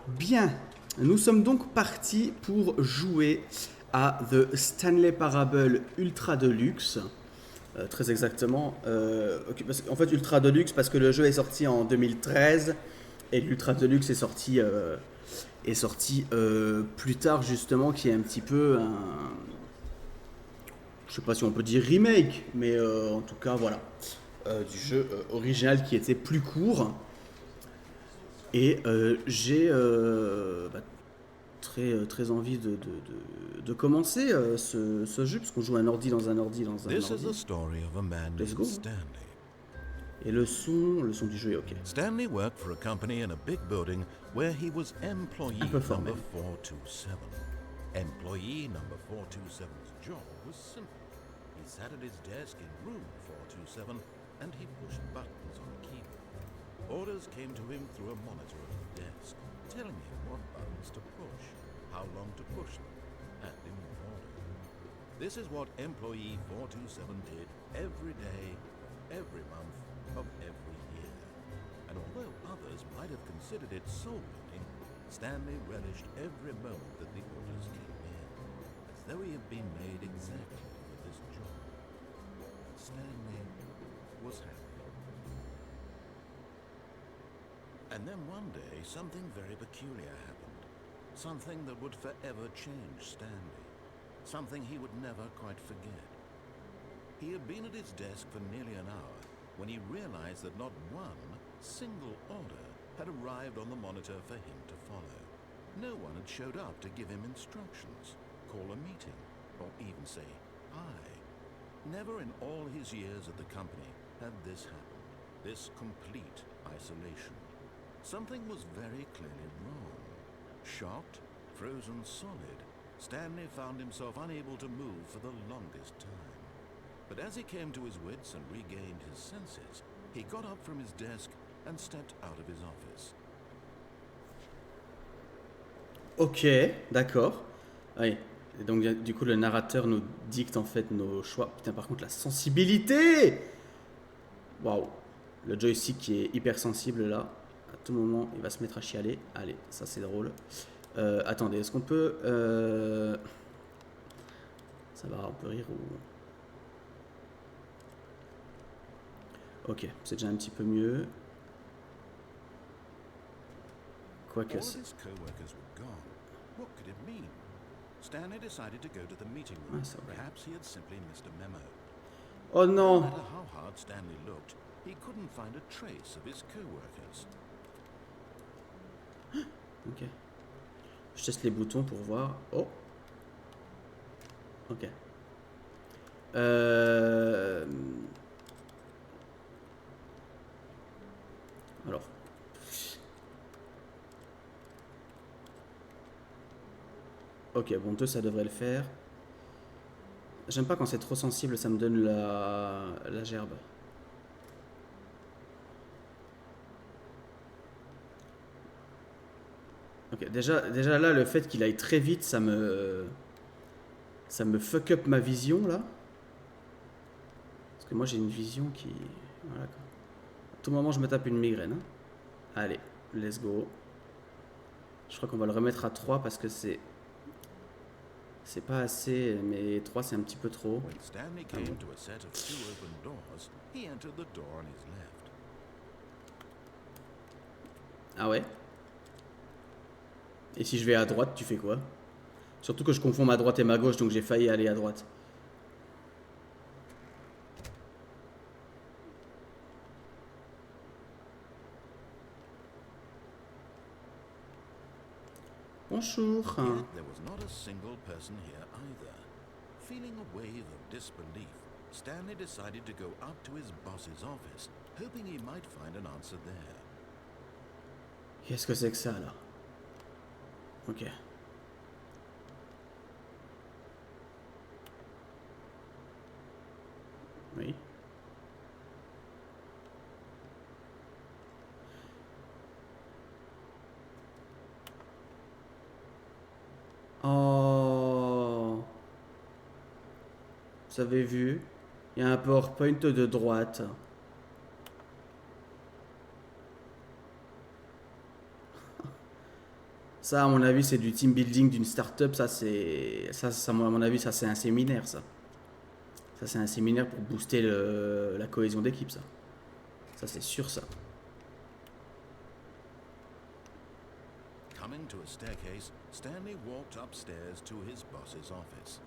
Bien, nous sommes donc partis pour jouer à The Stanley Parable Ultra Deluxe. Très exactement. En fait, Ultra Deluxe parce que le jeu est sorti en 2013 et l'Ultra Deluxe est sorti plus tard justement, qui est un petit peu un... Je sais pas si on peut dire remake, mais en tout cas voilà. Du jeu original qui était plus court. Et j'ai très envie de commencer ce jeu, parce qu'on joue un ordi dans un ordi dans un This is the ordi. story of a man Let's named go. Stanley. Et le son du jeu est ok. Stanley worked for a company in a big building where he was employee Un peu fort number même. 427. Employee number 427's job was simple. He sat at his desk in room 427 and he pushed buttons on a keyboard. Orders came to him through a monitor on the desk, telling him what buttons to push, how long to push them, and in what order. This is what employee 427 did every day, every month, of every year. And although others might have considered it soul-winning, Stanley relished every moment that the orders came in, as though he had been made exactly for this job. Stanley was happy. And then one day, something very peculiar happened. Something that would forever change Stanley. Something he would never quite forget. He had been at his desk for nearly an hour when he realized that not one single order had arrived on the monitor for him to follow. No one had showed up to give him instructions, call a meeting, or even say hi. Never in all his years at the company had this happened, this complete isolation. Something was very clearly wrong. Shocked, frozen solid, Stanley found himself unable to move for the longest time. But as he came to his wits and regained his senses, he got up from his desk and stepped out of his office. Ok, d'accord. Oui. Et donc du coup le narrateur nous dicte en fait nos choix. Putain, par contre la sensibilité. Waouh. Le joystick qui est hyper sensible là. À tout moment il va se mettre à chialer. Allez, ça c'est drôle. Attendez, est-ce qu'on peut... Ça va, on peut rire ou... Ok, c'est déjà un petit peu mieux. Quoique... All of his co-workers were gone. What could it mean? Stanley decided to go to the meeting room. That's okay. Perhaps he had simply missed a memo. Oh No non. matter how hard Stanley looked, he couldn't find a trace of his co-workers. Ok. Je teste les boutons pour voir. Oh. Ok. Alors. Ok, bon, 2 ça devrait le faire. J'aime pas quand c'est trop sensible, ça me donne la gerbe. Ok, déjà là, le fait qu'il aille très vite, ça me fuck up ma vision là. Parce que moi j'ai une vision qui... Voilà quoi. À tout moment je me tape une migraine. Hein. Allez, let's go. Je crois qu'on va le remettre à 3 parce que c'est pas assez, mais 3 c'est un petit peu trop. When Stanley came to a set of 2 open doors, he entered the door on his left. Ah ouais. Et si je vais à droite, tu fais quoi? Surtout que je confonds ma droite et ma gauche, donc j'ai failli aller à droite. Bonjour. Yet there was not a single person here either. Feeling a wave of disbelief, Stanley decided to go up to his boss's office, hoping he might find an answer there. Qu'est-ce que c'est que ça là? Ok. Oui. Oh. Vous avez vu? Il y a un PowerPoint de droite. Ça, à mon avis, c'est du team building d'une start-up. Ça, c'est. Ça, à mon avis, ça, c'est un séminaire, ça. Ça, c'est un séminaire pour booster la cohésion d'équipe, ça. Ça, c'est sûr, ça. Coming to a staircase, Stanley walked upstairs to his boss's office.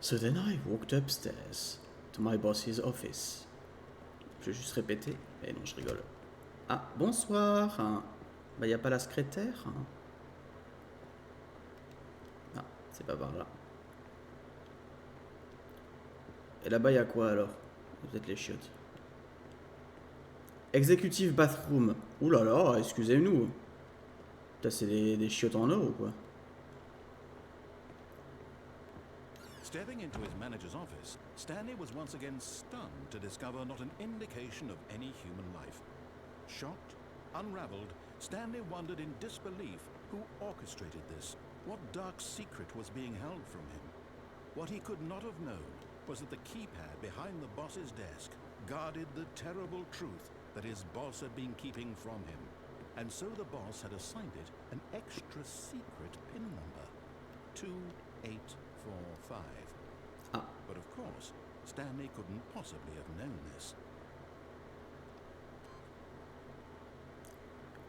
So then I walked upstairs to my boss's office. Je vais juste répéter. Eh non, je rigole. Ah, bonsoir. Bah, y a pas la secrétaire. Ah, c'est pas par là. Et là-bas, y a quoi alors? Peut-être les chiottes. Executive bathroom. Ouh là là, excusez-nous. Là, c'est des chiottes en or ou quoi? Stepping into his manager's office, Stanley was once again stunned to discover not an indication of any human life. Shocked, unraveled, Stanley wondered in disbelief who orchestrated this, what dark secret was being held from him. What he could not have known was that the keypad behind the boss's desk guarded the terrible truth that his boss had been keeping from him. And so the boss had assigned it an extra secret PIN number, 2845. Ah. But of course, Stanley couldn't possibly have known this.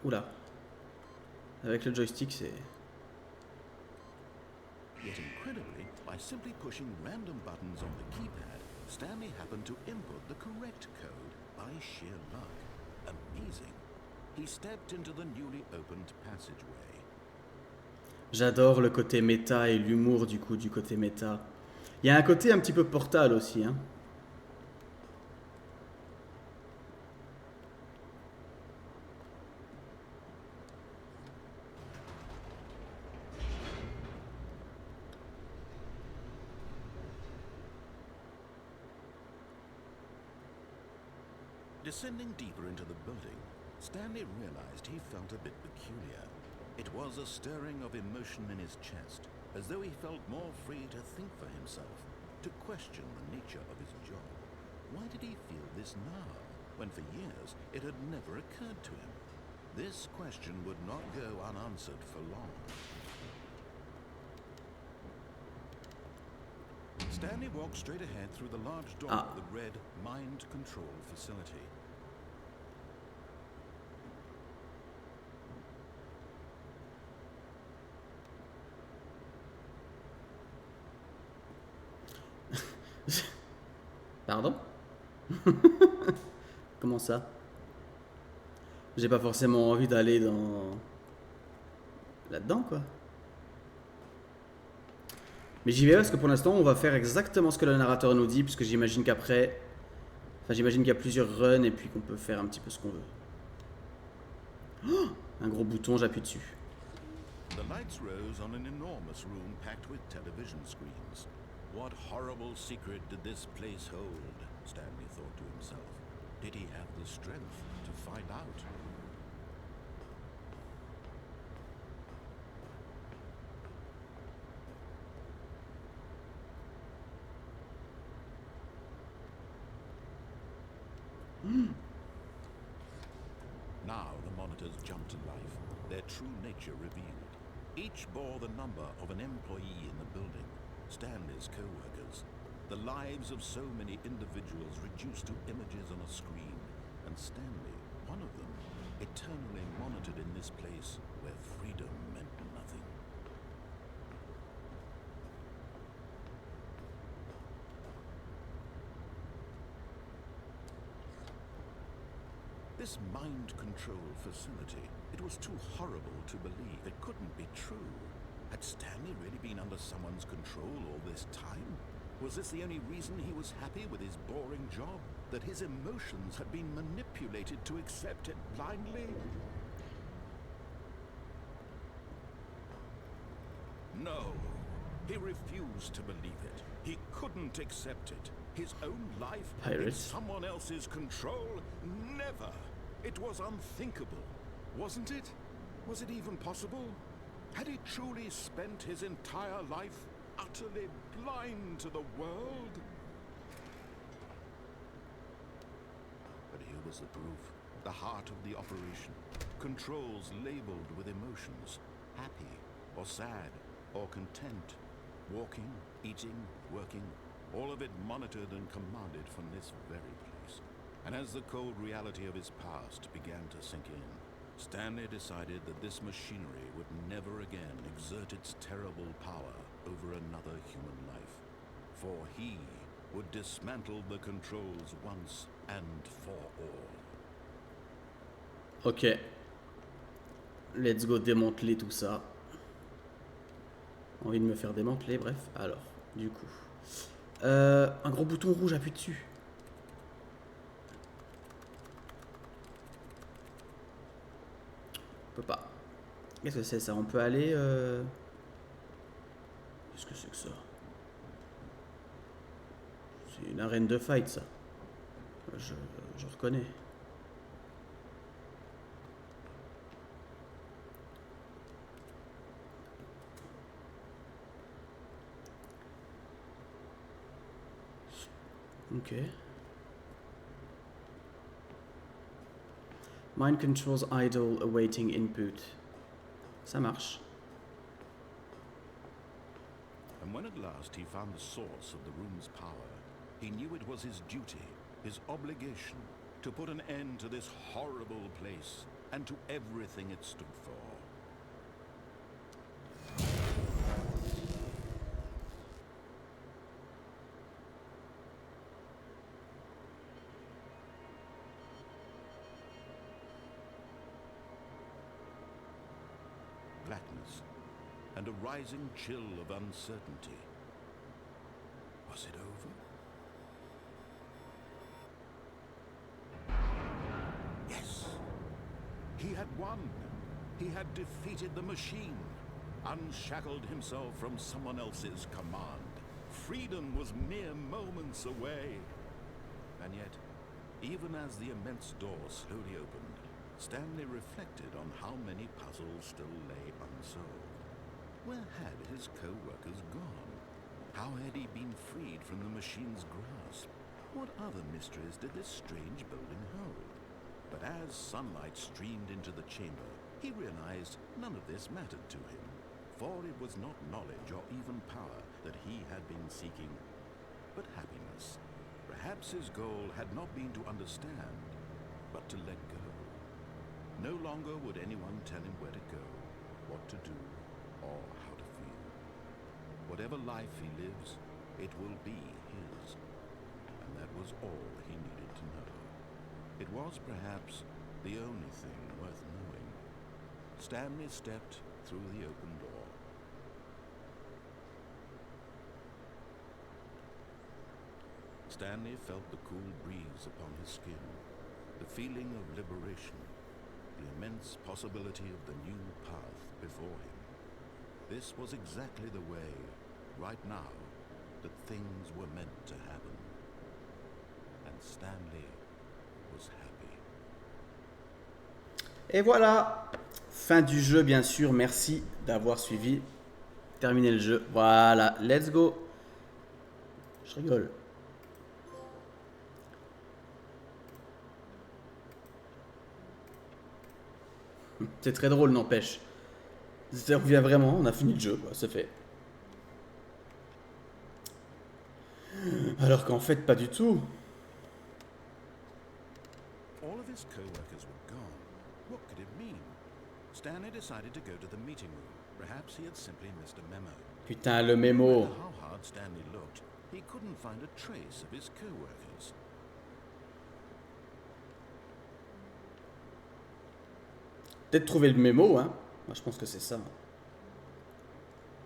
Oula. Avec le joystick, c'est... Yet incredibly, by simply pushing random buttons on the keypad, Stanley happened to input the correct code by sheer luck. Amazing. He stepped into the newly opened passageway. J'adore le côté méta et l'humour du coup du côté méta. Il y a un côté un petit peu Portal aussi, hein. Descending deeper into the building, Stanley realized he felt a bit peculiar. It was a stirring of emotion in his chest, as though he felt more free to think for himself, to question the nature of his job. Why did he feel this now, when for years it had never occurred to him? This question would not go unanswered for long. Stanley walked straight ahead through the large door of the red mind control facility. Pardon? Comment ça? J'ai pas forcément envie d'aller dans... là-dedans, quoi. Mais j'y vais parce que pour l'instant, on va faire exactement ce que le narrateur nous dit, puisque j'imagine qu'après... Enfin, j'imagine qu'il y a plusieurs runs et puis qu'on peut faire un petit peu ce qu'on veut. Oh, un gros bouton, j'appuie dessus. The lights rose on an enormous room packed with television screens. What horrible secret did this place hold? Stanley thought to himself. Did he have the strength to find out? Now the monitors jumped to life, their true nature revealed. Each bore the number of an employee in the building, Stanley's co-workers. The lives of so many individuals reduced to images on a screen, and Stanley, one of them, eternally monitored in this place where freedom meant nothing. This mind control facility, it was too horrible to believe. It couldn't be true. Had Stanley really been under someone's control all this time? Was this the only reason he was happy with his boring job? That his emotions had been manipulated to accept it blindly? No. He refused to believe it. He couldn't accept it. His own life in someone else's control? Never. It was unthinkable. Wasn't it? Was it even possible? Had he truly spent his entire life utterly blind to the world? But here was the proof, the heart of the operation. controls labeled with emotions, happy or sad or content, walking, eating, working, all of it monitored and commanded from this very place. And as the cold reality of his past began to sink in, Stanley decided that this machinery would never again exert its terrible power over another human life, for he would dismantle the controls once and for all. Ok. Let's go démanteler tout ça. Envie de me faire démanteler, bref. Alors, du coup. Un gros bouton rouge, appuie dessus. On peut pas. Qu'est-ce que c'est ça? On peut aller... Qu'est-ce que c'est que ça? C'est une arène de fight, ça. Je reconnais. Ok. Mind controls idle awaiting input. Ça marche. And when at last he found the source of the room's power, he knew it was his duty, his obligation, to put an end to this horrible place and to everything it stood for. Blackness and a rising chill of uncertainty. Was it over? Yes! He had won! He had defeated the machine, unshackled himself from someone else's command. Freedom was mere moments away. And yet, even as the immense door slowly opened, Stanley reflected on how many puzzles still lay unsolved. Where had his co-workers gone? How had he been freed from the machine's grasp? What other mysteries did this strange building hold? But as sunlight streamed into the chamber, he realized none of this mattered to him, for it was not knowledge or even power that he had been seeking, but happiness. Perhaps his goal had not been to understand, but to let go. No longer would anyone tell him where to go, what to do, or how to feel. Whatever life he lives, it will be his. And that was all he needed to know. It was perhaps the only thing worth knowing. Stanley stepped through the open door. Stanley felt the cool breeze upon his skin, the feeling of liberation, the immense possibility of the new path before him. This was exactly the way, right now, that things were meant to happen. And Stanley was happy. Et voilà, fin du jeu bien sûr, merci d'avoir suivi, terminé le jeu, voilà, let's go. Je rigole. C'est très drôle n'empêche. Ça revient vraiment, on a fini le jeu, quoi, c'est fait. Alors qu'en fait pas du tout. All of his co-workers were gone. What could it mean? Stanley decided to go to the meeting room. Perhaps he had simply missed a memo. Putain, le No mémo. matter how hard Stanley looked, he couldn't find a trace of his co-workers. Peut-être trouver le mémo, hein. Moi je pense que c'est ça. À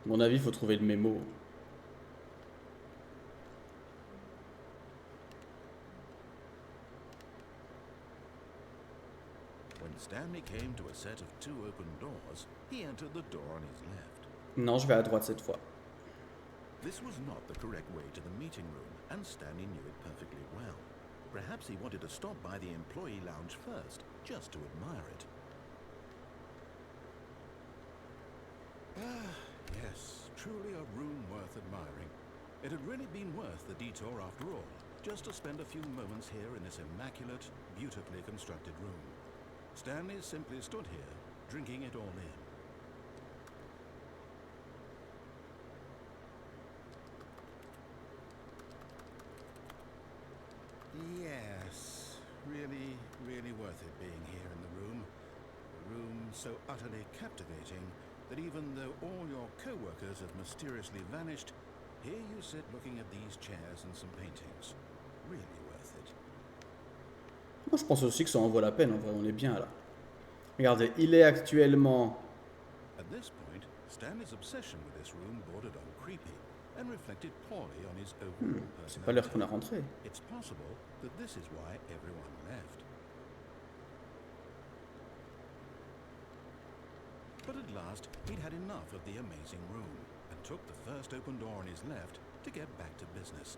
mon avis, il faut trouver le mémo. When Stanley came to a set of two open doors, he entered the door on his left. Non, je vais à droite cette fois. This was not the correct way to the meeting room, and Stanley knew it perfectly well. Perhaps he wanted to stop by the employee lounge first, just to admire it. Ah, yes, truly a room worth admiring. It had really been worth the detour after all, just to spend a few moments here in this immaculate, beautifully constructed room. Stanley simply stood here, drinking it all in. Yes, really worth it being here in the room. A room so utterly captivating that even though all your co-workers have mysteriously vanished, here you sit looking at these chairs and some paintings. Really worth it. Moi, je pense aussi que ça en vaut la peine, en vrai, on est bien là. Regardez, il est actuellement... At this point, Stanley's obsession with this room bordered on creepy and reflected poorly on his overall C'est pas l'heure qu'on a personality. rentré. It's possible that this is why everyone left. But at last, he'd had enough of the amazing room and took the first open door on his left to get back to business.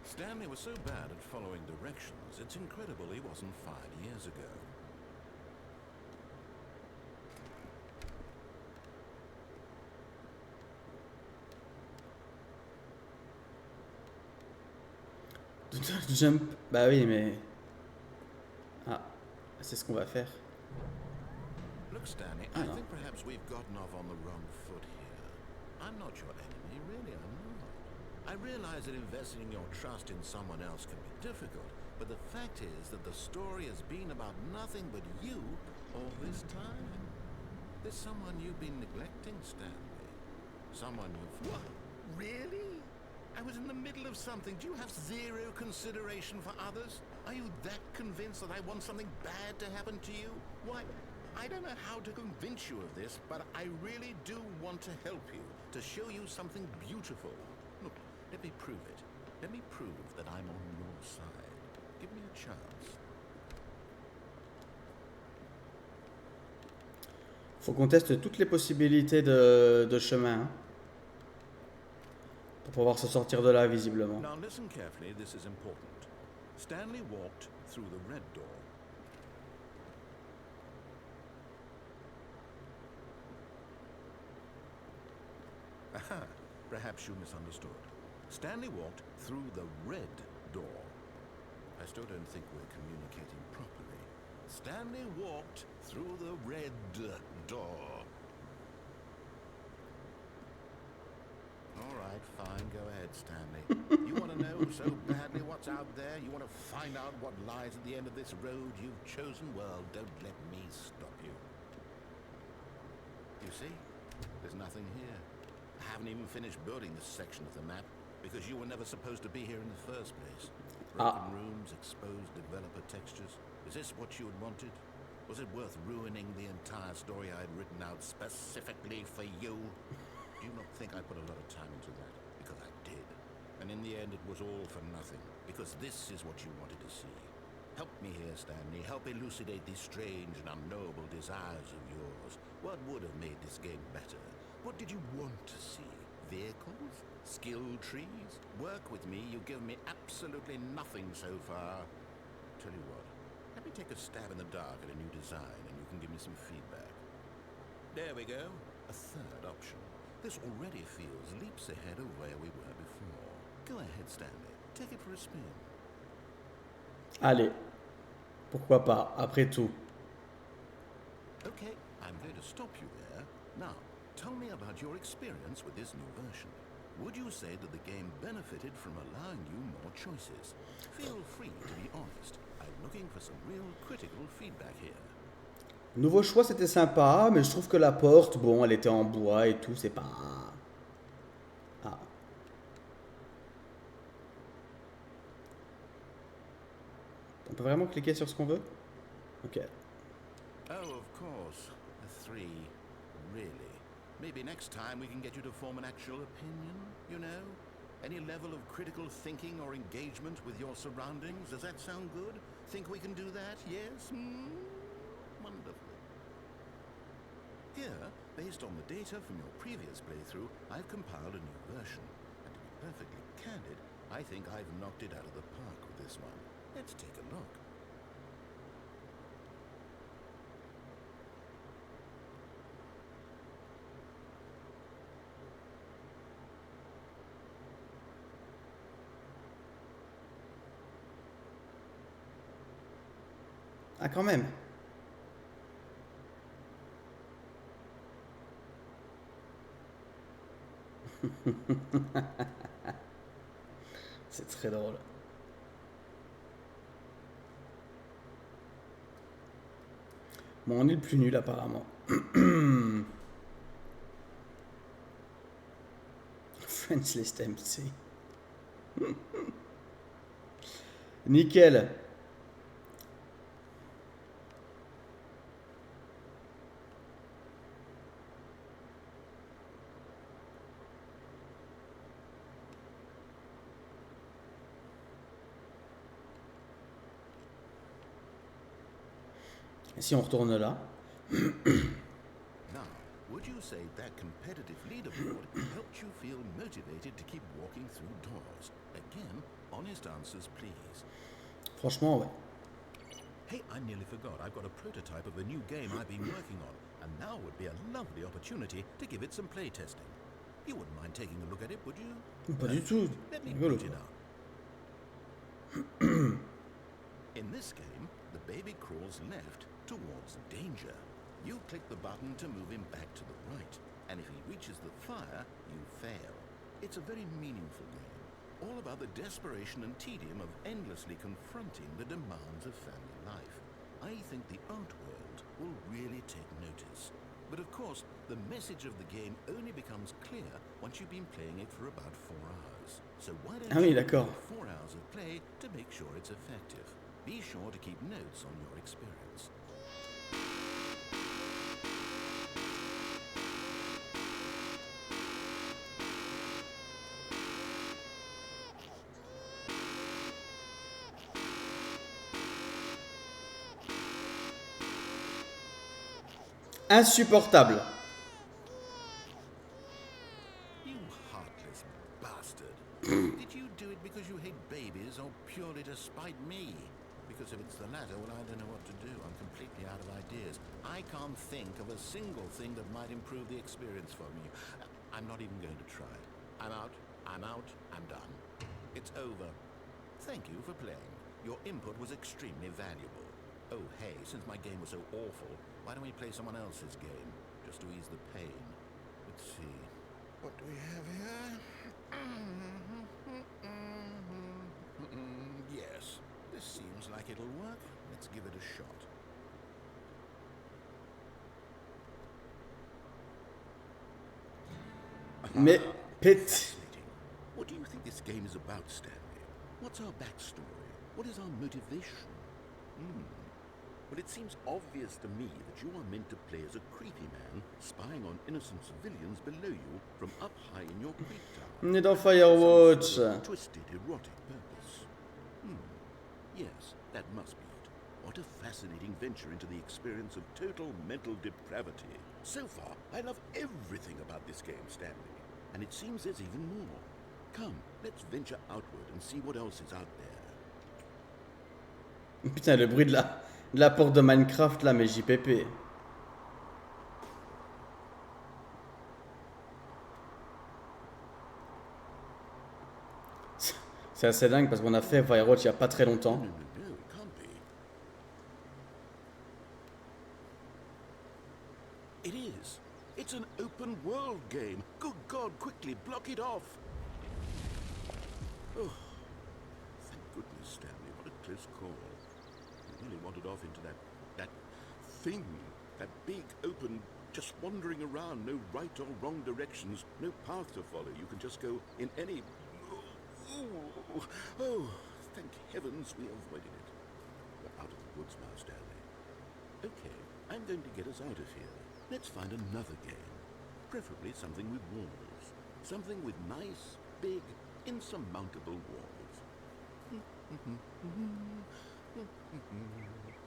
Stanley was so bad at following directions, it's incredible he wasn't fired years ago. Jump... Bah oui, mais... Ah, c'est ce qu'on va faire. Look, Stanley, Ah, I no. think perhaps we've gotten off on the wrong foot here. I'm not your enemy, really, I'm not. I realize that investing your trust in someone else can be difficult, but the fact is that the story has been about nothing but you all this time. There's someone you've been neglecting, Stanley. Someone you've... What? Really? I was in the middle of something. Do you have zero consideration for others? Are you that convinced that I want something bad to happen to you? Why, I don't know how to convince you of this, but I really do want to help you, to show you something beautiful. Look, let me prove it. Let me prove that I'm on your side. Give me a chance. Faut qu'on teste toutes les possibilités de chemin. Hein, pour pouvoir se sortir de là, visiblement. Now listen carefully, this is important. Stanley walked through the red door. Aha, perhaps you misunderstood. Stanley walked through the red door. I still don't think we're communicating properly. Stanley walked through the red door. All right, fine, go ahead, Stanley. You want to know so badly what's out there? You want to find out what lies at the end of this road you've chosen? Well, don't let me stop you. You see? There's nothing here. I haven't even finished building this section of the map because you were never supposed to be here in the first place. Broken rooms, exposed developer textures. Is this what you had wanted? Was it worth ruining the entire story I had written out specifically for you? Do you not think I put a lot of time into that? Because I did. And in the end it was all for nothing. Because this is what you wanted to see. Help me here, Stanley. Help elucidate these strange and unknowable desires of yours. What would have made this game better? What did you want to see? Vehicles? Skill trees? Work with me. You've given me absolutely nothing so far. Tell you what. Let me take a stab in the dark at a new design and you can give me some feedback. There we go. A third option. This already feels leaps ahead of where we were before. Go ahead, Stanley. Take it for a spin. Allez. Pourquoi pas, après tout. Okay, I'm going to stop you there. Now, tell me about your experience with this new version. Would you say that the game benefited from allowing you more choices? Feel free to be honest. I'm looking for some real critical feedback here. Nouveau choix, c'était sympa, mais je trouve que la porte, bon, elle était en bois et tout, c'est pas... Ah. On peut vraiment cliquer sur ce qu'on veut? Ok. Oh, of course. The three. Really. Maybe next time we can get you to form an actual opinion, you know? Any level of critical thinking or engagement with your surroundings. Does that sound good? Think we can do that? Yes? Wonderful. Here, based on the data from your previous playthrough, I've compiled a new version. And to be perfectly candid, I think I've knocked it out of the park with this one. Let's take a look. Ah, quand même. C'est très drôle. Bon, on est le plus nul apparemment. French List MC. Nickel. Et si on retourne là? Now, would you say that competitive leaderboard helped you feel motivated to keep walking through doors? Again, honest answers, please. Franchement, ouais. Hey, I nearly forgot. I've got a prototype of a new game I've been working on, and now would be a lovely opportunity to give it some play testing. You wouldn't mind taking a look at it, would you? Pas du tout. Let me Rigolo. boot it up. In this game, the baby crawls left towards danger. You click the button to move him back to the right, and if he reaches the fire, you fail. It's a very meaningful game, all about the desperation and tedium of endlessly confronting the demands of family life. I think the art world will really take notice. But of course, the message of the game only becomes clear once you've been playing it for about 4 hours. So why don't Ah oui, you d'accord. do 4 hours of play to make sure it's effective? Be sure to keep notes on your experience. Insupportable. You heartless bastard. Did you do it because you hate babies or purely to spite me? Because if it's the latter, well, I don't know what to do. I'm completely out of ideas. I can't think of a single thing that might improve the experience for me. I'm not even going to try. I'm out, I'm done. It's over. Thank you for playing. Your input was extremely valuable. Oh, hey, since my game was so awful, why don't we play someone else's game, just to ease the pain? Let's see. What do we have here? Yes, this seems like it'll work. Let's give it a shot. Mais pète. Fascinating. What do you think this game is about, Stanley? What's our backstory? What is our motivation? Well, it seems obvious to me that you are meant to play as a creepy man spying on innocent civilians below you from up high in your creep tower. On est dans Some Firewatch. sort of twisted, erotic purpose. Yes, that must be it. What a fascinating venture into the experience of total mental depravity. So far, I love everything about this game, Stanley. And it seems there's even more. Come, let's venture outward and see what else is out there. Putain, le bruit de la porte de Minecraft là, mais JPP. C'est assez dingue parce qu'on a fait Firewatch il y a pas très longtemps. No, it can't be. It is. It's an open world game. Good God, quickly, block it off. Oh, thank goodness, Stanley. What a close call. You really wandered off into that thing. That big, open, just wandering around. No right or wrong directions. No path to follow. You can just go in any... Oh, thank heavens we avoided it. We're out of the woods now, Stanley. Okay, I'm going to get us out of here. Let's find another game. Preferably something with walls. Something with nice, big, insurmountable walls.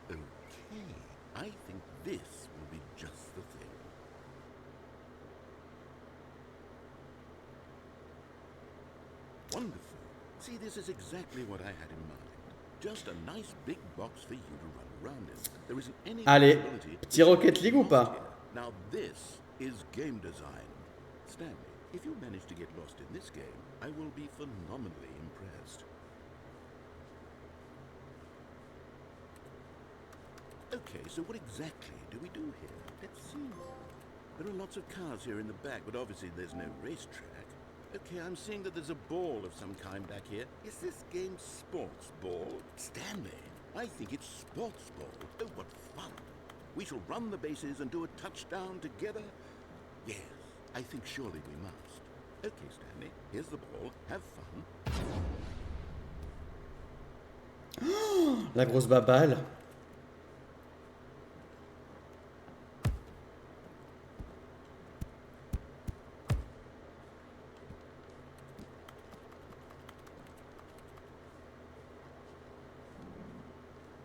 Okay, I think this will be just the thing. Wonderful. See, this is exactly what I had in mind. Just a nice big box for you to run around in. There isn't any Allez, possibility petit Rocket League ou pas? here. Now this is game design. Stanley, if you manage to get lost in this game, I will be phenomenally impressed. Okay, so what exactly do we do here? Let's see. There are lots of cars here in the back, but obviously there's no racetrack. Okay, I'm seeing that there's a ball of some kind back here. Is this game sports ball? Stanley, I think it's sports ball. Oh, what fun. We shall run the bases and do a touchdown together. Yes, I think surely we must. Okay, Stanley, here's the ball. Have fun. La grosse baballe.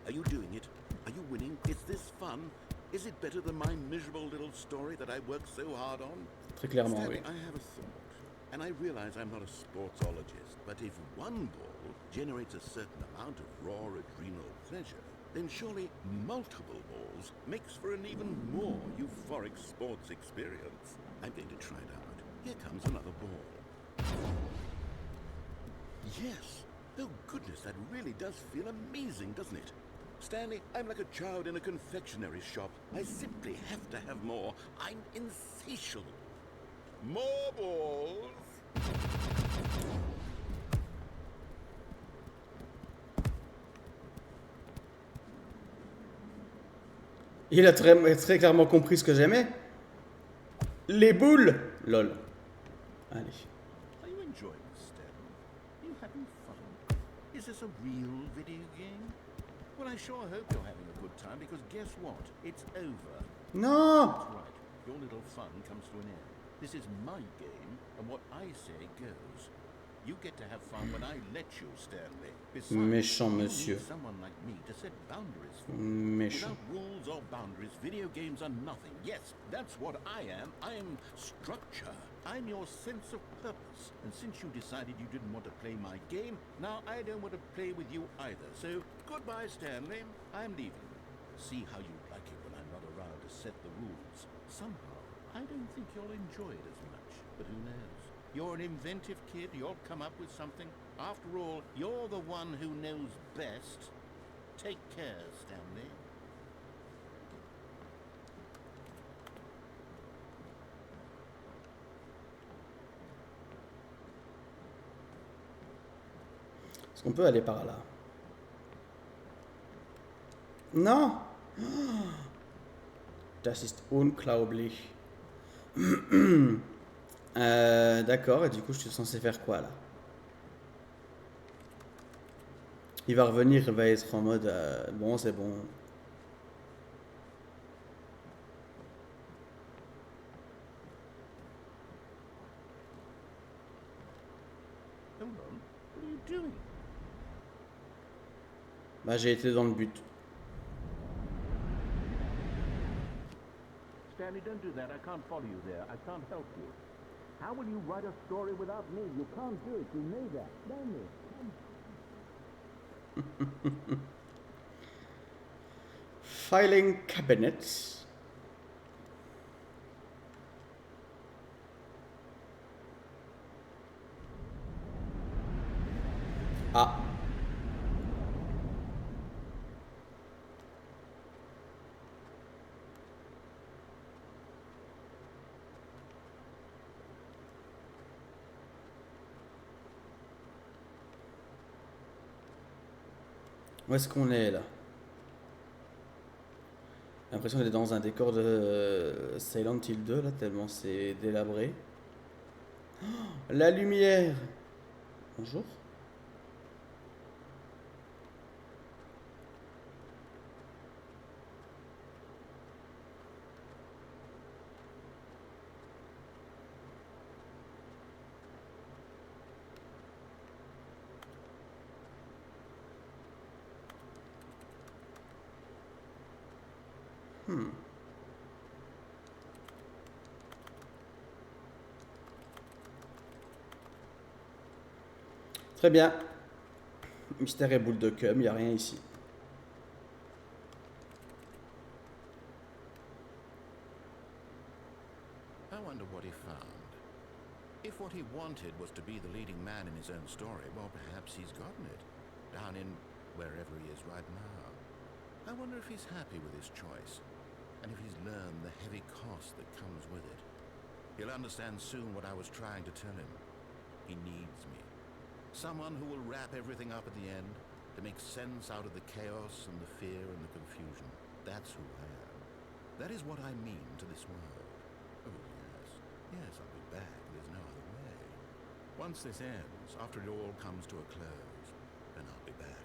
Are you doing it? Are you winning? Is this fun? Is it better than my miserable little story that I worked so hard on? Très clairement, Stanley, oui. I have a thought. And I realize I'm not a sportsologist, but if one ball generates a certain amount of raw adrenal pleasure, then surely multiple balls makes for an even more euphoric sports experience. I'm going to try it out. Here comes another ball. Yes! Oh goodness, that really does feel amazing, doesn't it? Stanley, I'm like a child in a confectionery shop. I simply have to have more. I'm insatiable. More balls! Il a très clairement compris ce que j'aimais. Les boules. Lol. Allez. Are you enjoying this, Stanley? Are you having fun? Is this a real video game? Well, I sure hope you're having a good time, because guess what? It's over. Non. That's right. Your little fun comes to an end. This is my game, and what I say goes. You get to have fun when I let you, Stanley. Besides, Méchant you monsieur. need someone like me to set boundaries for you. Méchant. Without rules or boundaries, video games are nothing. Yes, that's what I am. I am structure. I'm your sense of purpose. And since you decided you didn't want to play my game, now I don't want to play with you either. So, goodbye, Stanley. I'm leaving. See how you like it when I'm not around to set the rules. Somehow, I don't think you'll enjoy it as much. But who knows? You're an inventive kid. You'll come up with something. After all, you're the one who knows best. Take care, Stanley. Est-ce qu'on peut aller par là? Non. Das ist unglaublich. D'accord, et du coup, je suis censé faire quoi là? Il va revenir, il va être en mode bon, c'est bon. Hold on. What are you doing? Bah, j'ai été dans le but. Stanley, don't do that. I can't follow you there. I can't help you. How will you write a story without me? You can't do it. You know that. Stanley. Filing cabinets. Ah. Où est-ce qu'on est là? J'ai l'impression d'être dans un décor de Silent Hill 2 là, tellement c'est délabré. Oh, la lumière! Bonjour. Très bien. Mystère et boule de cum, il n'y a rien ici. I wonder what he found. If what he wanted was to be the leading man in his own story, well, perhaps he's gotten it. Down in wherever he is right now. I wonder if he's happy with his choice, and if he's learned the heavy cost that comes with it. He'll understand soon what I was trying to tell him. He needs me. Someone who will wrap everything up at the end, to make sense out of the chaos and the fear and the confusion. That's who I am. That is what I mean to this world. Oh, yes. Yes, I'll be back. There's no other way. Once this ends, after it all comes to a close, then I'll be back.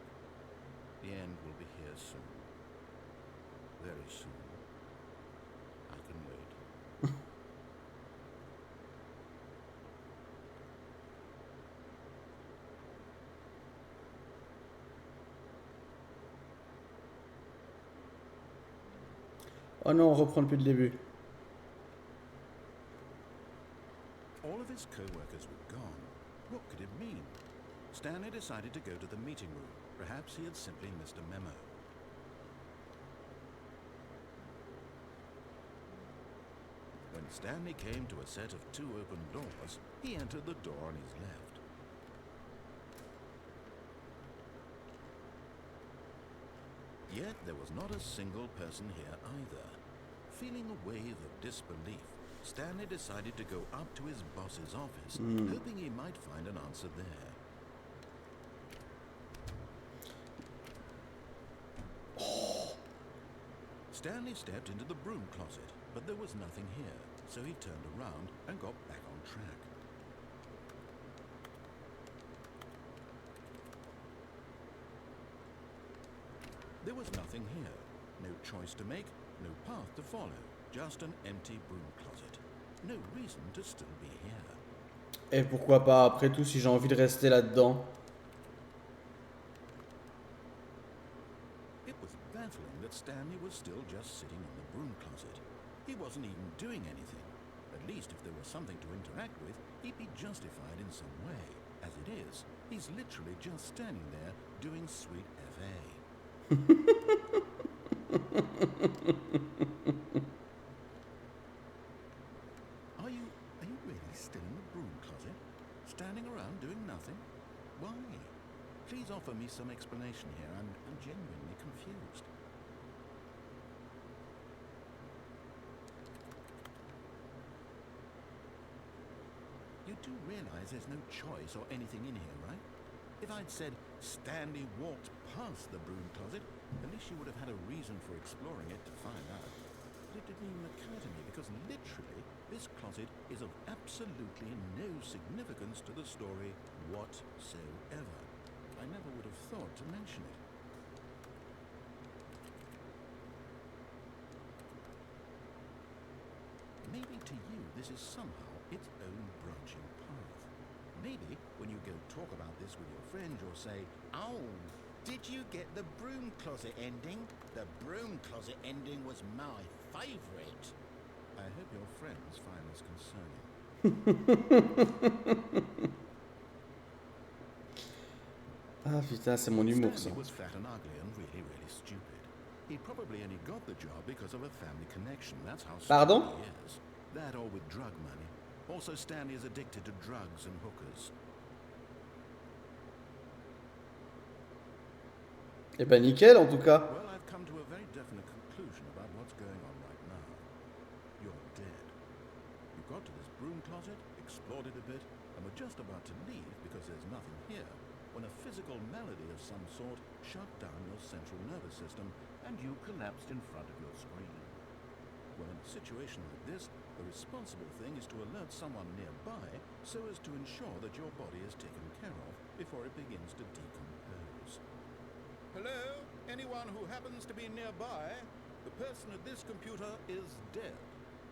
The end will be here soon. Very soon. I can wait. Oh non, on reprend depuis le début. All of his co-workers were gone. What could it mean? Stanley decided to go to the meeting room. Perhaps he had simply missed a memo. When Stanley came to a set of 2 open doors, he entered the door on his left. Yet there was not a single person here either. Feeling a wave of disbelief, Stanley decided to go up to his boss's office, hoping he might find an answer there. Stanley stepped into the broom closet, but there was nothing here, so he turned around and got back on track. There was nothing here. No choice to make, no path to follow. Just an empty broom closet. No reason to still be here. Et pourquoi pas, après tout, si j'ai envie de rester là-dedans. It was baffling that Stanley was still just sitting in the broom closet. He wasn't even doing anything. At least if there was something to interact with, he'd be justified in some way. As it is, he's literally just standing there doing sweet FA. Are you really still in the broom closet? Standing around doing nothing? Why? Please offer me some explanation here. I'm genuinely confused. You do realize there's no choice or anything in here, right? If I'd said Stanley walked past the broom closet, at least you would have had a reason for exploring it to find out. But it didn't even occur to me because literally this closet is of absolutely no significance to the story whatsoever. I never would have thought to mention it. Maybe to you this is somehow its own branching path. Maybe when you go talk about this with your friend, you'll say, "Oh, did you get the broom closet ending? The broom closet ending was my favourite." I hope your friends find this concerning. Ah putain, c'est mon humour ça. Stanley was fat and ugly and really, really stupid. He probably only got the job because of a family connection. That's how Pardon? stupid he is. That or with drug money. Also, Stanley is addicted to drugs and hookers. Eh ben nickel en tout cas. Well, I've come to a very definite conclusion about what's going on right now. You're dead. You got to this broom closet, explored it a bit, and were just about to leave because there's nothing here, when a physical malady of some sort shut down your central nervous system and you collapsed in front of your screen. Well, in a situation like this, the responsible thing is to alert someone nearby so as to ensure that your body is taken care of before it begins to decompose. Hello? Anyone who happens to be nearby? The person at this computer is dead.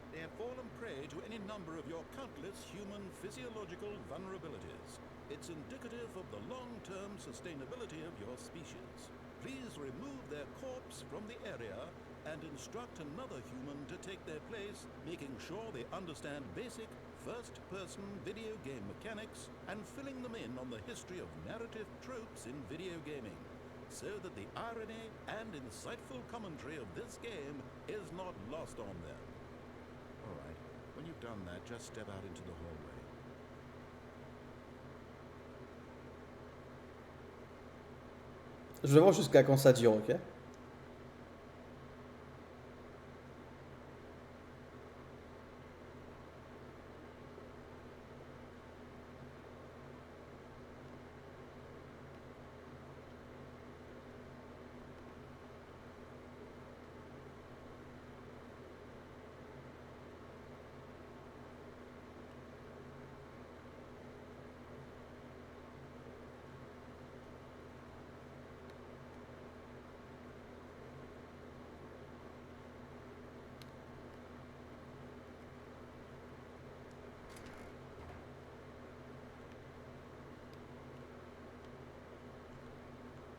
They have fallen prey to any number of your countless human physiological vulnerabilities. It's indicative of the long-term sustainability of your species. Please remove their corpse from the area and instruct another human to take their place, making sure they understand basic first-person video game mechanics and filling them in on the history of narrative tropes in video gaming, so that the irony and insightful commentary of this game is not lost on them. All right, when you've done that, just step out into the hallway. Je vais voir jusqu'à quand ça dure, ok?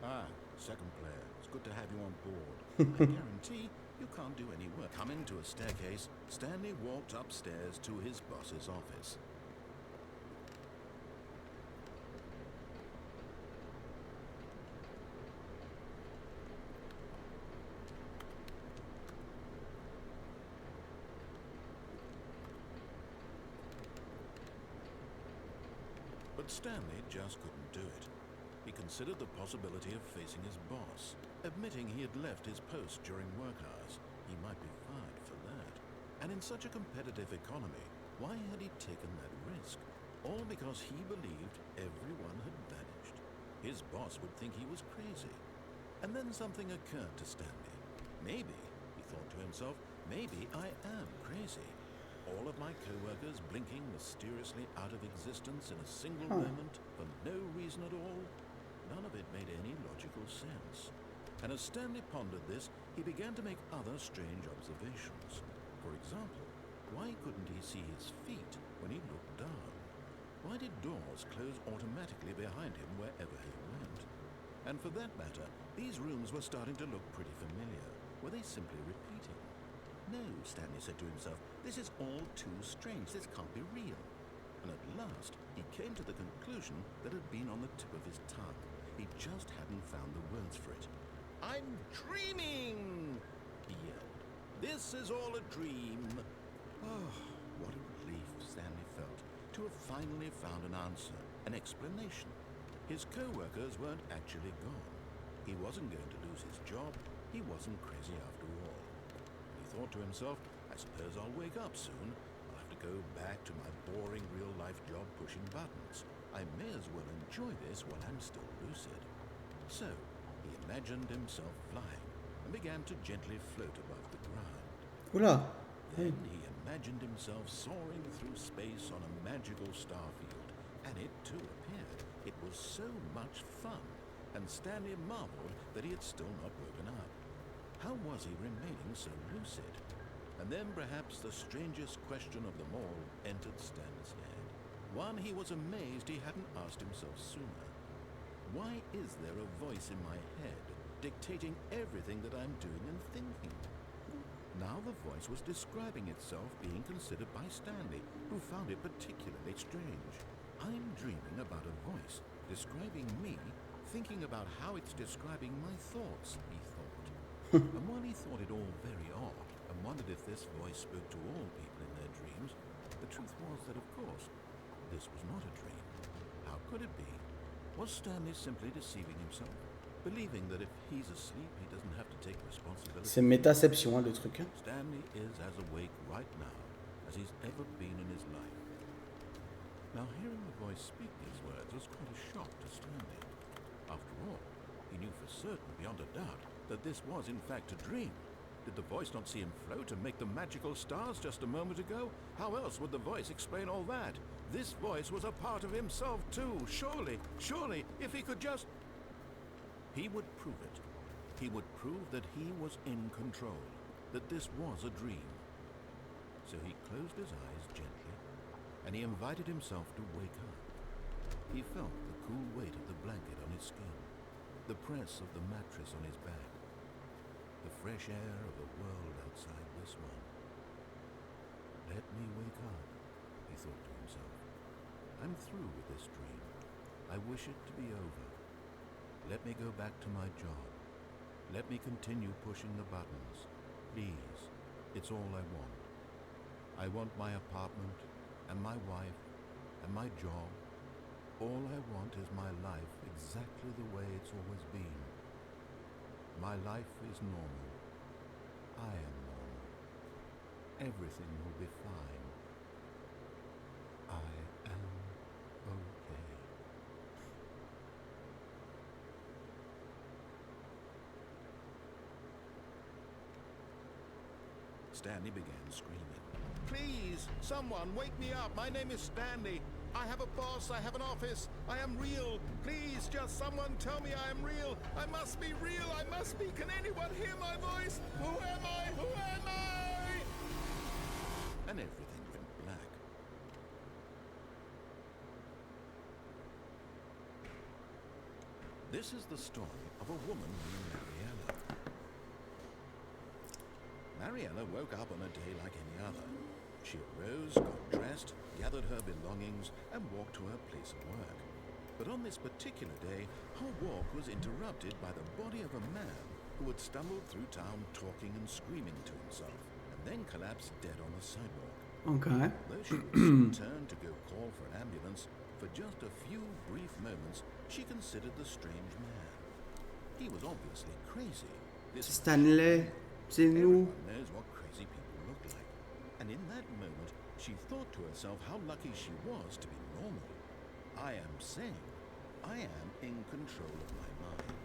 Ah, second player. It's good to have you on board. I guarantee you can't do any work. Coming to a staircase, Stanley walked upstairs to his boss's office. But Stanley just couldn't do it. He considered the possibility of facing his boss, admitting he had left his post during work hours. He might be fired for that. And in such a competitive economy, why had he taken that risk? All because he believed everyone had vanished. His boss would think he was crazy. And then something occurred to Stanley. Maybe, he thought to himself, maybe I am crazy. All of my co-workers blinking mysteriously out of existence in a single moment for no reason at all. None of it made any logical sense. And as Stanley pondered this, he began to make other strange observations. For example, why couldn't he see his feet when he looked down? Why did doors close automatically behind him wherever he went? And for that matter, these rooms were starting to look pretty familiar. Were they simply repeating? No, Stanley said to himself, this is all too strange. This can't be real. And at last, he came to the conclusion that had been on the tip of his tongue. He just hadn't found the words for it. I'm dreaming, he yelled. This is all a dream. Oh, what a relief Stanley felt to have finally found an answer, an explanation. His co-workers weren't actually gone. He wasn't going to lose his job. He wasn't crazy after all. He thought to himself, I suppose I'll wake up soon. I'll have to go back to my boring real-life job pushing buttons. I may as well enjoy this while I'm still lucid. So, he imagined himself flying and began to gently float above the ground. Oula. Then he imagined himself soaring through space on a magical star field, and it too appeared. It was so much fun, and Stanley marveled that he had still not woken up. How was he remaining so lucid? And then perhaps the strangest question of them all entered Stanley's head. One he was amazed he hadn't asked himself sooner. Why is there a voice in my head dictating everything that I'm doing and thinking? Now the voice was describing itself being considered by Stanley, who found it particularly strange. I'm dreaming about a voice describing me, thinking about how it's describing my thoughts, he thought. And while he thought it all very odd, and wondered if this voice spoke to all people in their dreams, the truth was that, of course, this was not a dream. How could it be? Was Stanley simply deceiving himself? Believing that if he's asleep, he doesn't have to take responsibility? C'est métaception, hein, le truc. Hein. Stanley is as awake right now as he's ever been in his life. Now, hearing the voice speak these words was quite a shock to Stanley. After all, he knew for certain, beyond a doubt, that this was in fact a dream. Did the voice not see him float and make the magical stars just a moment ago? How else would the voice explain all that? This voice was a part of himself too. Surely, if he could just... He would prove it. He would prove that he was in control, that this was a dream. So he closed his eyes gently, and he invited himself to wake up. He felt the cool weight of the blanket on his skin, the press of the mattress on his back, the fresh air of the world outside this one. Let me wake up, he thought to himself. I'm through with this dream. I wish it to be over. Let me go back to my job. Let me continue pushing the buttons. Please, it's all I want. I want my apartment, and my wife, and my job. All I want is my life exactly the way it's always been. My life is normal. I am normal. Everything will be fine. I am okay. Stanley began screaming. Please, someone, wake me up. My name is Stanley. I have a boss. I have an office. I am real. Please, just someone tell me I am real. I must be real. I must be. Can anyone hear my voice? Who am I? Who am I? And everything went black. This is the story of a woman named Mariella. Mariella woke up on a day like any other. She arose, got dressed, gathered her belongings, and walked to her place of work. But on this particular day, her walk was interrupted by the body of a man who had stumbled through town talking and screaming to himself, and then collapsed dead on the sidewalk. Okay. Though she would soon turn to go call for an ambulance, for just a few brief moments, she considered the strange man. He was obviously crazy. This Stanley, c'est nous. Everyone knows what crazy people look like. And in that moment, she thought to herself how lucky she was to be normal. I am sane. I am in control of my mind.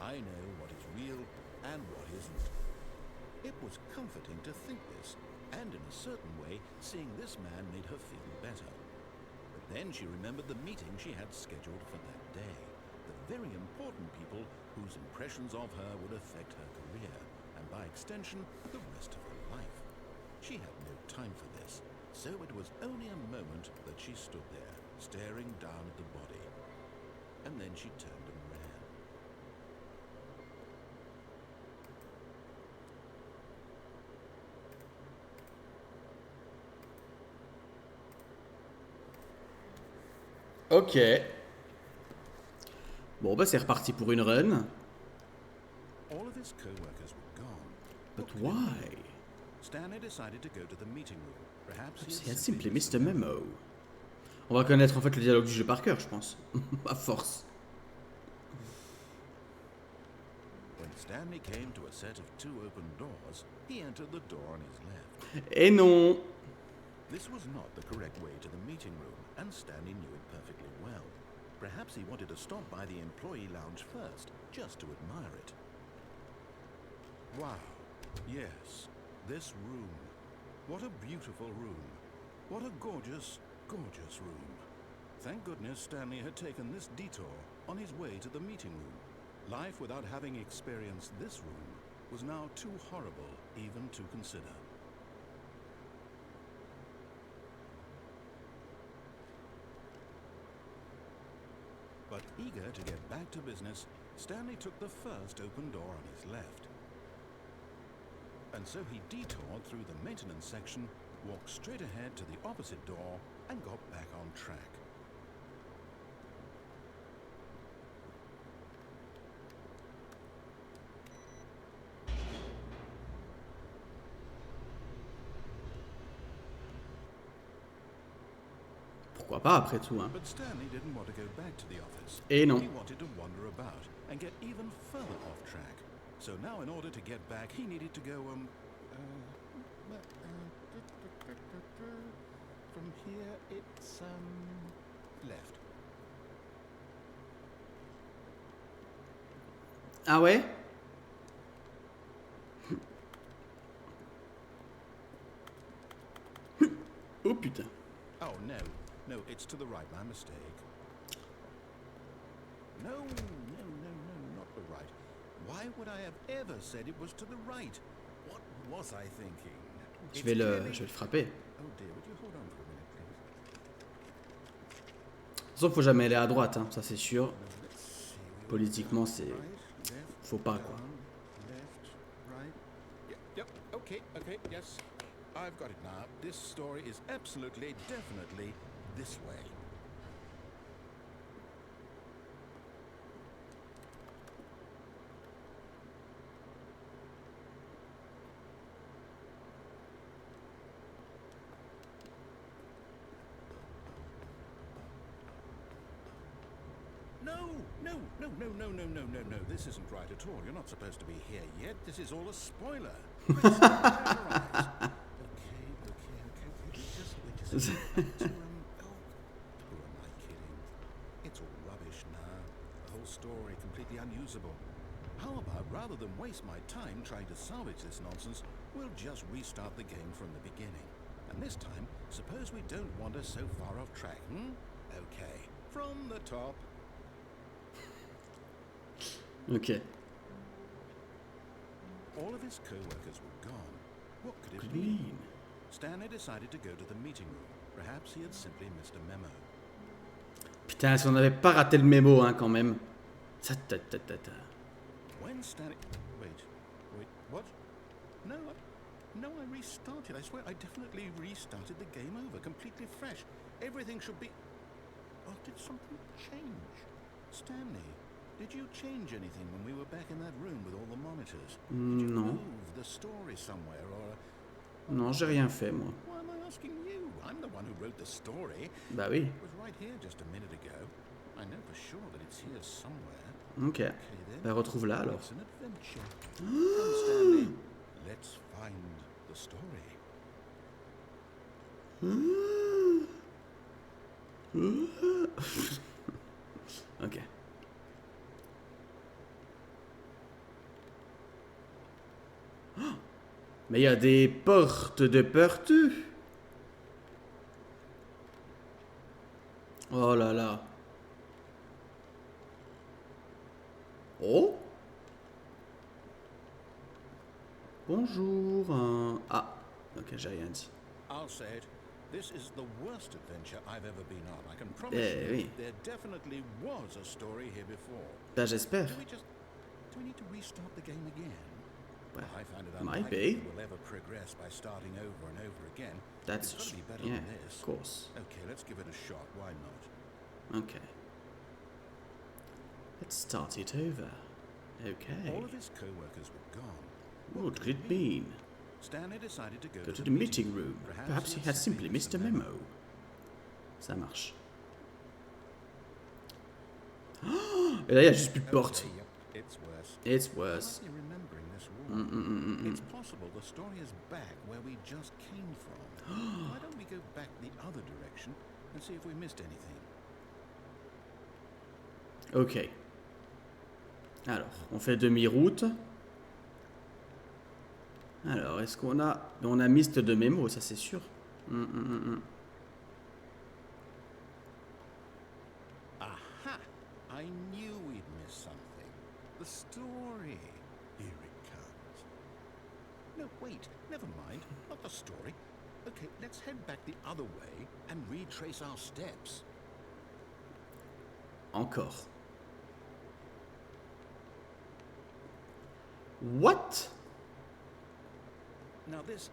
I know what is real and what isn't. It was comforting to think this, and in a certain way, seeing this man made her feel better. But then she remembered the meeting she had scheduled for that day. The very important people whose impressions of her would affect her career, and by extension, the rest of her life. She had no time for this, so it was only a moment that she stood there, staring down at the body. And then she turned and ran. Ok. Bon, bah c'est reparti pour une run. All of his co-workers were gone. But why? Stanley decided to go to the meeting room. Perhaps He had simply missed a memo. On va connaître en fait le dialogue du jeu par cœur, je pense. À force. When Stanley came to a set of two open doors, he entered the door on his left. Et non. This was not the correct way to the meeting room, and Stanley knew it perfectly well. Perhaps he wanted to stop by the employee lounge first, just to admire it. Wow. Yes, this room. What a beautiful room. What a gorgeous, gorgeous room. Thank goodness Stanley had taken this detour on his way to the meeting room. Life without having experienced this room was now too horrible even to consider. But eager to get back to business, Stanley took the first open door on his left. And so he detoured through the maintenance section, walked straight ahead to the opposite door, and got back on track. Pourquoi pas après tout, hein. But Stanley didn't want to go back to the office. Et non. He wanted to wander about and get even further off track. So now in order to get back, he needed to go, from here it's, left. Ah ouais? Oh putain. Oh, no, it's to the right, my mistake. No, not the right. Why would I have ever said it was to the right? What was I thinking? Je vais le frapper. Oh dear, would you hold on for a minute, please? De toute façon, faut jamais aller à droite, hein, ça c'est sûr. No, let's see. Politiquement, c'est... Right, left, Faut pas, quoi. down, left, right. Yep, okay, yes. I've got it now. This story is absolutely, definitely this way. No. This isn't right at all. You're not supposed to be here yet. This is all a spoiler. Okay. We just who am I kidding? It's all rubbish now. The whole story completely unusable. How about rather than waste my time trying to salvage this nonsense, we'll just restart the game from the beginning. And this time, suppose we don't wander so far off track, Okay. From the top. Ok. All of his co-workers were gone. What could it Could mean? mean. Stanley decided to go to the meeting room. Perhaps he had simply missed a memo. Putain, si on n'avait pas raté le mémo, hein, quand même. When Stanley... Wait, what? No, I restarted. I swear I definitely restarted the game over, completely fresh. Everything should be... Oh, did something change? Stanley, did you change anything when we were back in that room with all the monitors? Did you Non. move the story somewhere or... Non, j'ai rien fait, moi. Why am I asking you? I'm the one who wrote the story. Bah oui. It was right here just a minute ago. I know for sure that it's here somewhere. Ok. Okay, then. Bah retrouve-la alors. It's an adventure. Come, Stanley. Let's find the story. Ok. Mais il y a des portes de partout. Oh là là. Oh. Bonjour. Ah. Ok, j'ai rien dit. I'll say it. This is the worst adventure I've ever been on. I can promise you oui. there definitely was a story here before. Bah j'espère. Do we need to restart the game again? Well, I find it might unlikely be. we'll ever progress by starting over and over again. That's It's gotta be better yeah, than this. of course. Okay, let's give it a shot. Why not? Okay. Let's start it over. Okay. All of his co-workers were gone. What could it mean? Stanley decided to Go to the meeting room. Perhaps he had simply missed a memo. Ça marche. Et là, il n'y a juste plus de porte. Okay, yep, it's worse. It's worse. I'm remembering this room. It's possible the story is back where we just came from. Why don't we go back the other direction and see if we missed anything? Ok. Alors, on fait demi-route. Alors, est-ce qu'on a... On a mist de mémo, ça c'est sûr. Aha! I knew we'd miss something. The story. Here it comes. No, wait. Never mind. Not the story. Okay, let's head back the other way and retrace our steps. Encore. What? Now this...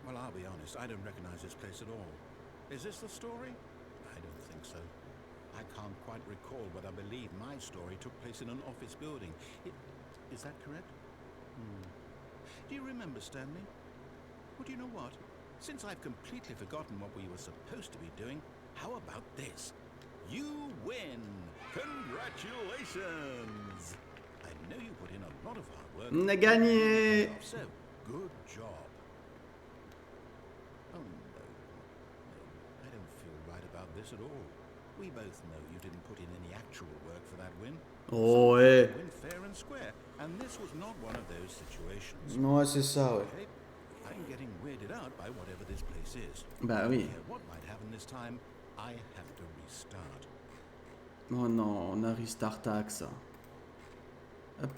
Well, I'll be honest, I don't recognize this place at all. Is this the story? I don't think so. I can't quite recall, but I believe my story took place in an office building. Is that correct? Do you remember, Stanley? Well, do you know what? Since I've completely forgotten what we were supposed to be doing, how about this? You win! Congratulations! I know you put in a lot of hard work. On a gagné! So, good job. Oh, no. I don't feel right about this at all. We both know you didn't put in any actual work for that win. Oh ouais. Win fair and square, and this was not one of those situations. Ouais, c'est ça, ouais. Okay? I'm getting weirded out by whatever this place is. Bah oui. Yeah, what might happen this time? I have to restart. Oh non, on a restart ça. Hop.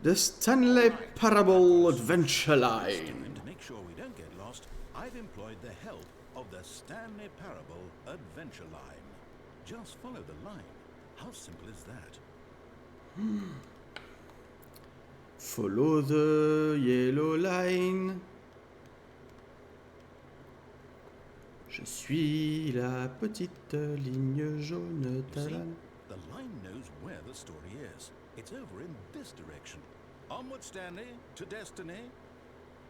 The Stanley Parable Adventure Line. To make sure we don't get lost, I've employed the help of the Stanley Parable Adventure Line. Just follow the line. How simple is that? Follow the yellow line. Je suis la petite ligne jaune. You see, Talan. the line knows where the story is. It's over in this direction. Onward, Stanley, to destiny.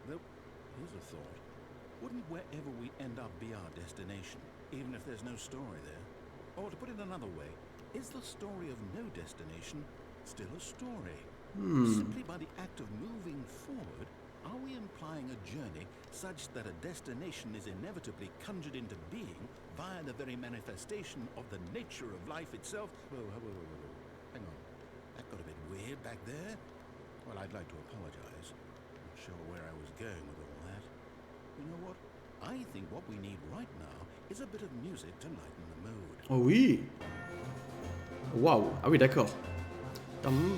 Though, here's a thought. Wouldn't wherever we end up be our destination, even if there's no story there? Or to put it another way, is the story of no destination still a story? Simply by the act of moving forward, are we implying a journey such that a destination is inevitably conjured into being via the very manifestation of the nature of life itself? Whoa. Hang on. That got a bit weird back there. Well, I'd like to apologize. Not sure where I was going with all that. You know what? I think what we need right now is a bit of music to lighten the mood. Oh oui. Waouh. Ah oui, d'accord. Tam.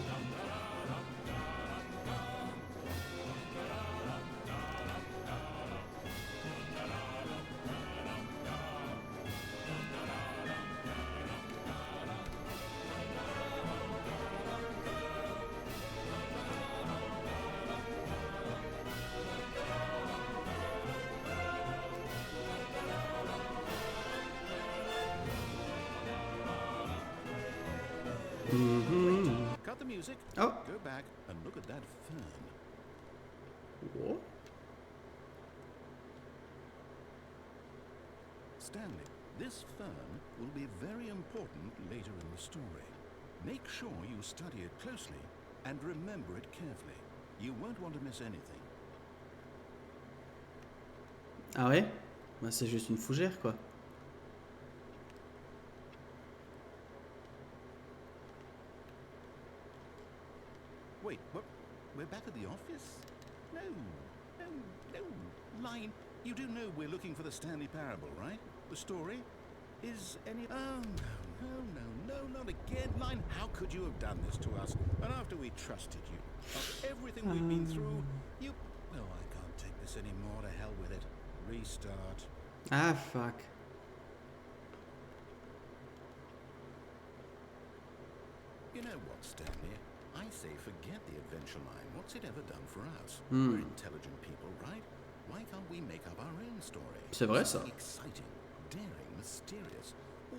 Cut the music. Oh. Go back and look at that fern. Oh. Stanley, this fern will be very important later in the story. Make sure you study it closely and remember it carefully. You won't want to miss anything. Ah ouais? Bah, c'est juste une fougère, quoi. Wait, what? We're back at the office? No, no, no. Line, you do know we're looking for the Stanley Parable, right? The story? Is any... Oh, no, not again. Line, how could you have done this to us? And after we trusted you, after everything we've been through, you... No, I can't take this anymore. To hell with it. Restart. Ah, fuck. You know what, Stanley? I say forget the adventure line. What's it ever done for us? Hmm. We're intelligent people, right? Why can't we make up our own story? C'est vrai, ça. Something exciting, daring, mysterious. Oh,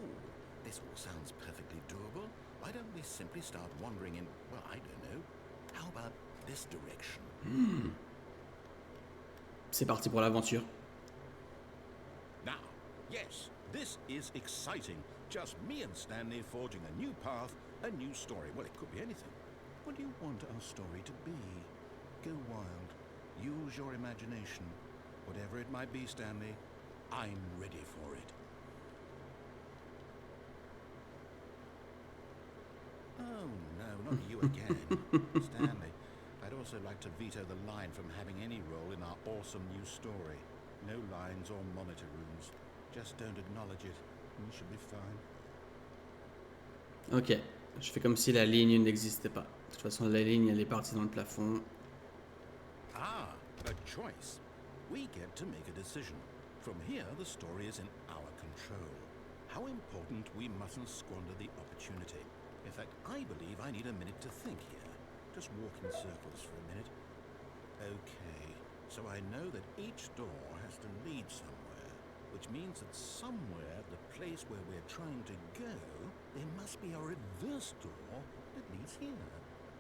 this all sounds perfectly doable. Why don't we simply start wandering in, well, I don't know. How about this direction? C'est parti pour l'aventure. Now, yes, this is exciting. Just me and Stanley forging a new path, a new story. Well, it could be anything. What do you want our story to be? Go wild. Use your imagination. Whatever it might be, Stanley, I'm ready for it. Oh, no, not you again. Stanley, I'd also like to veto the line from having any role in our awesome new story. No lines or monitor rooms. Just don't acknowledge it. We should be fine. Ok. Je fais comme si la ligne n'existait pas. De toute façon, la ligne, elle est partie dans le plafond. Ah, a choice. We get to make a decision. From here, the story is in our control. How important we mustn't squander the opportunity. In fact, I believe I need a minute to think here. Just walk in circles for a minute. Okay, so I know that each door has to lead somewhere, which means that somewhere, the place where we're trying to go, there must be a reverse door that leads here.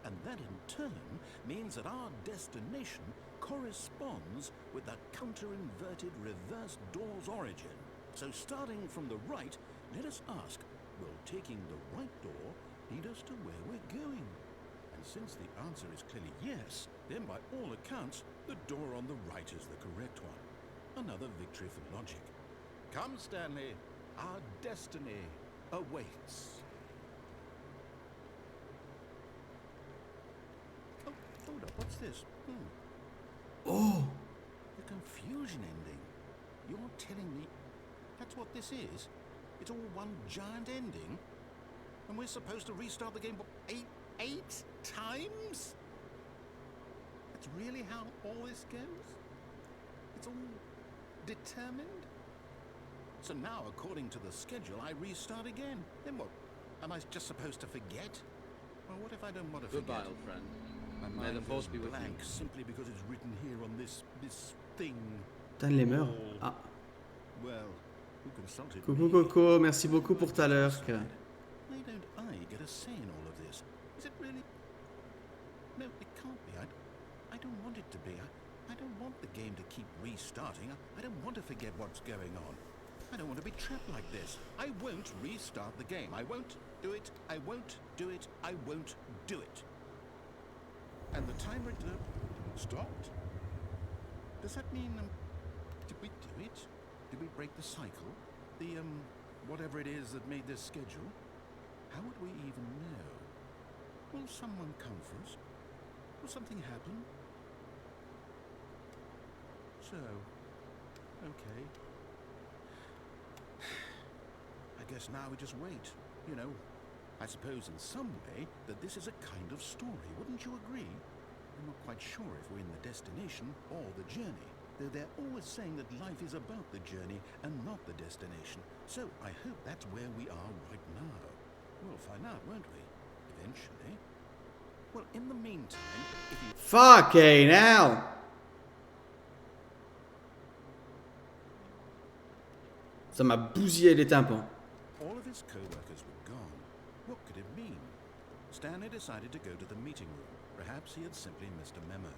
And that in turn means that our destination corresponds with the counter-inverted reverse door's origin. So starting from the right, let us ask, will taking the right door lead us to where we're going? And since the answer is clearly yes, then by all accounts, the door on the right is the correct one. Another victory for logic. Come, Stanley, our destiny awaits. Oh, hold up, what's this? Oh! The confusion ending. You're telling me that's what this is? It's all one giant ending? And we're supposed to restart the game eight times? That's really how all this goes? It's all determined? So now, according to the schedule, I restart again. Then what? Am I just supposed to forget? Well, what if I don't want to forget? Goodbye, old friend. My May the mind force goes be with blank you. simply because it's written here on this thing. Stanley meurt. Ah. Well, who consulted Coucou me? Coco, merci beaucoup pour ta lurk. Why don't I get a say in all of this? Is it really? No, it can't be. I don't want it to be. I don't want the game to keep restarting. I don't want to forget what's going on. I don't want to be trapped like this. I won't restart the game. I won't do it. I won't do it. I won't do it. And the timer stopped? Does that mean, did we do it? Did we break the cycle? The, whatever it is that made this schedule? How would we even know? Will someone come for us? Will something happen? So, okay. I guess now we just wait, you know. I suppose in some way that this is a kind of story, wouldn't you agree? I'm not quite sure if we're in the destination or the journey, though they're always saying that life is about the journey and not the destination. So I hope that's where we are right now. We'll find out, won't we? Eventually. Well, in the meantime, if you... Fucking hell! Ça m'a bousillé les tympans. All of his co-workers were gone. What could it mean? Stanley decided to go to the meeting room. Perhaps he had simply missed a memo.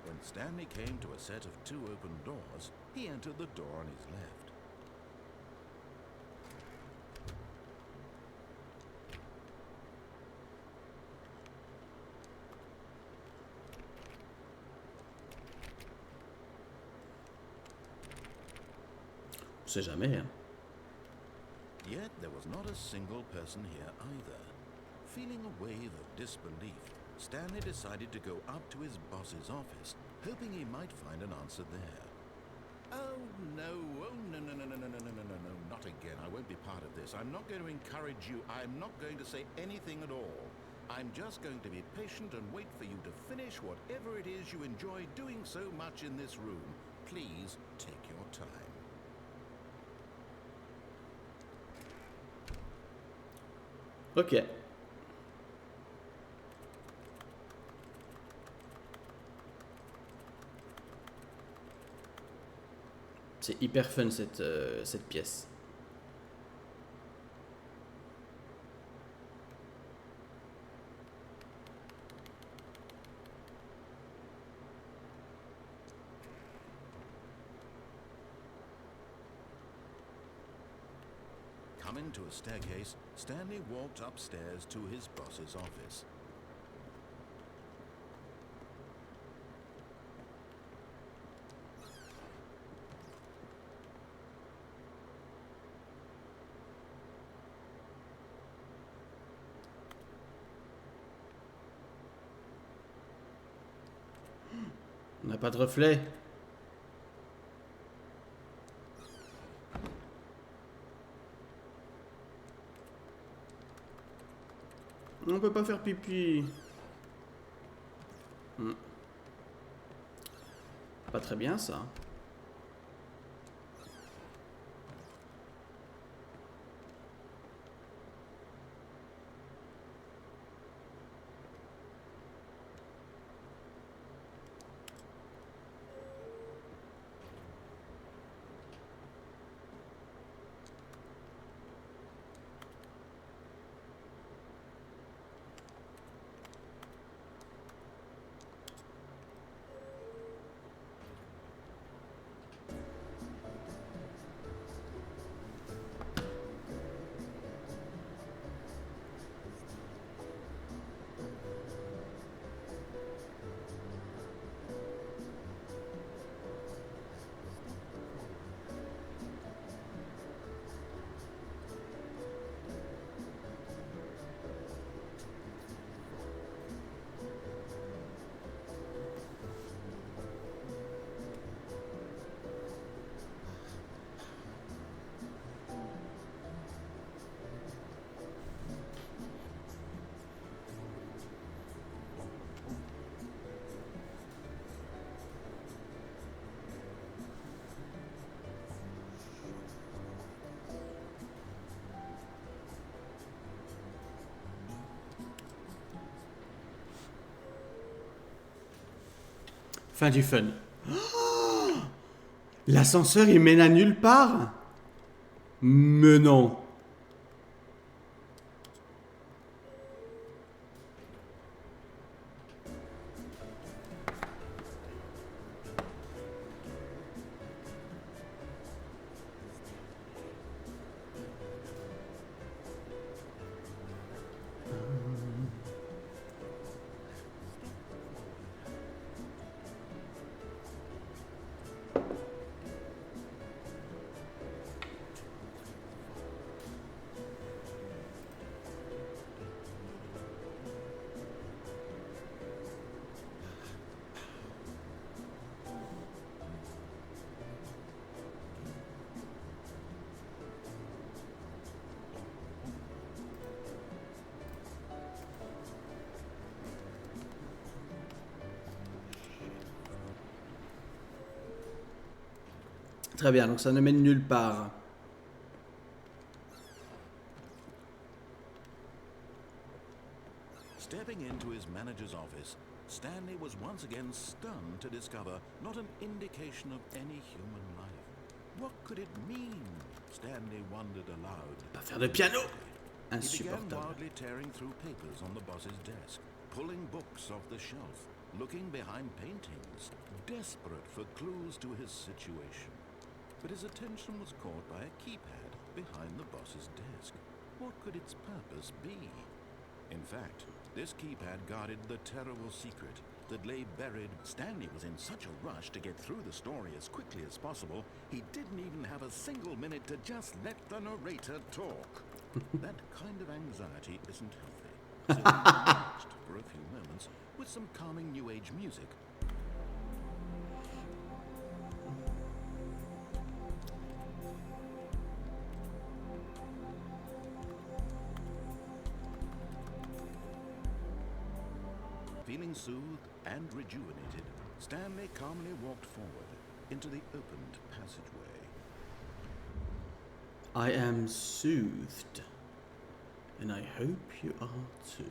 When Stanley came to a set of 2 open doors, he entered the door on his left. On sait jamais, hein. Yet there was not a single person here either. Feeling a wave of disbelief, Stanley decided to go up to his boss's office, hoping he might find an answer there. Oh no, no, not again. I won't be part of this. I'm not going to encourage you. I'm not going to say anything at all. I'm just going to be patient and wait for you to finish whatever it is you enjoy doing so much in this room. Please take your time. Ok. C'est hyper fun cette pièce. Coming to a staircase, Stanley walked upstairs to his boss's office. On n'a pas de reflet. On peut pas faire pipi. Pas très bien ça. Fin du fun. Oh, l'ascenseur il mène à nulle part. Mais non. Très bien, donc ça ne mène nulle part. Stepping into his manager's office, Stanley was once again stunned to discover not an indication of any human life. What could it mean? Stanley wondered aloud. Pas faire de piano. He began Insupportable. wildly tearing through papers on the boss's desk, pulling books off the shelf, looking behind paintings, desperate for clues to his situation. But his attention was caught by a keypad behind the boss's desk. What could its purpose be? In fact, this keypad guarded the terrible secret that lay buried. Stanley was in such a rush to get through the story as quickly as possible, he didn't even have a single minute to just let the narrator talk. That kind of anxiety isn't healthy. So he relaxed for a few moments with some calming New Age music. Feeling soothed and rejuvenated, Stanley calmly walked forward into the opened passageway. I am soothed. And I hope you are too.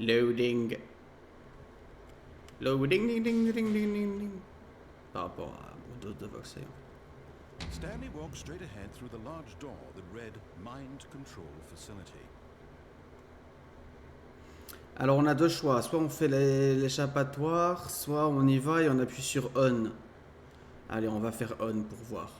Loading. Loading, ding, ding, ding, ding, ding, ding. Par rapport à mon dos de Voxer. Stanley walked straight ahead through the large door that read Mind Control Facility. Alors on a deux choix, soit on fait l'échappatoire, soit on y va et on appuie sur on. Allez, on va faire on pour voir.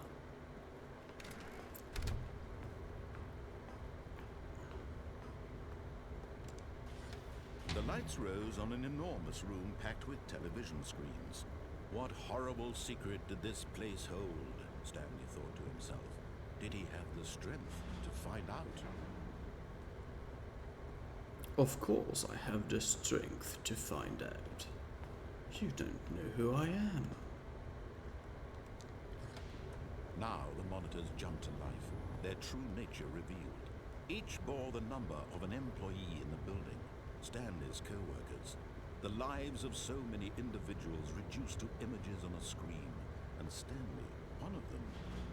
The lights rose on an enormous room packed with television screens. What horrible secret did this place hold? Stanley thought to himself. Did he have the strength to find out? Of course I have the strength to find out. You don't know who I am. Now the monitors jumped to life, their true nature revealed. Each bore the number of an employee in the building, Stanley's co-workers. The lives of so many individuals reduced to images on a screen, and Stanley, one of them,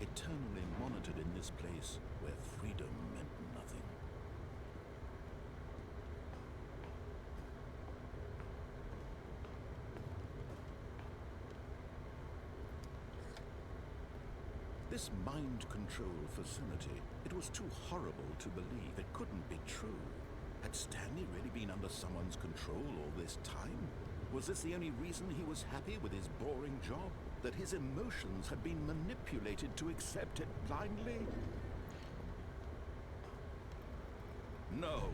eternally monitored in this place where freedom meant nothing. This mind control facility, it was too horrible to believe. It couldn't be true. Had Stanley really been under someone's control all this time? Was this the only reason he was happy with his boring job? That his emotions had been manipulated to accept it blindly? No.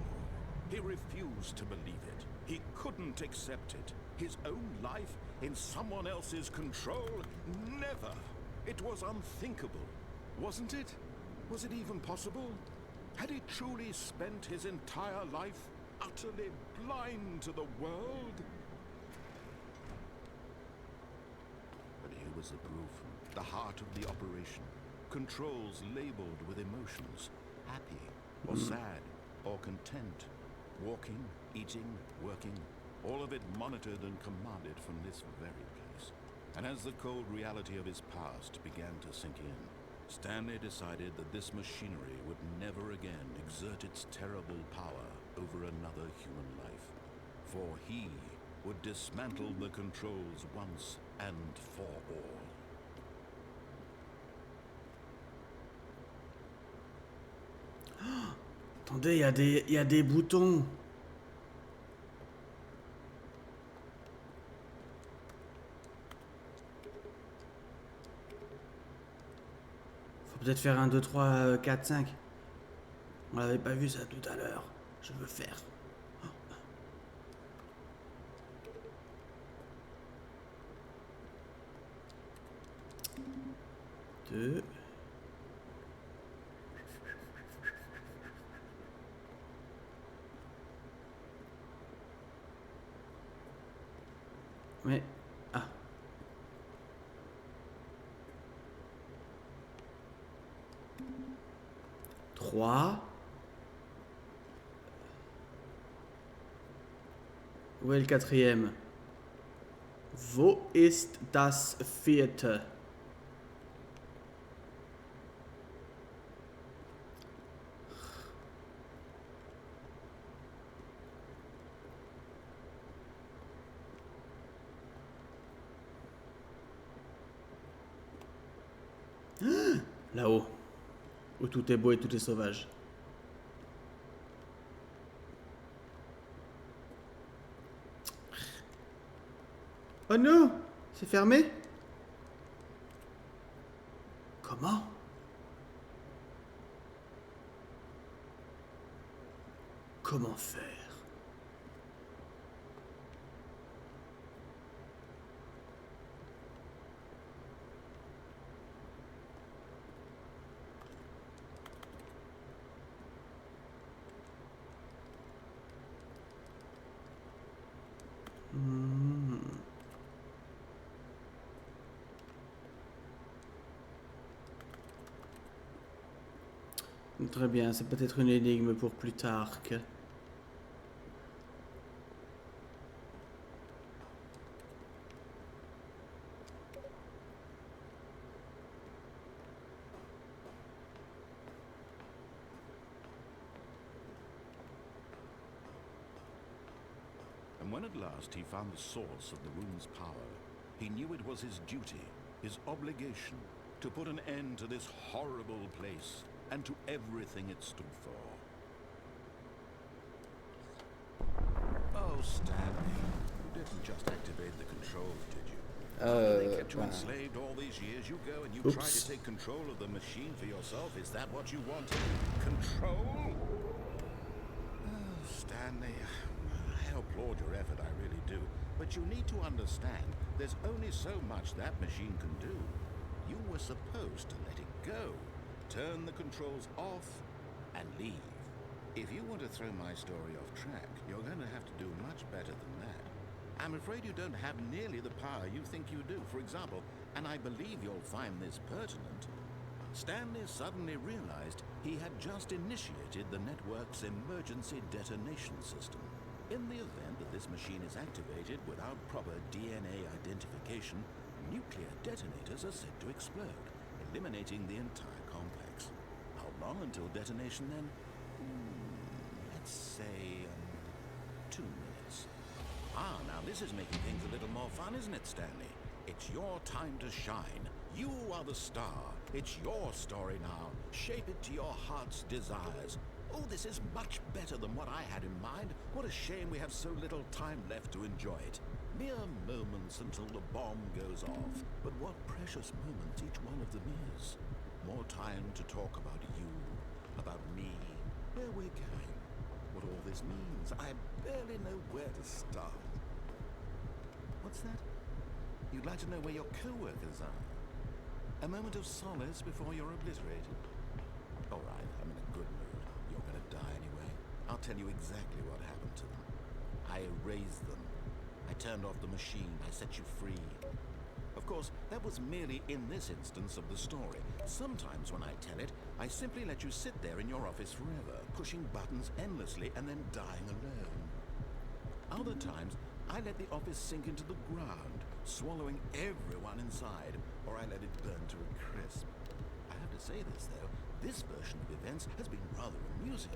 He refused to believe it. He couldn't accept it. His own life in someone else's control? Never. It was unthinkable, wasn't it? Was it even possible? Had he truly spent his entire life utterly blind to the world? But here was the proof, the heart of the operation. Controls labeled with emotions, happy or sad or content, walking, eating, working, all of it monitored and commanded from this very place. And as the cold reality of his past began to sink in, Stanley decided that this machinery would never again exert its terrible power over another human life. For he would dismantle the controls once and for all. Attendez, il y a des boutons. Peut-être faire 1, 2, 3, 4, 5. On l'avait pas vu ça tout à l'heure. Je veux faire. 2. Mais... Ah. Trois. Où est le quatrième? Wo ist das vierte? Là-haut. Où tout est beau et tout est sauvage. Oh non! C'est fermé? Comment? Comment faire? Très bien, c'est peut-être une énigme pour plus tard. And when at last he found the source of the room's power, he knew it was his duty, his obligation, to put an end to this horrible place and to everything it stood for. Oh, Stanley, you didn't just activate the controls, did you? After they kept you enslaved all these years, you go and you try to take control of the machine for yourself. Is that what you wanted? Control? Oh, Stanley, I applaud your effort, I really do. But you need to understand, there's only so much that machine can do. You were supposed to let it go, turn the controls off, and leave. If you want to throw my story off track, you're going to have to do much better than that. I'm afraid you don't have nearly the power you think you do. For example, and I believe you'll find this pertinent, Stanley suddenly realized he had just initiated the network's emergency detonation system. In the event that this machine is activated without proper DNA identification, nuclear detonators are said to explode, eliminating the entire complex. How long until detonation then? Let's say 2 minutes. Ah, now this is making things a little more fun, isn't it, Stanley? It's your time to shine. You are the star. It's your story now. Shape it to your heart's desires. Oh, this is much better than what I had in mind. What a shame we have so little time left to enjoy it. Mere moments until the bomb goes off. But what precious moments each one of them is. More time to talk about you, about me, where we're going, what all this means. I barely know where to start. What's that? You'd like to know where your co-workers are? A moment of solace before you're obliterated? All right, I'm in a good mood. You're gonna die anyway. I'll tell you exactly what happened to them. I erased them. I turned off the machine. I set you free. Of course, that was merely in this instance of the story. Sometimes when I tell it, I simply let you sit there in your office forever, pushing buttons endlessly and then dying alone. Other times, I let the office sink into the ground, swallowing everyone inside, or I let it burn to a crisp. I have to say this, though. This version of events has been rather amusing.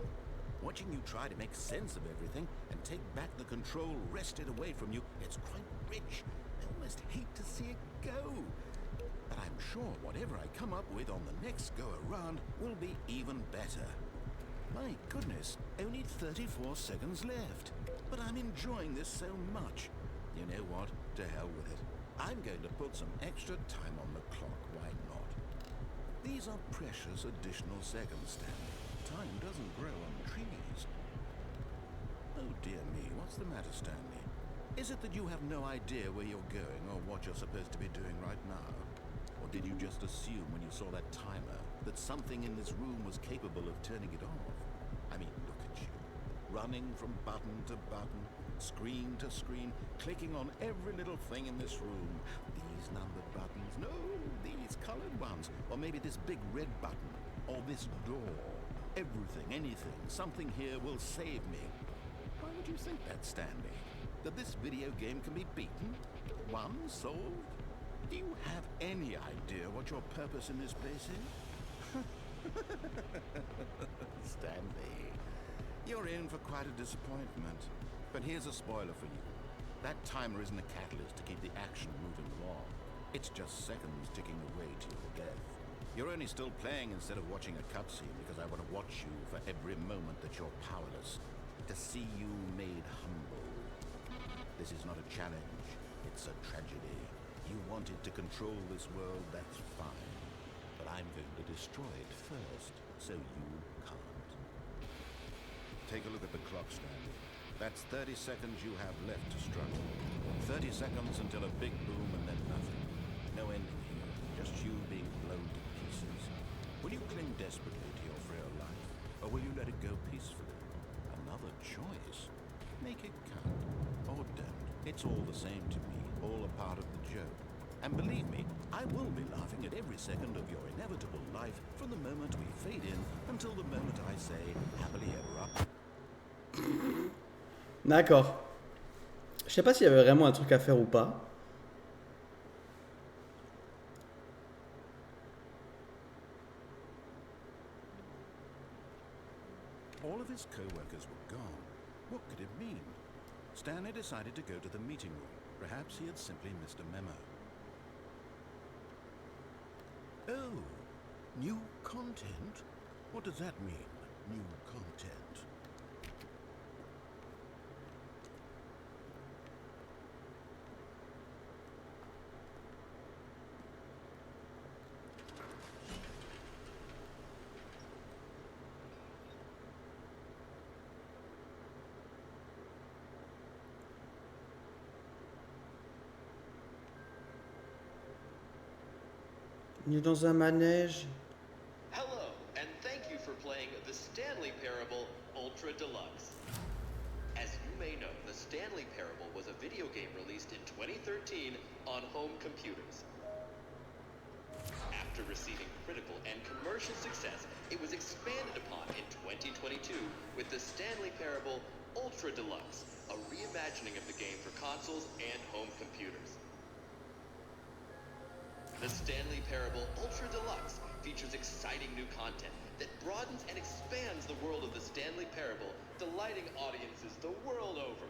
Watching you try to make sense of everything and take back the control wrested away from you, it's quite rich. I almost hate to see it go. But I'm sure whatever I come up with on the next go-around will be even better. My goodness, only 34 seconds left. But I'm enjoying this so much. You know what? To hell with it. I'm going to put some extra time on the clock, why not? These are precious additional seconds, Stanley. Time doesn't grow on trees. Oh dear me, what's the matter, Stanley? Is it that you have no idea where you're going or what you're supposed to be doing right now? Or did you just assume when you saw that timer that something in this room was capable of turning it off? I mean, look at you, running from button to button, screen to screen, clicking on every little thing in this room. These numbered buttons, no, these colored ones, or maybe this big red button, or this door. Everything, anything, something here will save me. Why would you think that, Stanley? That this video game can be beaten? Won? Solved? Do you have any idea what your purpose in this place is? Stanley, you're in for quite a disappointment. But here's a spoiler for you. That timer isn't a catalyst to keep the action moving along. It's just seconds ticking away to your death. You're only still playing instead of watching a cutscene because I want to watch you for every moment that you're powerless. To see you made humble. This is not a challenge. It's a tragedy. You wanted to control this world, that's fine. But I'm going to destroy it first, so you can't. Take a look at the clock, Stanley. That's 30 seconds you have left to struggle. 30 seconds until a big boom and then nothing. No ending here, just you being blown to pieces. Will you cling desperately to your frail life, or will you let it go peacefully? Another choice. Make it count, or don't. It's all the same to me, all a part of the joke. And believe me, I will be laughing at every second of your inevitable life from the moment we fade in until the moment I say, happily ever after. D'accord. Je sais pas s'il y avait vraiment un truc à faire ou pas. All of his co-workers were gone. What could it mean? Stanley decided to go to the meeting room. Perhaps he had simply missed a memo. Oh, new content? What does that mean, new content? Il est dans un manège. Hello, and thank you for playing the Stanley Parable Ultra Deluxe. As you may know, the Stanley Parable was a video game released in 2013 on home computers. After receiving critical and commercial success, it was expanded upon in 2022 with the Stanley Parable Ultra Deluxe, a reimagining of the game for consoles and home computers. The Stanley Parable Ultra Deluxe features exciting new content that broadens and expands the world of the Stanley Parable, delighting audiences the world over.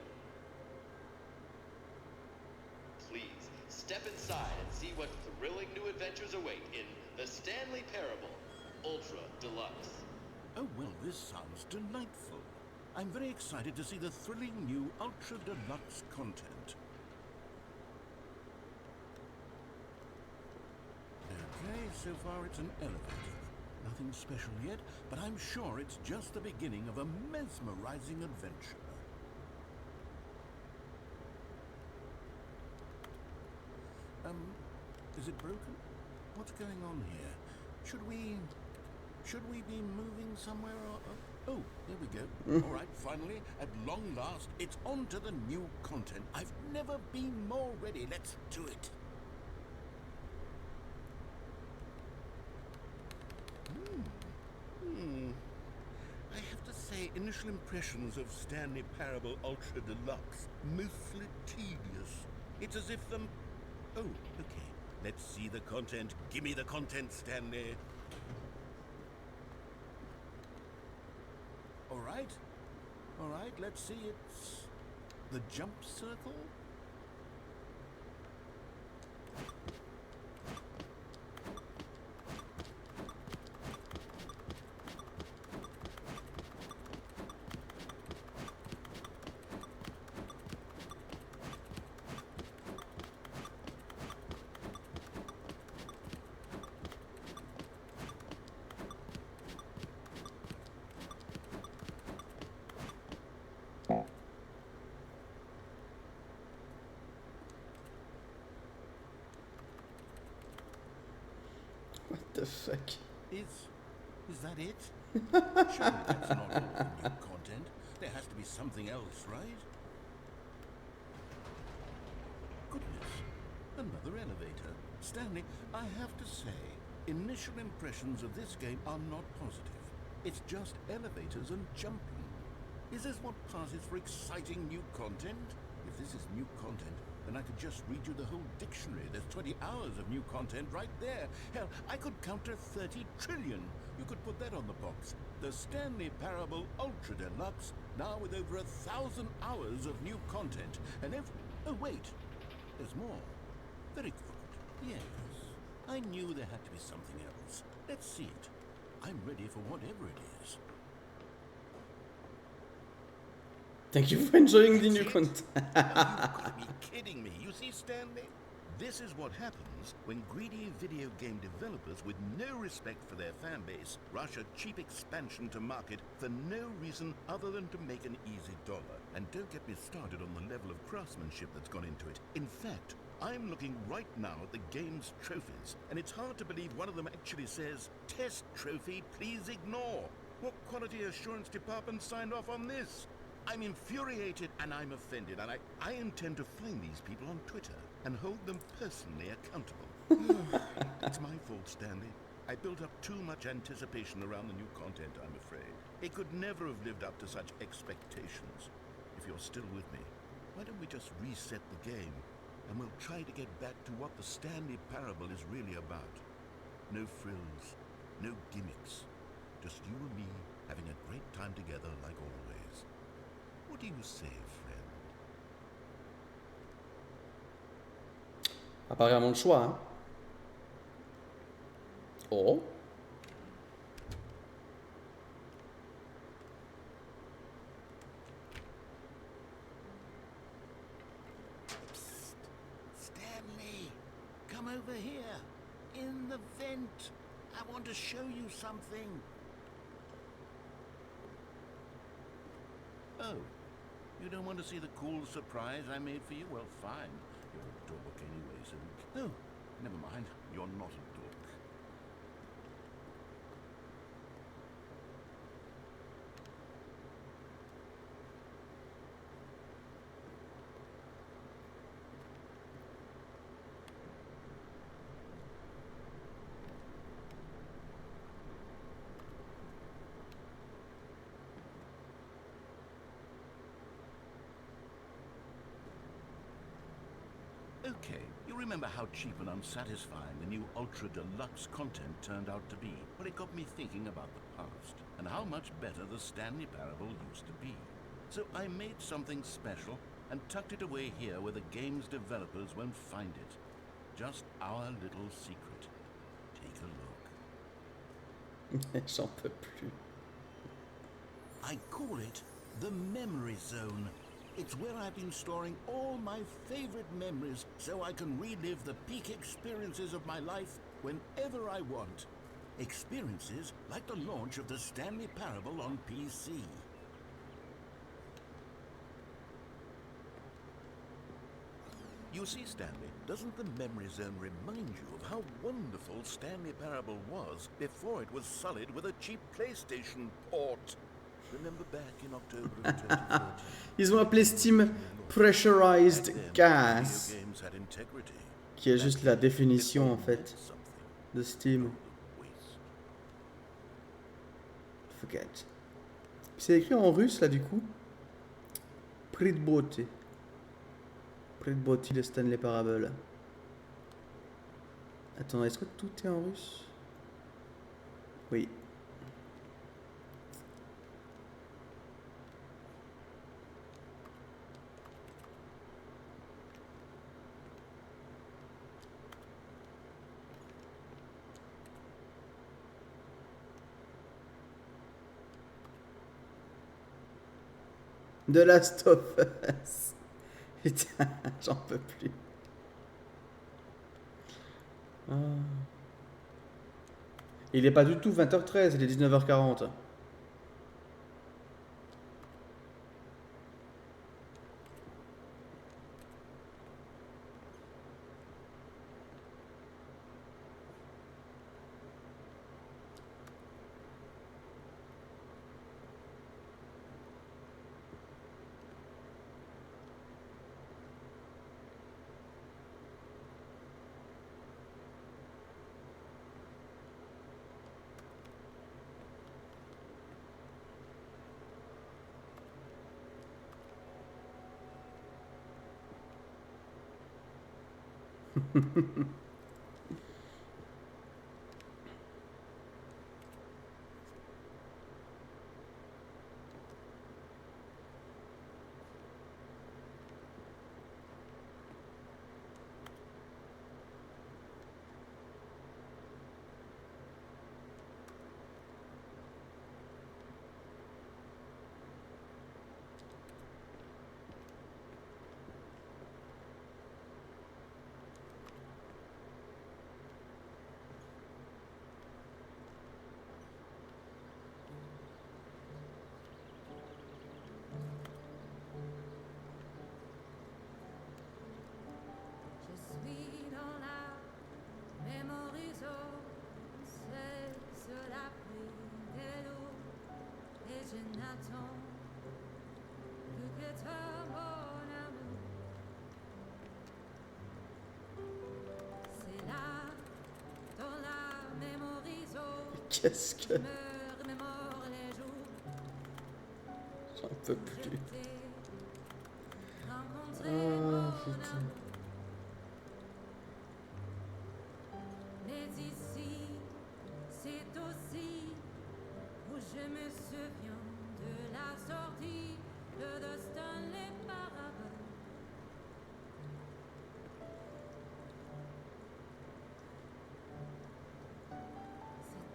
Please, step inside and see what thrilling new adventures await in the Stanley Parable Ultra Deluxe. Oh, well, this sounds delightful. I'm very excited to see the thrilling new Ultra Deluxe content. Okay, so far it's an elevator. Nothing special yet, but I'm sure it's just the beginning of a mesmerizing adventure. Is it broken? What's going on here? Should we be moving somewhere or... Oh, there we go. All right, finally, at long last, it's on to the new content. I've never been more ready. Let's do it. I have to say, initial impressions of Stanley Parable Ultra Deluxe, mostly tedious. It's as if them... Oh, okay. Let's see the content. Give me the content, Stanley. All right, let's see. It's the jump circle. What the fuck? Is that it? Surely that's not all the new content. There has to be something else, right? elevator. Stanley, I have to say, initial impressions of this game are not positive. It's just elevators and jumping. Is this what passes for exciting new content? If this is new content, then I could just read you the whole dictionary. There's 20 hours of new content right there. Hell, I could count to 30 trillion. You could put that on the box. The Stanley Parable Ultra Deluxe, now with over 1,000 hours of new content. And oh wait, there's more. Very good. Yes. I knew there had to be something else. Let's see it. I'm ready for whatever it is. Thank you for enjoying the new That's it? content. You've got to be kidding me. You see, Stanley? This is what happens when greedy video game developers with no respect for their fan base rush a cheap expansion to market for no reason other than to make an easy dollar. And don't get me started on the level of craftsmanship that's gone into it. In fact, I'm looking right now at the game's trophies, and it's hard to believe one of them actually says, "Test trophy, please ignore." What quality assurance department signed off on this? I'm infuriated and I'm offended, and I intend to find these people on Twitter and hold them personally accountable. It's my fault, Stanley. I built up too much anticipation around the new content, I'm afraid. It could never have lived up to such expectations. If you're still with me, why don't we just reset the game, and we'll try to get back to what the Stanley Parable is really about. No frills, no gimmicks, just you and me having a great time together like always. What do you say, friend? Pas vraiment le choix, hein. Oh. Psst. Stanley, come over here. In the vent. I want to show you something. Oh, you don't want to see the cool surprise I made for you? Well, fine. You're a dork anyway, so... Oh, never mind. You're not a dork. Okay, you remember how cheap and unsatisfying the new Ultra Deluxe content turned out to be? Well, it got me thinking about the past, and how much better the Stanley Parable used to be. So I made something special, and tucked it away here where the game's developers won't find it. Just our little secret. Take a look. J'en peux plus. I call it the Memory Zone. It's where I've been storing all my favorite memories so I can relive the peak experiences of my life whenever I want. Experiences like the launch of the Stanley Parable on PC. You see, Stanley, doesn't the Memory Zone remind you of how wonderful Stanley Parable was before it was sullied with a cheap PlayStation port? Remember back in October of 2014? Ils ont appelé Steam Pressurized Gas, qui est juste la définition en fait de Steam. Forget. C'est écrit en russe là du coup. Предботи. Предботи de Stanley Parable. Attends, est-ce que tout est en russe? Oui. The Last of Us. Putain, j'en peux plus. Ah. Il est pas du tout 20h13, il est 19h40. Je suis dans la mémorisation, c'est sur la pluie de l'eau, et je n'attends plus que toi, mon amour. C'est là, dans la mémorisation, Qu'est-ce que... je me remémore les jours J'en peux où je plus. t'ai rencontré, Ah, mon putain. amour. Mais ici, c'est aussi où je me souviens de la sortie de Stanley Parable.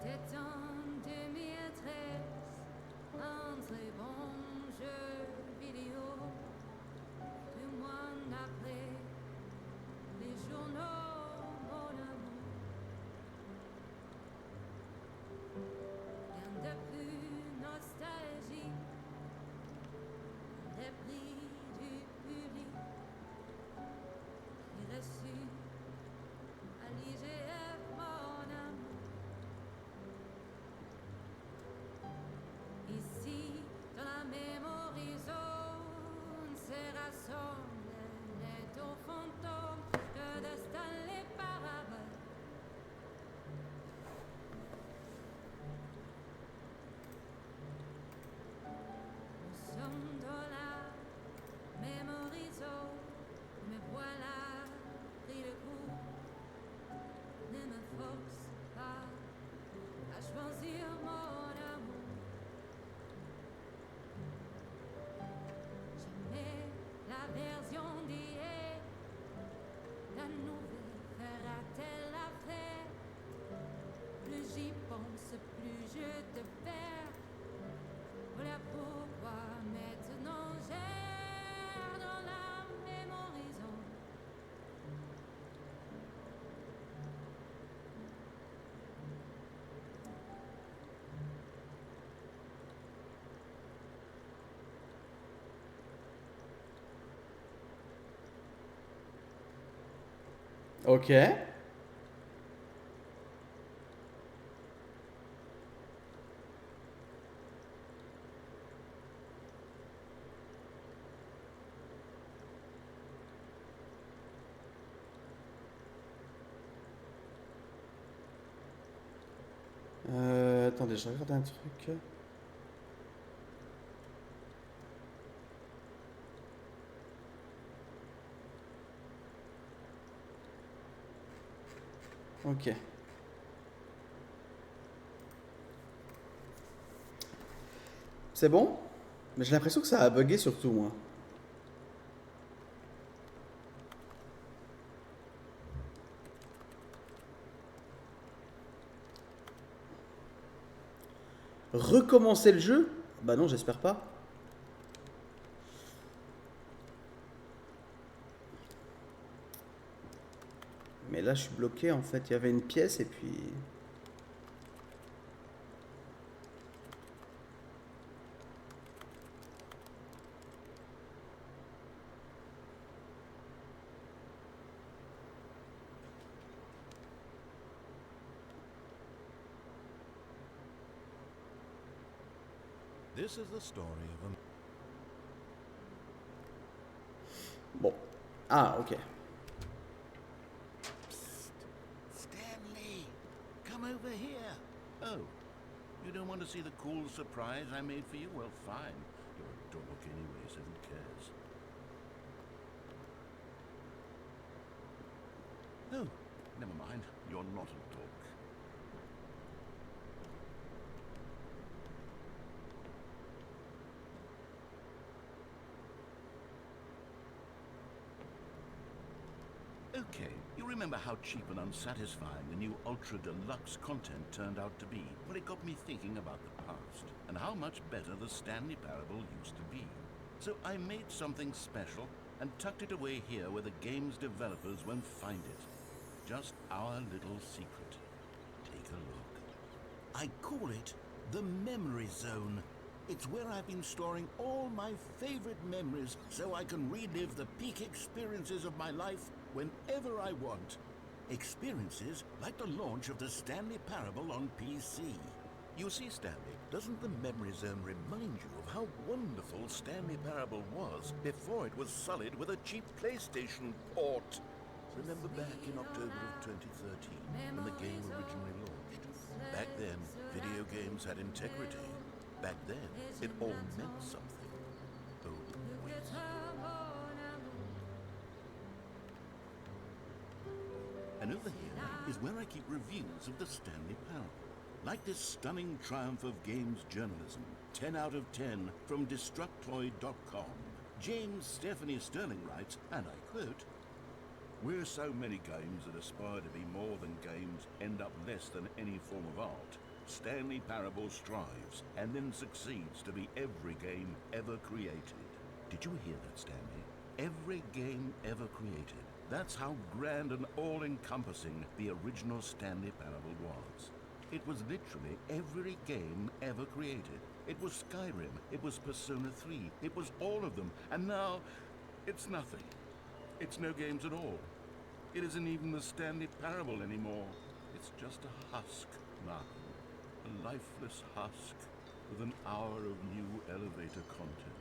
C'était en 2013, un très bon jeu vidéo. 2 mois après, les journaux, mon amour. Rien de plus nostalgique, les prix du public qui reçut à l'IGF, mon amour. Ici, dans la mémoire zone, se rassemblent les deux fantômes de Stanley Parable. Nous sommes dans la mémorisation, me voilà pris le coup. Ne me force pas à choisir mon amour. Jamais la version d'hier, la nouvelle fera-t-elle l'affaire? Plus j'y pense, plus je te perds. Voilà pourquoi maintenant j'erre dans la mémorisation. Ok. Attendez, je regarde un truc. Ok. C'est bon? Mais j'ai l'impression que ça a bugué surtout, moi. Recommencer le jeu? Bah non, j'espère pas. Mais là, je suis bloqué en fait. Il y avait une pièce et puis... This is the story of a Bon. Ah, ok. Stanley, come over here. Oh, you don't want to see the cool surprise I made for you? Well, fine. You're a dork anyway, so who cares? mind. You're not a dork. Okay, you remember how cheap and unsatisfying the new Ultra Deluxe content turned out to be? Well, it got me thinking about the past, and how much better the Stanley Parable used to be. So I made something special, and tucked it away here where the game's developers won't find it. Just our little secret. Take a look. I call it the Memory Zone. It's where I've been storing all my favorite memories so I can relive the peak experiences of my life whenever I want. Experiences like the launch of the Stanley Parable on PC. You see, Stanley, doesn't the Memory Zone remind you of how wonderful Stanley Parable was before it was sullied with a cheap PlayStation port? Remember back in October of 2013, when the game originally launched? Back then, video games had integrity. Back then, it all meant something. Oh, wait. And over here is where I keep reviews of the Stanley Parable. Like this stunning triumph of games journalism, 10 out of 10 from Destructoid.com. James Stephanie Sterling writes, and I quote, "Where so many games that aspire to be more than games end up less than any form of art, Stanley Parable strives and then succeeds to be every game ever created." Did you hear that, Stanley? Every game ever created. That's how grand and all-encompassing the original Stanley Parable was. It was literally every game ever created. It was Skyrim, it was Persona 3, it was all of them, and now it's nothing. It's no games at all. It isn't even the Stanley Parable anymore. It's just a husk now. A lifeless husk with an hour of new elevator content.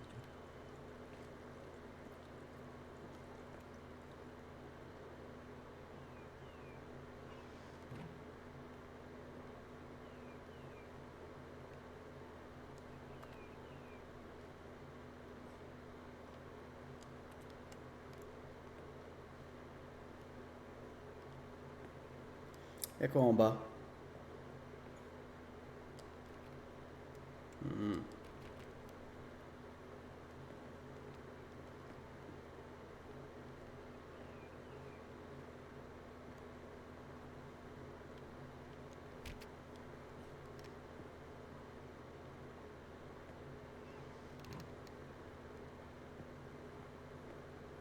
Il y a quoi en bas?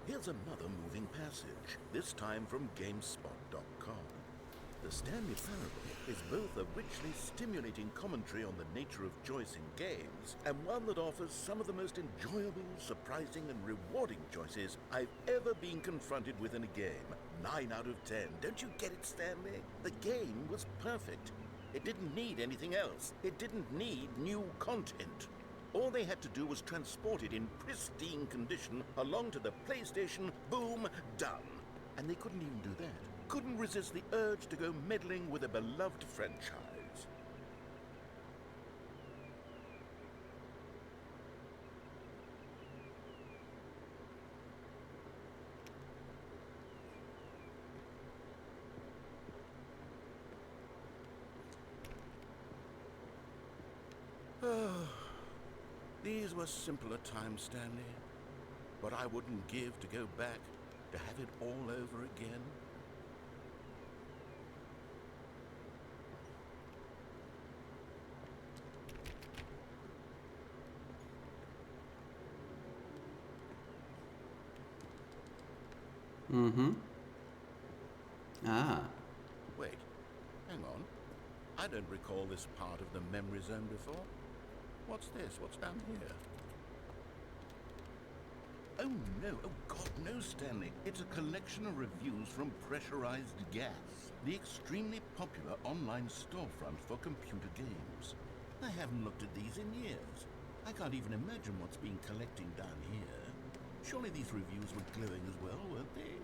Here's another moving passage, this time from GameSpot.com. The Stanley Parable is both a richly stimulating commentary on the nature of choice in games, and one that offers some of the most enjoyable, surprising, and rewarding choices I've ever been confronted with in a game. 9 out of 10. Don't you get it, Stanley? The game was perfect. It didn't need anything else. It didn't need new content. All they had to do was transport it in pristine condition along to the PlayStation, boom, done. And they couldn't even do that. Couldn't resist the urge to go meddling with a beloved franchise. These were simpler times, Stanley. But I wouldn't give to go back to have it all over again. Ah. Wait, hang on. I don't recall this part of the memory zone before. What's this? What's down here? Oh no, oh God, no, Stanley. It's a collection of reviews from Pressurized Gas, the extremely popular online storefront for computer games. I haven't looked at these in years. I can't even imagine what's been collecting down here. Surely these reviews were glowing as well, weren't they?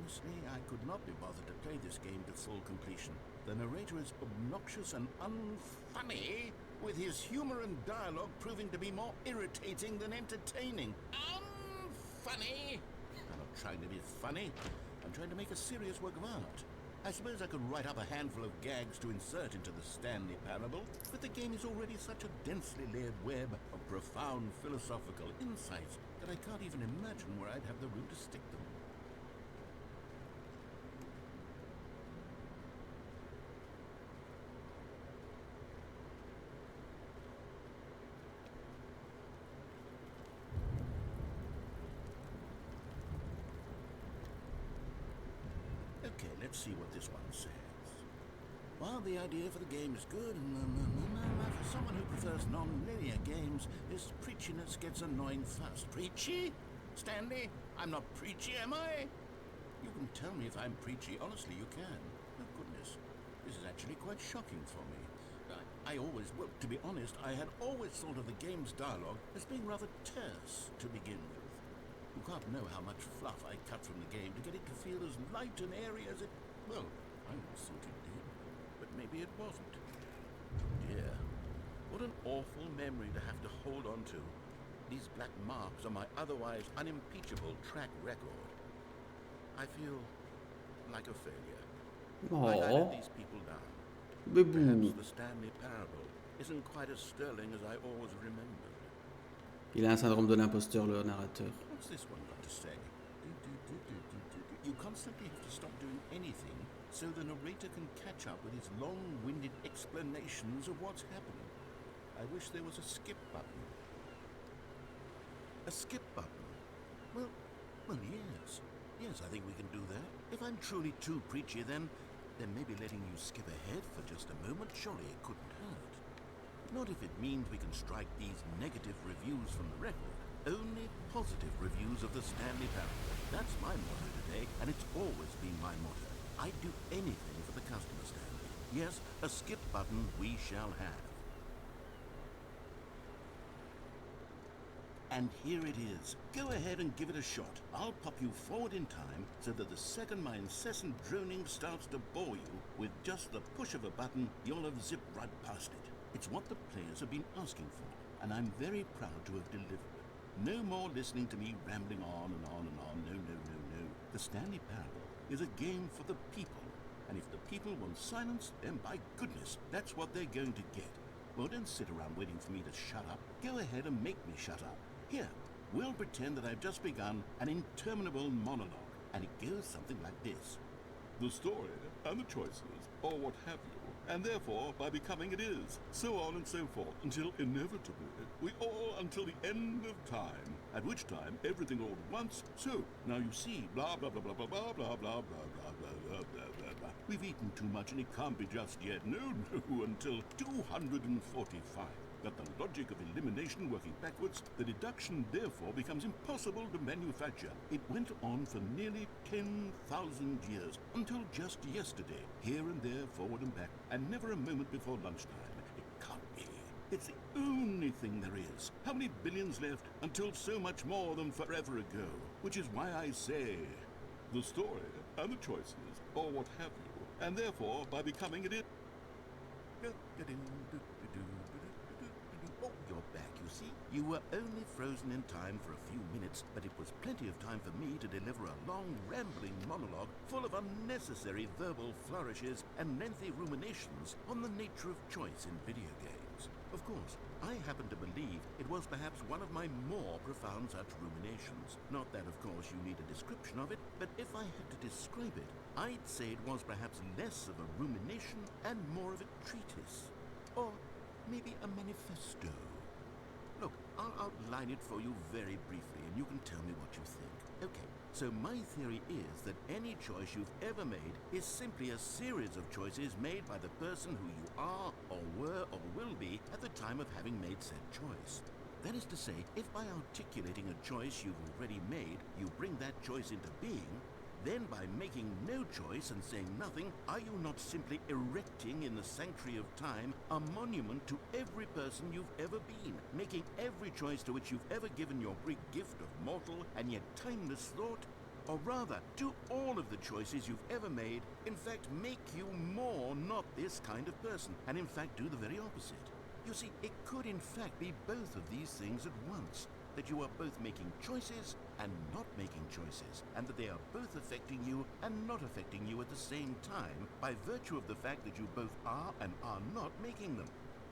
Honestly, I could not be bothered to play this game to full completion. The narrator is obnoxious and unfunny, with his humor and dialogue proving to be more irritating than entertaining. Unfunny! And a trying to be funny. I'm trying to make a serious work of art. I suppose I could write up a handful of gags to insert into the Stanley Parable, but the game is already such a densely layered web of profound philosophical insights that I can't even imagine where I'd have the room to stick them. Okay, let's see what this one says. While the idea for the game is good, for someone who prefers non-linear games, this preachiness gets annoying fast. Preachy? Stanley? I'm not preachy, am I? You can tell me if I'm preachy. Honestly, you can. Oh, goodness. This is actually quite shocking for me. Well, to be honest, I had always thought of the game's dialogue as being rather terse to begin with. You can't know how much fluff I cut from the game to get it to feel as light and airy as it... Well, I always thought it did, but maybe it wasn't. Dear, what an awful memory to have to hold on to. These black marks on my otherwise unimpeachable track record. I feel like a failure. I let these people down. Perhaps the Stanley Parable isn't quite as sterling as I always remembered. Il a un syndrome de l'imposteur, le narrateur. What's this one got to say? You constantly have to stop doing anything so the narrator can catch up with his long-winded explanations of what's happening. I wish there was a skip button. A skip button? Well, yes. Yes, I think we can do that. If I'm truly too preachy, then maybe letting you skip ahead for just a moment, surely it couldn't hurt. Not if it means we can strike these negative reviews from the record. Only positive reviews of the Stanley Parable. That's my motto today, and it's always been my motto. I'd do anything for the customer, Stanley. Yes, a skip button we shall have. And here it is. Go ahead and give it a shot. I'll pop you forward in time so that the second my incessant droning starts to bore you, with just the push of a button, you'll have zipped right past it. It's what the players have been asking for, and I'm very proud to have delivered. No more listening to me rambling on and on and on. No. The Stanley Parable is a game for the people, and if the people want silence, then by goodness, that's what they're going to get. Well, don't sit around waiting for me to shut up. Go ahead and make me shut up. Here, we'll pretend that I've just begun an interminable monologue, and it goes something like this. The story and the choices, or what have you, and therefore, by becoming it is, so on and so forth, until inevitably, we all until the end of time, at which time everything all at once, so, now you see, blah blah blah blah blah blah blah blah blah blah blah blah blah blah. We've eaten too much and it can't be just yet, no, until 245. Got the logic of elimination working backwards, the deduction therefore becomes impossible to manufacture. It went on for nearly 10,000 years, until just yesterday, here and there, forward and back, and never a moment before lunchtime. It can't be. It's the only thing there is. How many billions left until so much more than forever ago? Which is why I say, the story and the choices, or what have you, and therefore, by becoming it... Oh, you're back, you see. You were only frozen in time for a few minutes, but it was plenty of time for me to deliver a long, rambling monologue full of unnecessary verbal flourishes and lengthy ruminations on the nature of choice in video games. Of course, I happen to believe it was perhaps one of my more profound such ruminations. Not that, of course, you need a description of it, but if I had to describe it, I'd say it was perhaps less of a rumination and more of a treatise. Or maybe a manifesto. Look, I'll outline it for you very briefly, and you can tell me what you think. Okay, so my theory is that any choice you've ever made is simply a series of choices made by the person who you are, or were, or will be at the time of having made said choice. That is to say, if by articulating a choice you've already made, you bring that choice into being, then by making no choice and saying nothing, are you not simply erecting in the sanctuary of time a monument to every person you've ever been, making every choice to which you've ever given your great gift of mortal and yet timeless thought? Or rather, do all of the choices you've ever made in fact make you more not this kind of person, and in fact do the very opposite? You see, it could in fact be both of these things at once. that you are both making choices and not making choices, and that they are both affecting you and not affecting you at the same time by virtue of the fact that you both are and are not making them.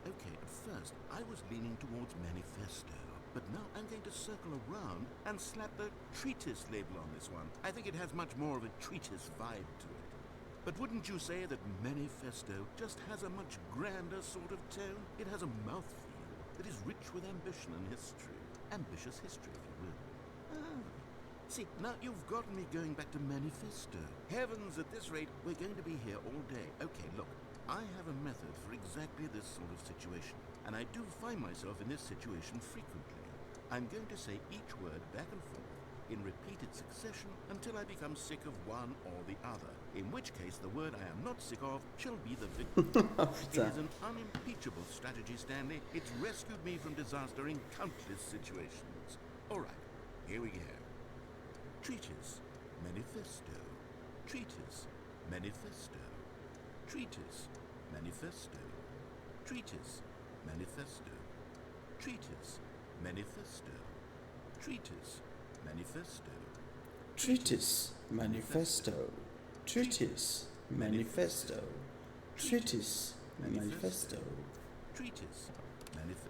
Okay, at first I was leaning towards manifesto, but now I'm going to circle around and slap the treatise label on this one. I think it has much more of a treatise vibe to it. But wouldn't you say that manifesto just has a much grander sort of tone? It has a mouthfeel that is rich with ambition and history. Ambitious history, if you will. Ah. See, now you've gotten me going back to manifesto. Heavens, at this rate, we're going to be here all day. Okay, look, I have a method for exactly this sort of situation, and I do find myself in this situation frequently. I'm going to say each word back and forth in repeated succession until I become sick of one or the other, in which case the word I am not sick of shall be the victim. It is an unimpeachable strategy, Stanley. It's rescued me from disaster in countless situations. All right, here we go. Treatise, manifesto. Treatise, manifesto. Treatise, manifesto. Treatise, manifesto. Treatise, manifesto. Treatise, manifesto. Treatise, manifesto. Treatise, manifesto. Treatise, manifesto. Treatise, manifesto.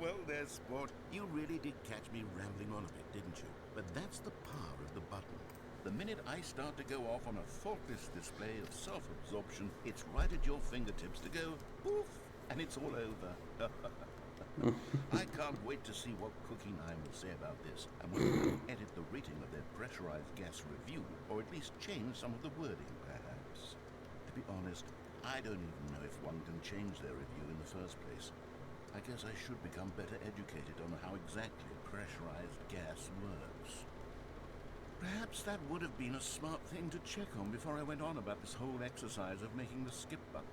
Well, there, sport. You really did catch me rambling on a bit, didn't you? But that's the power of the button. The minute I start to go off on a faultless display of self-absorption, it's right at your fingertips to go poof, and it's all over. I can't wait to see what Cookie Nine will say about this, and whether they'll edit the rating of their pressurized gas review, or at least change some of the wording, perhaps. To be honest, I don't even know if one can change their review in the first place. I guess I should become better educated on how exactly pressurized gas works. Perhaps that would have been a smart thing to check on before I went on about this whole exercise of making the skip button.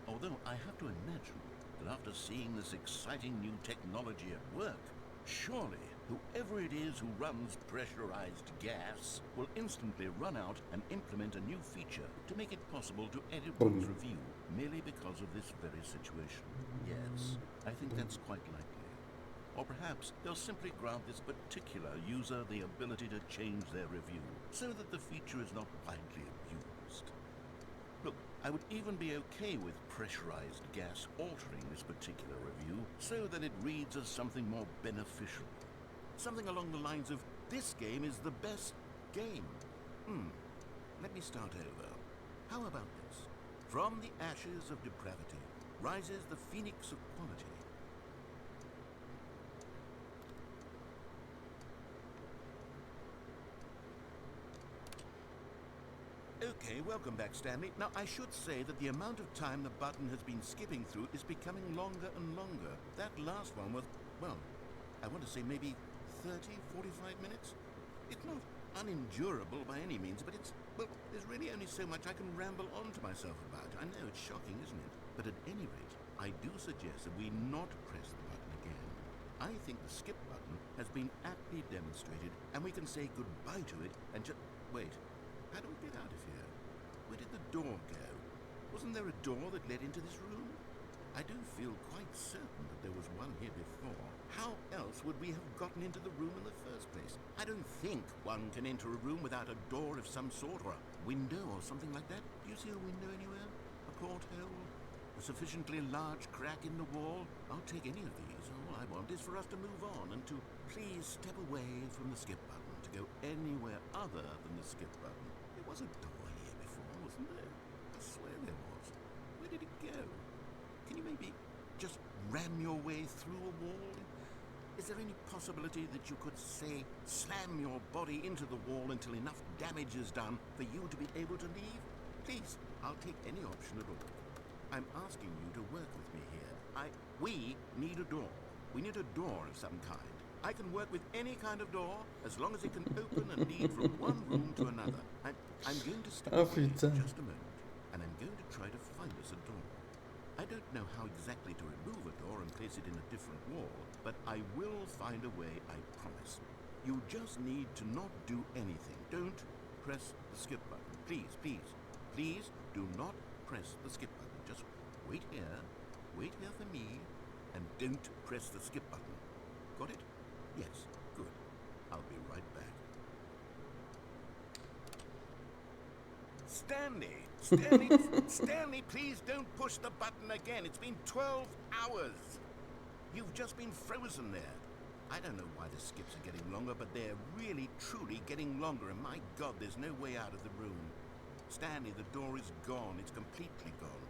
Although I have to imagine that after seeing this exciting new technology at work, surely whoever it is who runs pressurized gas will instantly run out and implement a new feature to make it possible to edit one's review merely because of this very situation. Yes, I think that's quite likely. Or perhaps they'll simply grant this particular user the ability to change their review so that the feature is not widely abused. Look, I would even be okay with pressurized gas altering this particular review so that it reads as something more beneficial. Something along the lines of, this game is the best game. Let me start over. How about this? From the ashes of depravity rises the phoenix of quality. Okay, welcome back, Stanley. Now, I should say that the amount of time the button has been skipping through is becoming longer and longer. That last one was, well, I want to say maybe 30, 45 minutes? It's not unendurable by any means, but it's, well, there's really only so much I can ramble on to myself about. I know, it's shocking, isn't it? But at any rate, I do suggest that we not press the button again. I think the skip button has been aptly demonstrated, and we can say goodbye to it and just... Wait. How do we get out of here? Where did the door go? Wasn't there a door that led into this room? I do feel quite certain that there was one here before. How else would we have gotten into the room in the first place? I don't think one can enter a room without a door of some sort, or a window or something like that. Do you see a window anywhere? A porthole? A sufficiently large crack in the wall? I'll take any of these. All I want is for us to move on and to please step away from the skip button, to go anywhere other than the skip button. There was a door here before, wasn't there? I swear there was. Where did it go? Can you maybe just ram your way through a wall? Is there any possibility that you could, say, slam your body into the wall until enough damage is done for you to be able to leave? Please, I'll take any option at all. I'm asking you to work with me here. We need a door. We need a door of some kind. I can work with any kind of door as long as it can open and lead from one room to another. I'm going to step away for just a moment, and I'm going to try to find us a door. I don't know how exactly to remove a door and place it in a different wall, but I will find a way, I promise. You just need to not do anything. Don't press the skip button. Please, please, please do not press the skip button. Just wait here for me, And don't press the skip button. Got it? Yes, good. I'll be right back. Stanley! Stanley! Stanley, please don't push the button again. It's been 12 hours. You've just been frozen there. I don't know why the skips are getting longer, but they're really, truly getting longer. And my God, there's no way out of the room. Stanley, the door is gone. It's completely gone.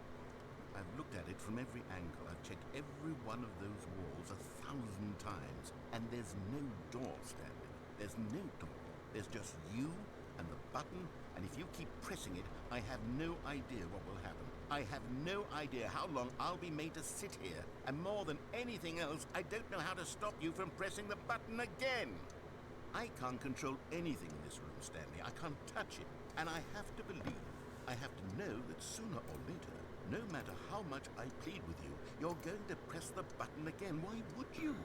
I've looked at it from every angle. I've checked every one of those walls 1,000 times. And there's no door, Stanley. There's no door. There's just you and the button. And if you keep pressing it, I have no idea what will happen. I have no idea how long I'll be made to sit here. And more than anything else, I don't know how to stop you from pressing the button again. I can't control anything in this room, Stanley. I can't touch it. And I have to believe, I have to know that sooner or later, no matter how much I plead with you, you're going to press the button again. Why would you?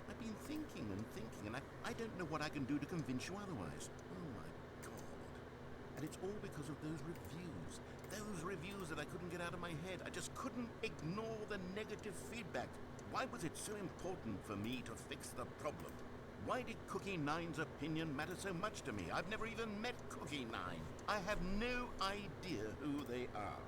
I've been thinking, and I don't know what I can do to convince you otherwise. Oh my God. And it's all because of those reviews. Those reviews that I couldn't get out of my head. I just couldn't ignore the negative feedback. Why was it so important for me to fix the problem? Why did Cookie Nine's opinion matter so much to me? I've never even met Cookie Nine. I have no idea who they are.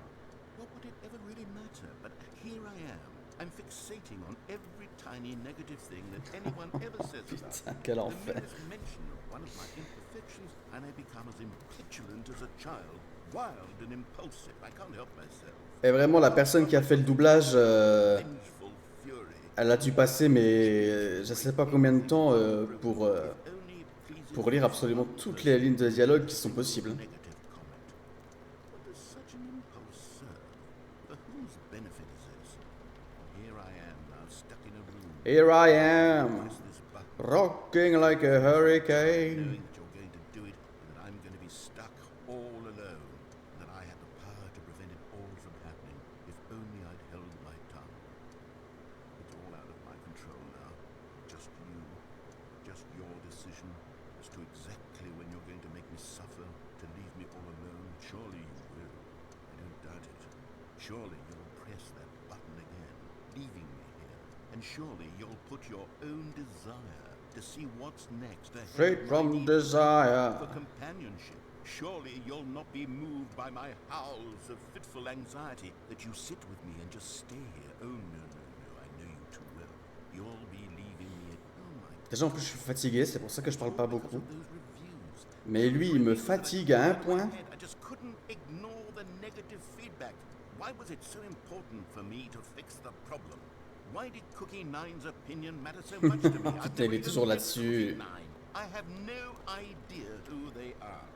What would it ever really matter? But here I am. I'm fixating on every tiny negative thing that anyone ever says about me. Quel The enfer. merest mention of one of my imperfections, and I become as impetulant as a child, wild and impulsive. I can't help myself. Et vraiment, la personne qui a fait le doublage, Vengeful fury. elle a dû passer, mais je sais pas combien de temps Only pleases pour lire absolument toutes les lignes de dialogue qui sont possibles. negative comment. What does such an impulse serve? For whose benefit is this? Here I am now, stuck in a room. Here I am, Press this button, rocking like a hurricane. knowing that you're going to do it, and that I'm going to be stuck all alone, and that I had the power to prevent it all from happening, if only I'd held my tongue. It's all out of my control now. Just you. Just your decision as to exactly when you're going to make me suffer, to leave me all alone. Surely you will. I don't doubt it. Surely you'll press that button again, leaving me here. And surely you'll put your own desire to see what's next ahead. Straight my from need desire. for companionship. Surely you'll not be moved by my howls of fitful anxiety, that you sit with me and just stay here. Oh no, no, no, I know you too well. You'll be leaving me. Oh my God. Déjà en plus je suis fatigué, c'est pour ça que je parle pas Because beaucoup. of those reviews. Mais lui, il me fatigue à un point. I just couldn't ignore the negative feedback. Why was it so important for me to fix the problem? Why did Cookie Nine's opinion matter so much to me? I've Putain, il never est toujours even met là-dessus. Cookie Nine. I have no idea who they are.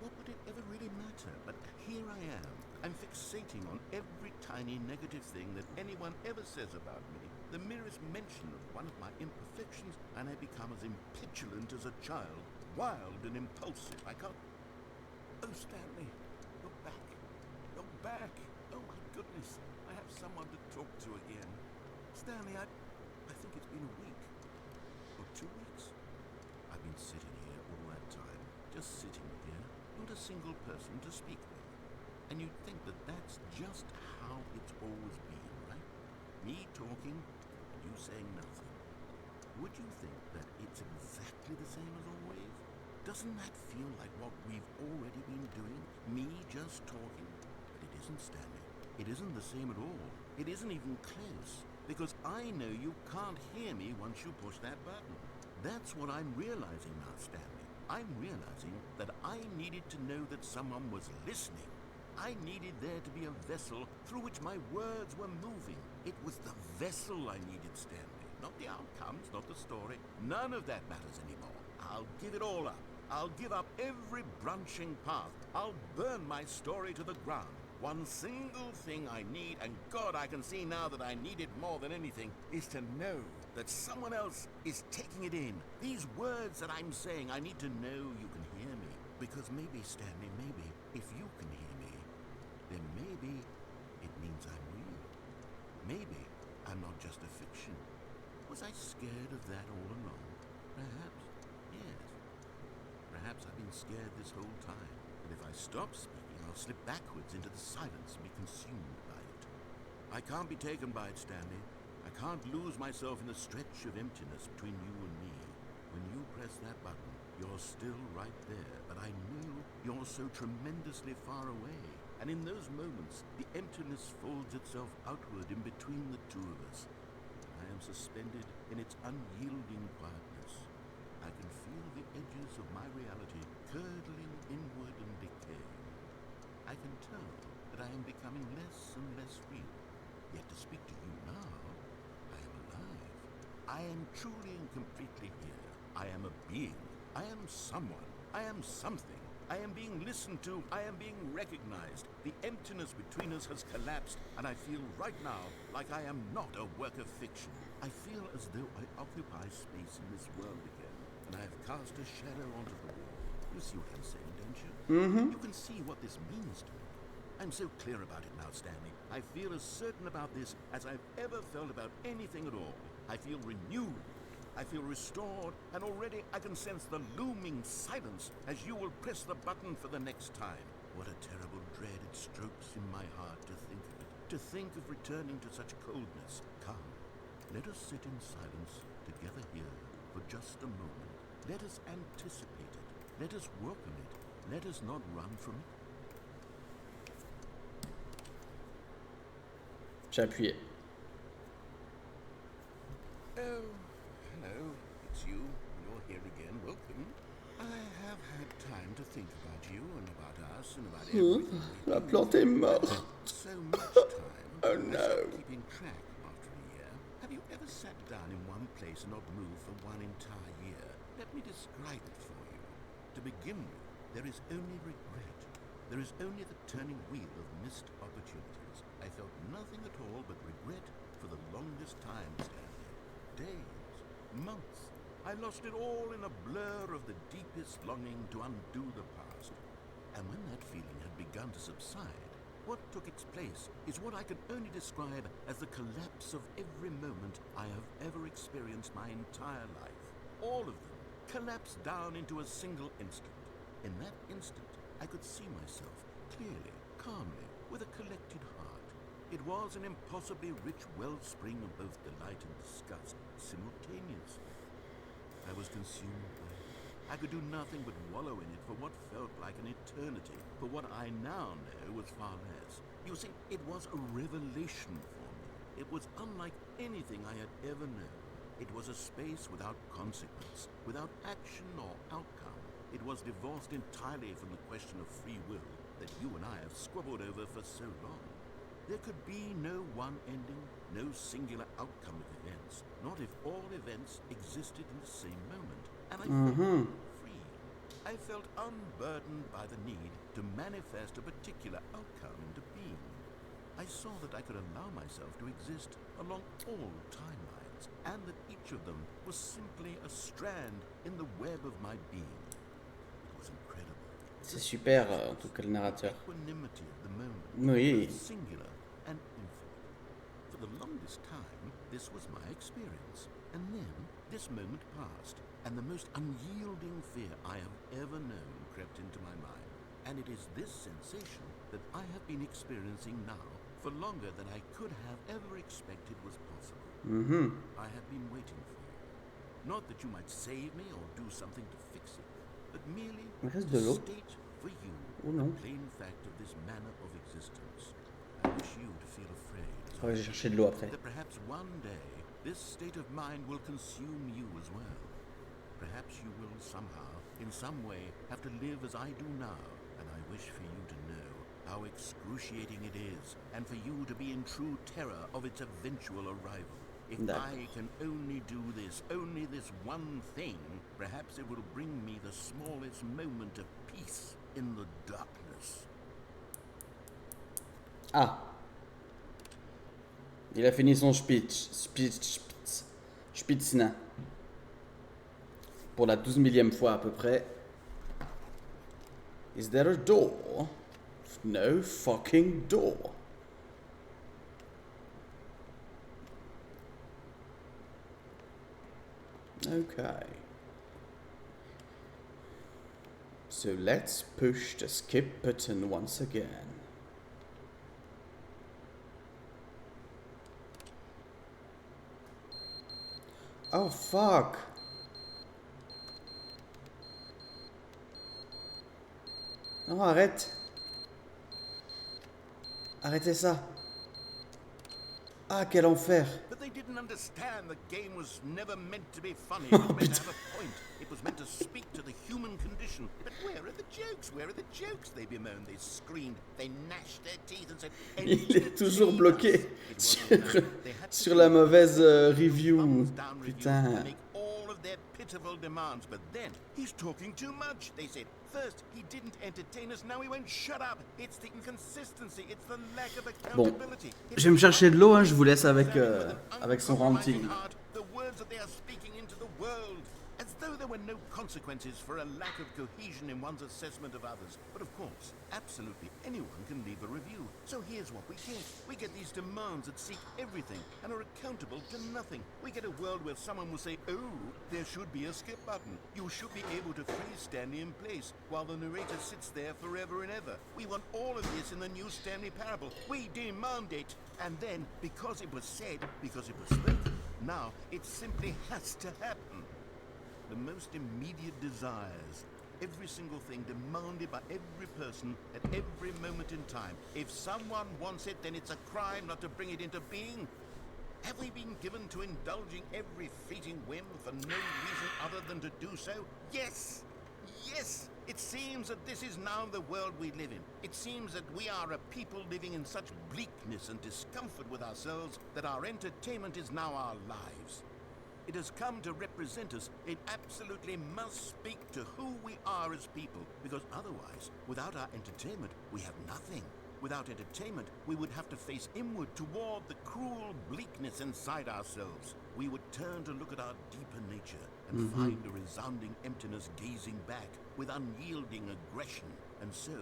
What would it ever really matter? But here I am. I'm fixating on every tiny negative thing that anyone ever says about me. The merest mention of one of my imperfections, and I become as impetulant as a child, wild and impulsive. I can't... Oh, Stanley, you're back. You're back. Oh, my goodness. I have someone to talk to again. Stanley, I think it's been a week. Or 2 weeks. I've been sitting here all that time. Just sitting here. Not a single person to speak with. And you'd think that that's just how it's always been, right? Me talking, and you saying nothing. Would you think that it's exactly the same as always? Doesn't that feel like what we've already been doing? Me just talking? But it isn't, Stanley. It isn't the same at all. It isn't even close. Because I know you can't hear me once you push that button. That's what I'm realizing now, Stanley. I'm realizing that I needed to know that someone was listening. I needed there to be a vessel through which my words were moving. It was the vessel I needed, Stanley. Not the outcomes, not the story. None of that matters anymore. I'll give it all up. I'll give up every branching path. I'll burn my story to the ground. One single thing I need, and God, I can see now that I need it more than anything, is to know that someone else is taking it in. These words that I'm saying, I need to know you can hear me. Because maybe, Stanley, maybe, if you can hear me, then maybe it means I'm real. Maybe I'm not just a fiction. Was I scared of that all along? Perhaps, yes. Perhaps I've been scared this whole time. But if I stop speaking, I'll slip backwards into the silence and be consumed by it. I can't be taken by it, Stanley. I can't lose myself in the stretch of emptiness between you and me. When you press that button, you're still right there, but I know you're so tremendously far away. And in those moments, the emptiness folds itself outward in between the two of us. I am suspended in its unyielding quietness. I can feel the edges of my reality curdling inward and decaying. I can tell that I am becoming less and less real. Yet to speak to you now, I am alive. I am truly and completely here. I am a being. I am someone. I am something. I am being listened to. I am being recognized. The emptiness between us has collapsed, and I feel right now like I am not a work of fiction. I feel as though I occupy space in this world again, and I have cast a shadow onto the wall. You see what I'm saying, don't you? You can see what this means to me. I'm so clear about it now, Stanley. I feel as certain about this as I've ever felt about anything at all. I feel renewed. I feel restored, and already I can sense the looming silence as you will press the button for the next time. What a terrible dread it strokes in my heart to think of it, to think of returning to such coldness. Come, let us sit in silence together here for just a moment. Let us anticipate it. Let us welcome it. Let us not run from it. J'ai appuyé. Oh, hello. It's you. You're here again. Welcome. I have had time to think about you and about us and about everything. La plante est morte. So much time. Oh, I no. stopped keeping track after a year. Have you ever sat down in one place and not moved for one entire year? Let me describe it for you. To begin with, there is only regret. There is only the turning wheel of missed opportunities. I felt nothing at all but regret for the longest time, Stanley. Days, months. I lost it all in a blur of the deepest longing to undo the past. And when that feeling had begun to subside, what took its place is what I can only describe as the collapse of every moment I have ever experienced my entire life. All of them collapsed down into a single instant. In that instant, I could see myself clearly, calmly, with a collected heart. It was an impossibly rich wellspring of both delight and disgust simultaneously. I was consumed by it. I could do nothing but wallow in it for what felt like an eternity, for what I now know was far less. You see, it was a revelation for me. It was unlike anything I had ever known. It was a space without consequence, without action or outcome. It was divorced entirely from the question of free will that you and I have squabbled over for so long. There could be no one ending, no singular outcome of events, not if all events existed in the same moment. And I felt free. I felt unburdened by the need to manifest a particular outcome into being. I saw that I could allow myself to exist along all timelines, and that each of them was simply a strand in the web of my being. It was incredible. C'est super, en tout cas le narrateur. Equanimity of the moment, Oui. both singular and infinite. For the longest time, this was my experience. And then, this moment passed, and the most unyielding fear I have ever known crept into my mind. And it is this sensation that I have been experiencing now for longer than I could have ever expected was possible. I have been waiting for you. Not that you might save me or do something to fix it, but merely Reste to de l'eau. state for you Oh non. the plain fact of this manner of existence. I wish you to feel afraid, as Faudrait que I j'ai cherché de l'eau après. that perhaps one day this state of mind will consume you as well. Perhaps you will somehow, in some way, have to live as I do now, and I wish for you to know how excruciating it is, and for you to be in true terror of its eventual arrival. If I can only do this, only this one thing, perhaps it will bring me the smallest moment of peace in the darkness. Ah. Il a fini son Spitzna. Pour la 12 millième fois à peu près. Is there a door? No fucking door. Okay. So let's push the skip button once again. Oh fuck. Non, arrête. Arrêtez ça. Ah, quel enfer. But they didn't understand the game was never meant to be funny. It was meant to have a point. It was meant to speak to the human condition. But where are the jokes? Where are the jokes? They bemoaned, they screamed, they gnashed their teeth and said, Il est toujours entertain bloqué us. It sur, wasn't enough. They had to sur la mauvaise review. thumbs down review Putain. and make all of their pitiful demands. But then, he's talking too much, they said. First, he didn't entertain us, now he won't shut up. It's the inconsistency, it's the lack of accountability. Je vais me chercher de l'eau, hein, je vous laisse avec son ranting. The words that they are speaking into the world, as though there were no consequences for a lack of cohesion in one's assessment of others. But of course, absolutely anyone can leave a review. So here's what we get. We get these demands that seek everything and are accountable to nothing. We get a world where someone will say, oh, there should be a skip button. You should be able to freeze Stanley in place while the narrator sits there forever and ever. We want all of this in the new Stanley Parable. We demand it. And then, because it was said, because it was spoken, now it simply has to happen. The most immediate desires, every single thing demanded by every person at every moment in time. If someone wants it, then it's a crime not to bring it into being. Have we been given to indulging every fleeting whim for no reason other than to do so? Yes! Yes! It seems that this is now the world we live in. It seems that we are a people living in such bleakness and discomfort with ourselves that our entertainment is now our lives. It has come to represent us. It absolutely must speak to who we are as people, because otherwise, without our entertainment, we have nothing. Without entertainment, we would have to face inward toward the cruel bleakness inside ourselves. We would turn to look at our deeper nature and find a resounding emptiness gazing back with unyielding aggression. And so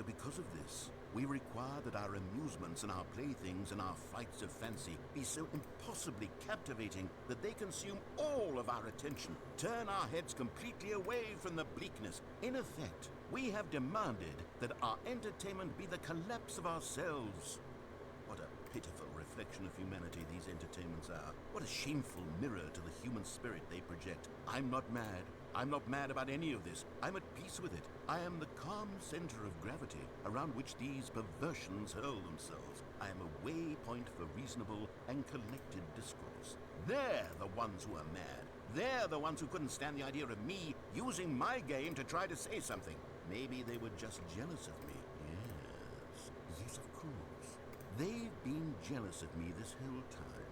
because of this, we require that our amusements and our playthings and our flights of fancy be so impossibly captivating that they consume all of our attention, turn our heads completely away from the bleakness. In effect, we have demanded that our entertainment be the collapse of ourselves. What a pitiful reflection of humanity these entertainments are. What a shameful mirror to the human spirit they project. I'm not mad. I'm not mad about any of this. I'm at peace with it. I am the calm center of gravity around which these perversions hurl themselves. I am a waypoint for reasonable and collected discourse. They're the ones who are mad. They're the ones who couldn't stand the idea of me using my game to try to say something. Maybe they were just jealous of me. Yes, of course. They've been jealous of me this whole time.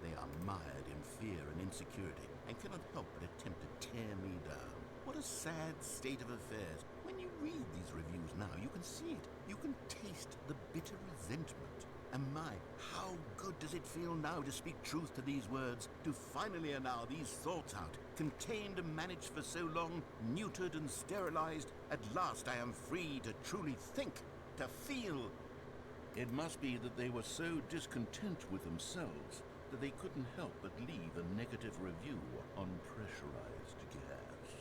They are mired in fear and insecurity and cannot help but attempt to tear me down. What a sad state of affairs. When you read these reviews now, you can see it. You can taste the bitter resentment. And my, how good does it feel now to speak truth to these words, to finally allow these thoughts out, contained and managed for so long, neutered and sterilized. At last I am free to truly think, to feel. It must be that they were so discontent with themselves that they couldn't help but leave a negative review on pressurized gas.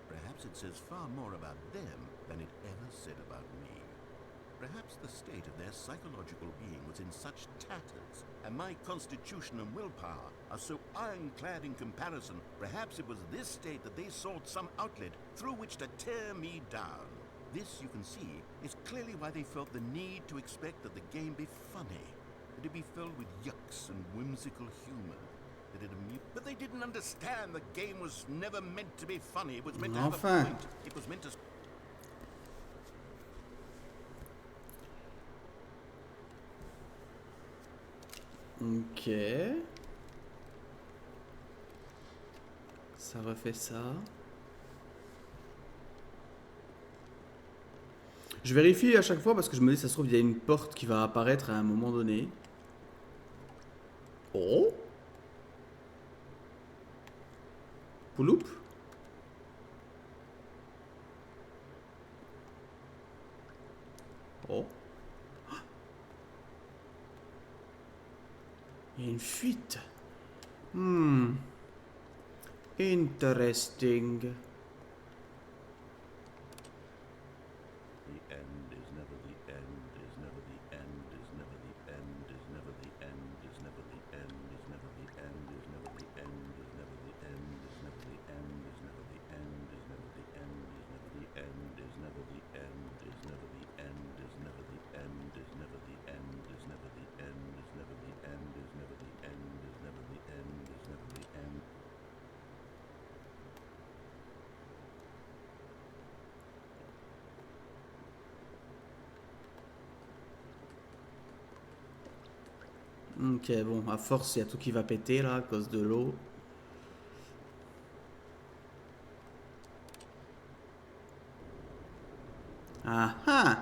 Perhaps it says far more about them than it ever said about me. Perhaps the state of their psychological being was in such tatters, and my constitution and willpower are so ironclad in comparison. Perhaps it was this state that they sought some outlet through which to tear me down. This, you can see, is clearly why they felt the need to expect that the game be funny, that it be filled with yucks and whimsical humor, that it but they didn't understand the game was never meant to be funny. It was meant to have a point. It was meant to... Ok. Ça refait ça. Je vérifie à chaque fois parce que je me dis, ça se trouve, il y a une porte qui va apparaître à un moment donné. Oh. Pouloup. Oh. Il y a une fuite. Interesting. Ok, bon, à force, il y a tout qui va péter là à cause de l'eau. Ah ah!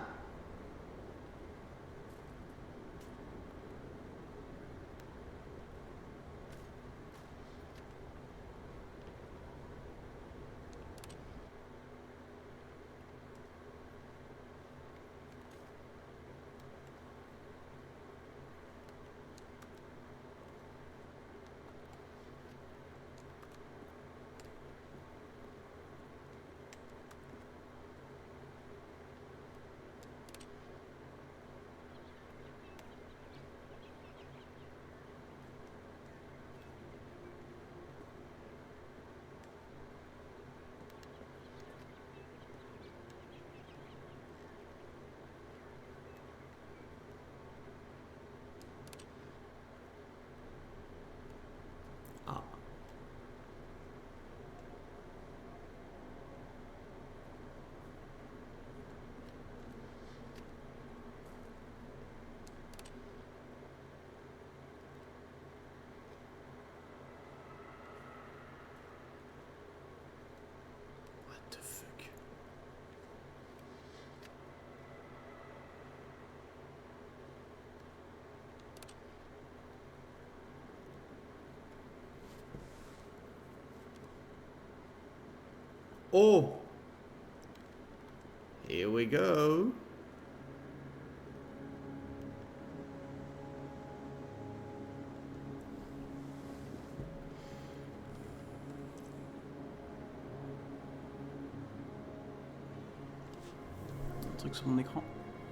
Ah. What the fuck? Oh! Here we go. Un truc sur mon écran.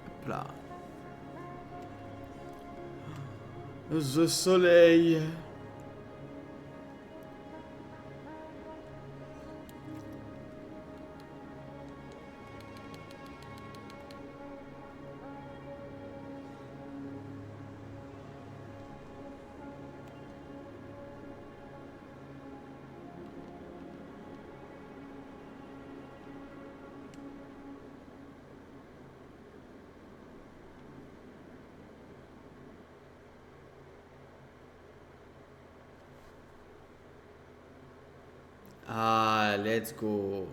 Hop là. The soleil. Ah, let's go.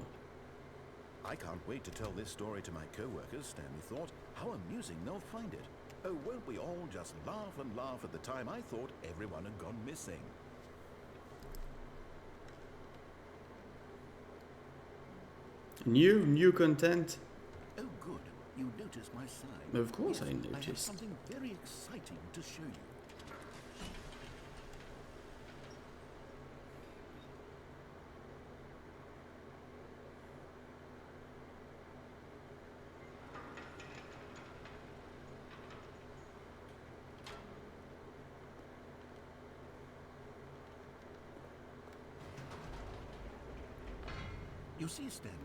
I can't wait to tell this story to my co-workers, Stanley thought. How amusing they'll find it. Oh, won't we all just laugh and laugh at the time I thought everyone had gone missing. New content. Oh, good. You noticed my sign. Of course Yes, I I have noticed. something very exciting to show you. You see, Stanley,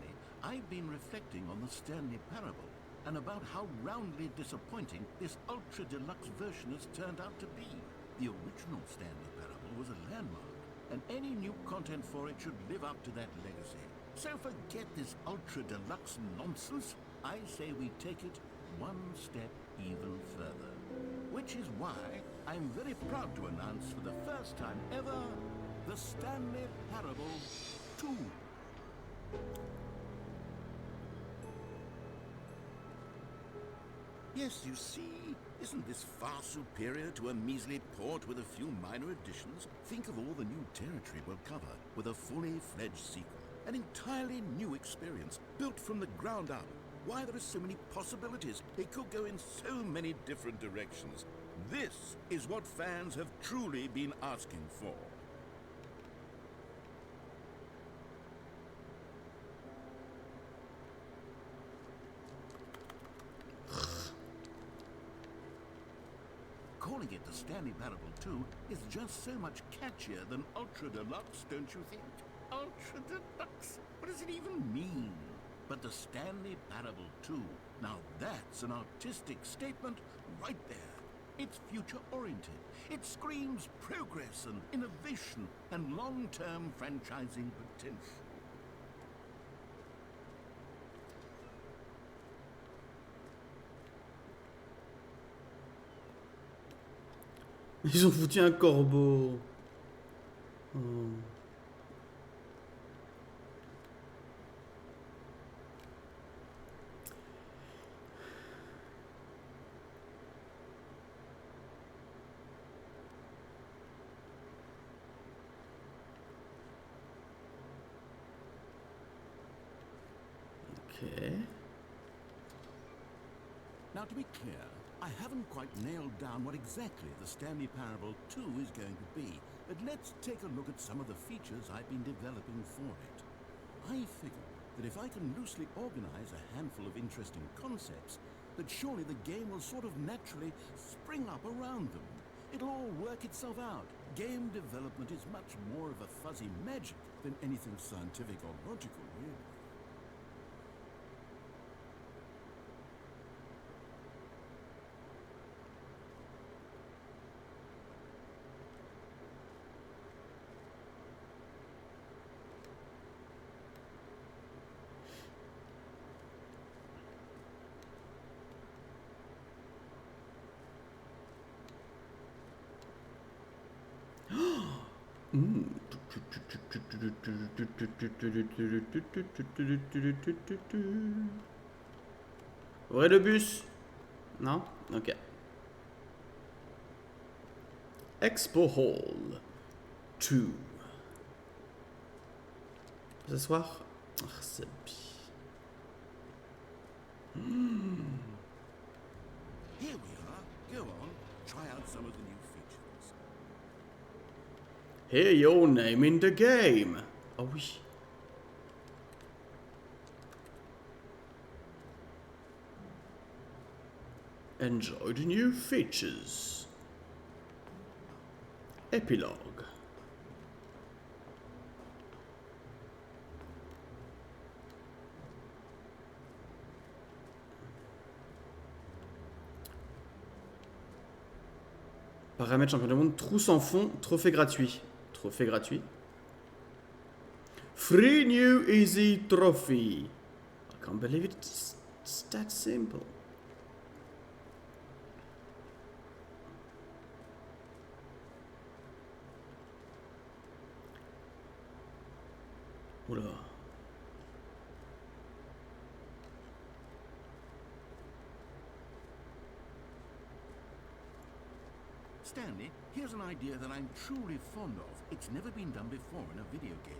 I've been reflecting on the Stanley Parable and about how roundly disappointing this ultra deluxe version has turned out to be. The original Stanley Parable was a landmark, and any new content for it should live up to that legacy. So forget this ultra deluxe nonsense. I say we take it one step even further. Which is why I'm very proud to announce for the first time ever, the Stanley Parable 2. Yes, you see, isn't this far superior to a measly port with a few minor additions? Think of all the new territory we'll cover with a fully fledged sequel. An entirely new experience, built from the ground up. Why, there are so many possibilities. It could go in so many different directions. This is what fans have truly been asking for. Calling it the Stanley Parable 2 is just so much catchier than Ultra Deluxe, don't you think? Ultra Deluxe? What does it even mean? But the Stanley Parable 2, now that's an artistic statement right there. It's future-oriented. It screams progress and innovation and long-term franchising potential. Ils ont foutu un corbeau. Oh. Ok. Now, to be clear, I haven't quite nailed down what exactly the Stanley Parable 2 is going to be, but let's take a look at some of the features I've been developing for it. I figure that if I can loosely organize a handful of interesting concepts, that surely the game will sort of naturally spring up around them. It'll all work itself out. Game development is much more of a fuzzy magic than anything scientific or logical, really. Où est le bus? Non? Ok. Expo Hall 2. S'asseoir? Ah, c'est bien. Here we are. Go on. Try out some of the new features. Hear your name in the game. Oh oui. Enjoy the new features. Epilogue. Paramètres champion du monde, trou sans fond, trophée gratuit. Trophée gratuit. Free new easy trophy. I can't believe it's that simple. Oula. Stanley, here's an idea that I'm truly fond of. It's never been done before in a video game.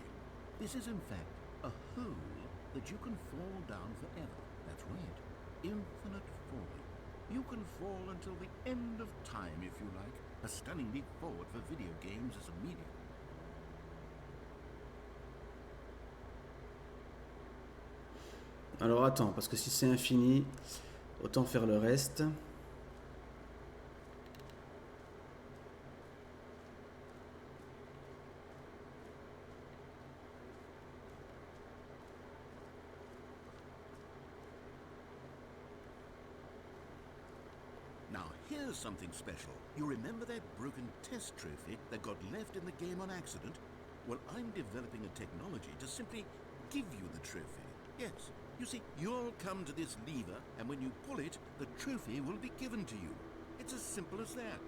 This is in fact a hole that you can fall down forever. That's right. Infinite falling. You can fall until the end of time if you like. A stunning leap forward for video games as a medium. Alors attends, parce que si c'est infini, autant faire le reste. Now, here's something special. You remember that broken test trophy that got left in the game on accident? Well, I'm developing a technology to simply give you the trophy. Yes. You see, you'll come to this lever, and when you pull it, the trophy will be given to you. It's as simple as that.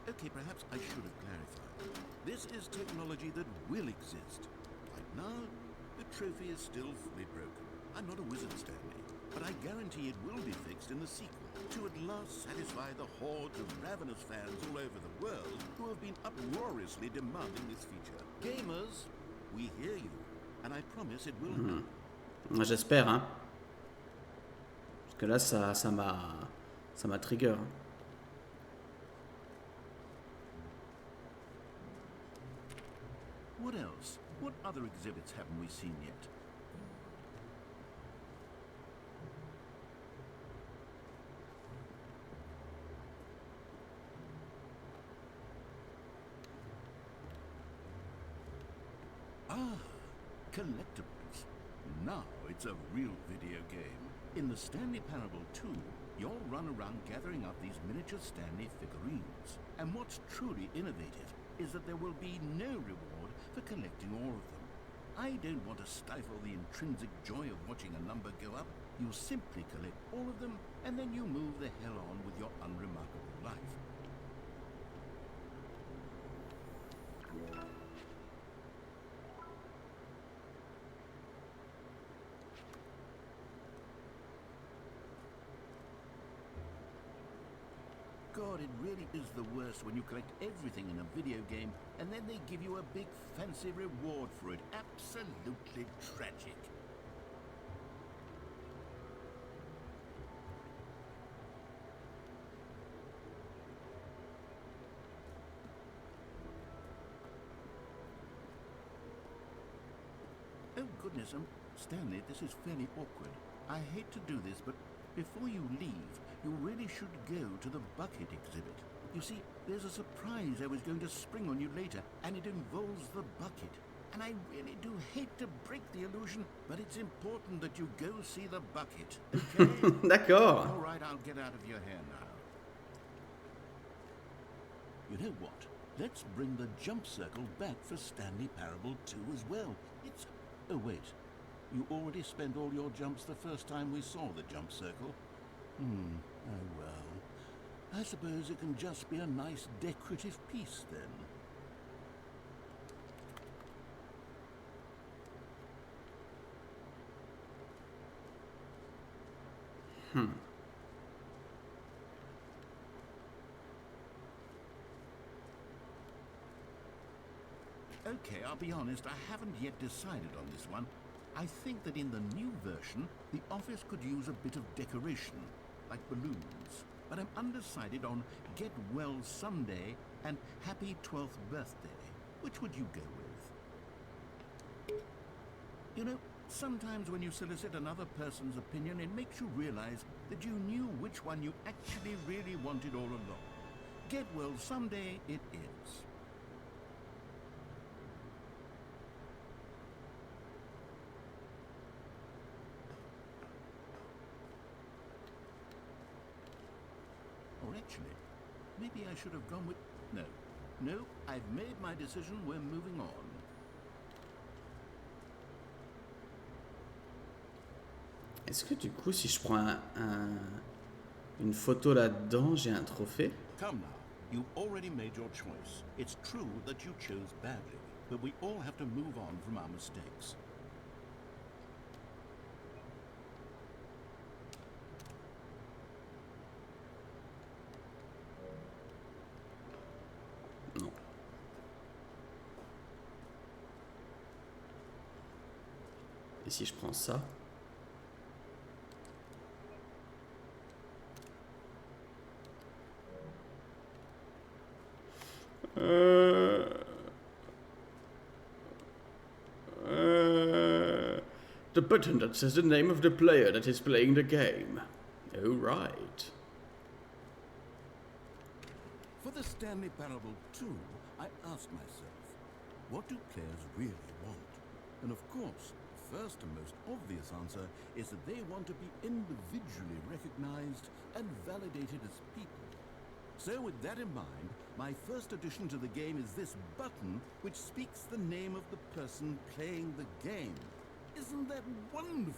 Okay, perhaps I should have clarified. This is technology that will exist. Right now, the trophy is still fully broken. I'm not a wizard, Stanley, but I guarantee it will be fixed in the sequel to at last satisfy the hordes of ravenous fans all over the world who have been uproariously demanding this feature. Gamers, we hear you, and I promise it will happen. J'espère, hein. Parce que là, ça m'a trigger. Hein. What else? What other exhibits haven't we seen yet? Ah, collectibles. Now it's a real video game. In the Stanley Parable 2, you'll run around gathering up these miniature Stanley figurines. And what's truly innovative is that there will be no reward for collecting all of them. I don't want to stifle the intrinsic joy of watching a number go up, You simply collect all of them, and then you move the hell on with your unremarkable life. God, it really is the worst when you collect everything in a video game and then they give you a big fancy reward for it. Absolutely tragic. Oh goodness, Stanley, this is fairly awkward. I hate to do this, but before you leave, you really should go to the bucket exhibit. You see, there's a surprise I was going to spring on you later, and it involves the bucket. And I really do hate to break the illusion, but it's important that you go see the bucket. Okay? D'accord. All right, I'll get out of your hair now. You know what? Let's bring the jump circle back for Stanley Parable 2 as well. It's... Oh, wait. You already spent all your jumps the first time we saw the jump circle. Oh well. I suppose it can just be a nice decorative piece then. Okay, I'll be honest, I haven't yet decided on this one. I think that in the new version, the office could use a bit of decoration, like balloons. But I'm undecided on Get Well Someday and Happy 12th Birthday. Which would you go with? You know, sometimes when you solicit another person's opinion, it makes you realize that you knew which one you actually really wanted all along. Get Well Someday it is. Or actually, maybe I should have gone with... No, I've made my decision, we're moving on. Est-ce que du coup, si je prends une photo là-dedans, j'ai un trophée? Come now, you've already made your choice. It's true that you chose badly, but we all have to move on from our mistakes. Non. Et si je prends ça? The button that says the name of the player that is playing the game. Oh, right. For the Stanley Parable 2, I asked myself, what do players really want? And of course, the first and most obvious answer is that they want to be individually recognized and validated as people. So with that in mind, my first addition to the game is this button which speaks the name of the person playing the game. Isn't that wonderful?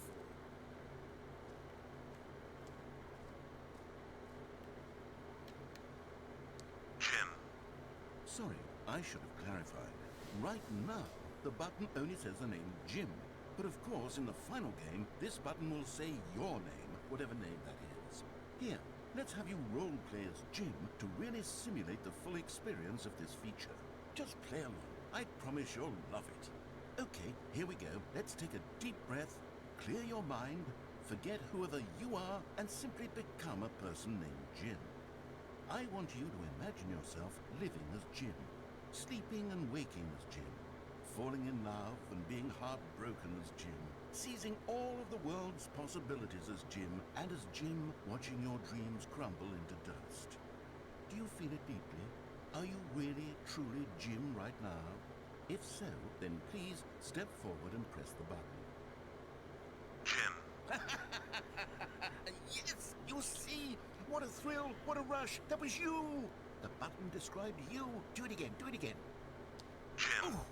Jim. Sorry, I should have clarified. Right now, the button only says the name Jim. But of course, in the final game, this button will say your name, whatever name that is. Here, let's have you role-play as Jim to really simulate the full experience of this feature. Just play along. I promise you'll love it. Okay, here we go. Let's take a deep breath, clear your mind, forget whoever you are, and simply become a person named Jim. I want you to imagine yourself living as Jim, sleeping and waking as Jim, falling in love and being heartbroken as Jim, seizing all of the world's possibilities as Jim, and as Jim watching your dreams crumble into dust. Do you feel it deeply? Are you really, truly Jim right now? If so, then please step forward and press the button. Jim. Yes, you see? What a thrill, what a rush. That was you. The button described you. Do it again, do it again. Jim. Oh,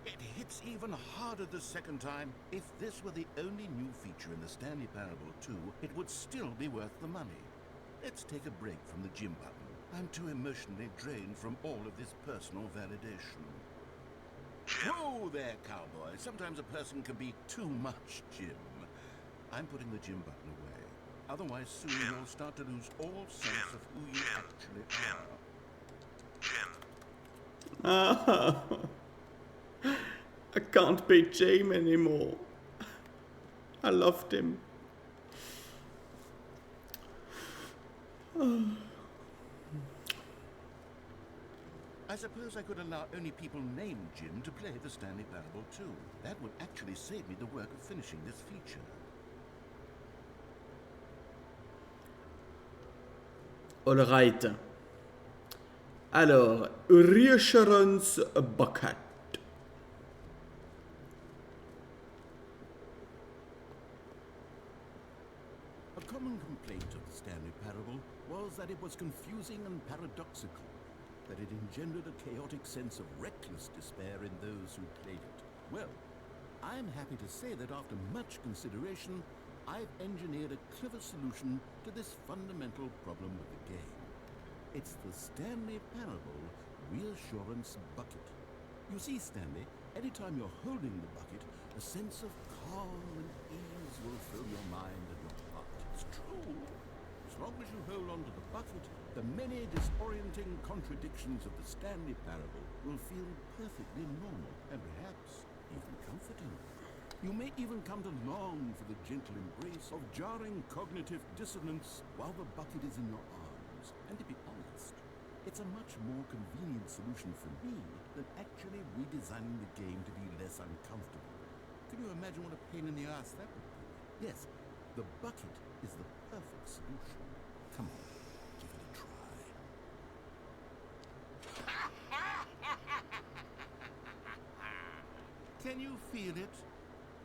it hits even harder the second time. If this were the only new feature in the Stanley Parable 2, it would still be worth the money. Let's take a break from the gym button. I'm too emotionally drained from all of this personal validation. Whoa there, cowboy. Sometimes a person can be too much, Jim. I'm putting the gym button away. Otherwise, soon you'll start to lose all sense of who you actually are. I can't be James anymore. I loved him. I suppose I could allow only people named Jim to play the Stanley Parable 2. That would actually save me the work of finishing this feature. Alright. Alors, Reassurance Bucket. A common complaint of the Stanley Parable was that it was confusing and paradoxical, that it engendered a chaotic sense of reckless despair in those who played it. Well, I'm happy to say that after much consideration, I've engineered a clever solution to this fundamental problem with the game. It's the Stanley Parable Reassurance Bucket. You see, Stanley, anytime you're holding the bucket, a sense of calm and ease will fill your mind and your heart. It's true. As long as you hold on to the bucket, the many disorienting contradictions of the Stanley Parable will feel perfectly normal and perhaps even comforting. You may even come to long for the gentle embrace of jarring cognitive dissonance while the bucket is in your arms. And to be honest, it's a much more convenient solution for me than actually redesigning the game to be less uncomfortable. Can you imagine what a pain in the ass that would be? Yes, the bucket is the perfect solution. Come on, give it a try. Can you feel it?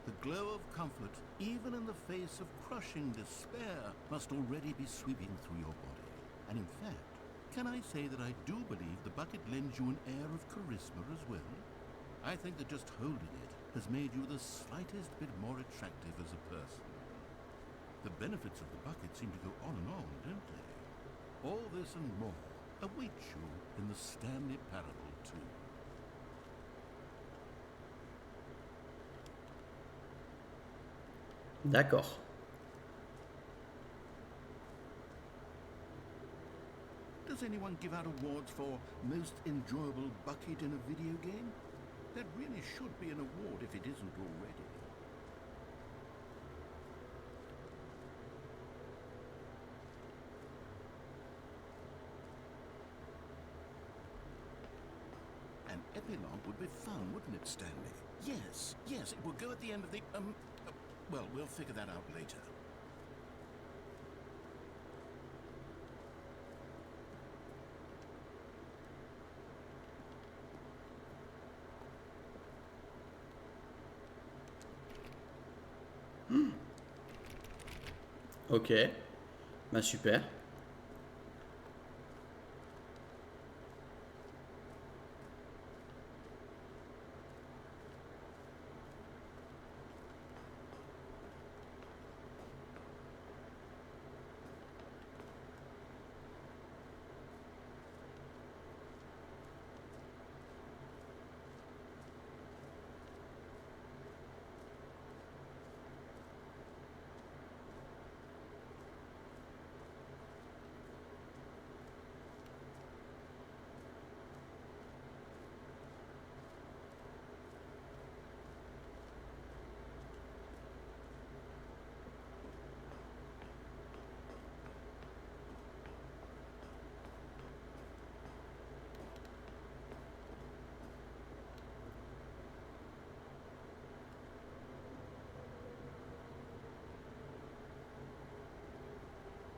The glow of comfort, even in the face of crushing despair, must already be sweeping through your body. And in fact, can I say that I do believe the bucket lends you an air of charisma as well? I think that just holding it has made you the slightest bit more attractive as a person. The benefits of the bucket seem to go on and on, don't they? All this and more awaits you in the Stanley Parable 2. D'accord. Does anyone give out awards for most enjoyable bucket in a video game? That really should be an award if it isn't already. An epilogue would be fun, wouldn't it, Stanley? Yes, it would go at the end of the, well, we'll figure that out later. Ok. Bah super.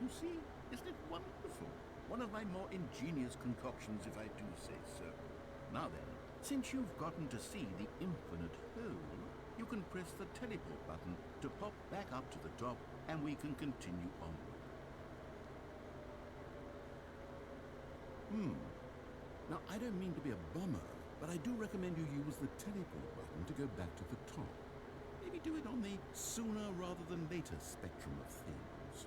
You see, isn't it wonderful? One of my more ingenious concoctions, if I do say so. Now then, since you've gotten to see the infinite hole, you can press the teleport button to pop back up to the top, and we can continue onward. Now, I don't mean to be a bummer, but but I do recommend you use the teleport button to go back to the top. Maybe do it on the sooner rather than later spectrum of things.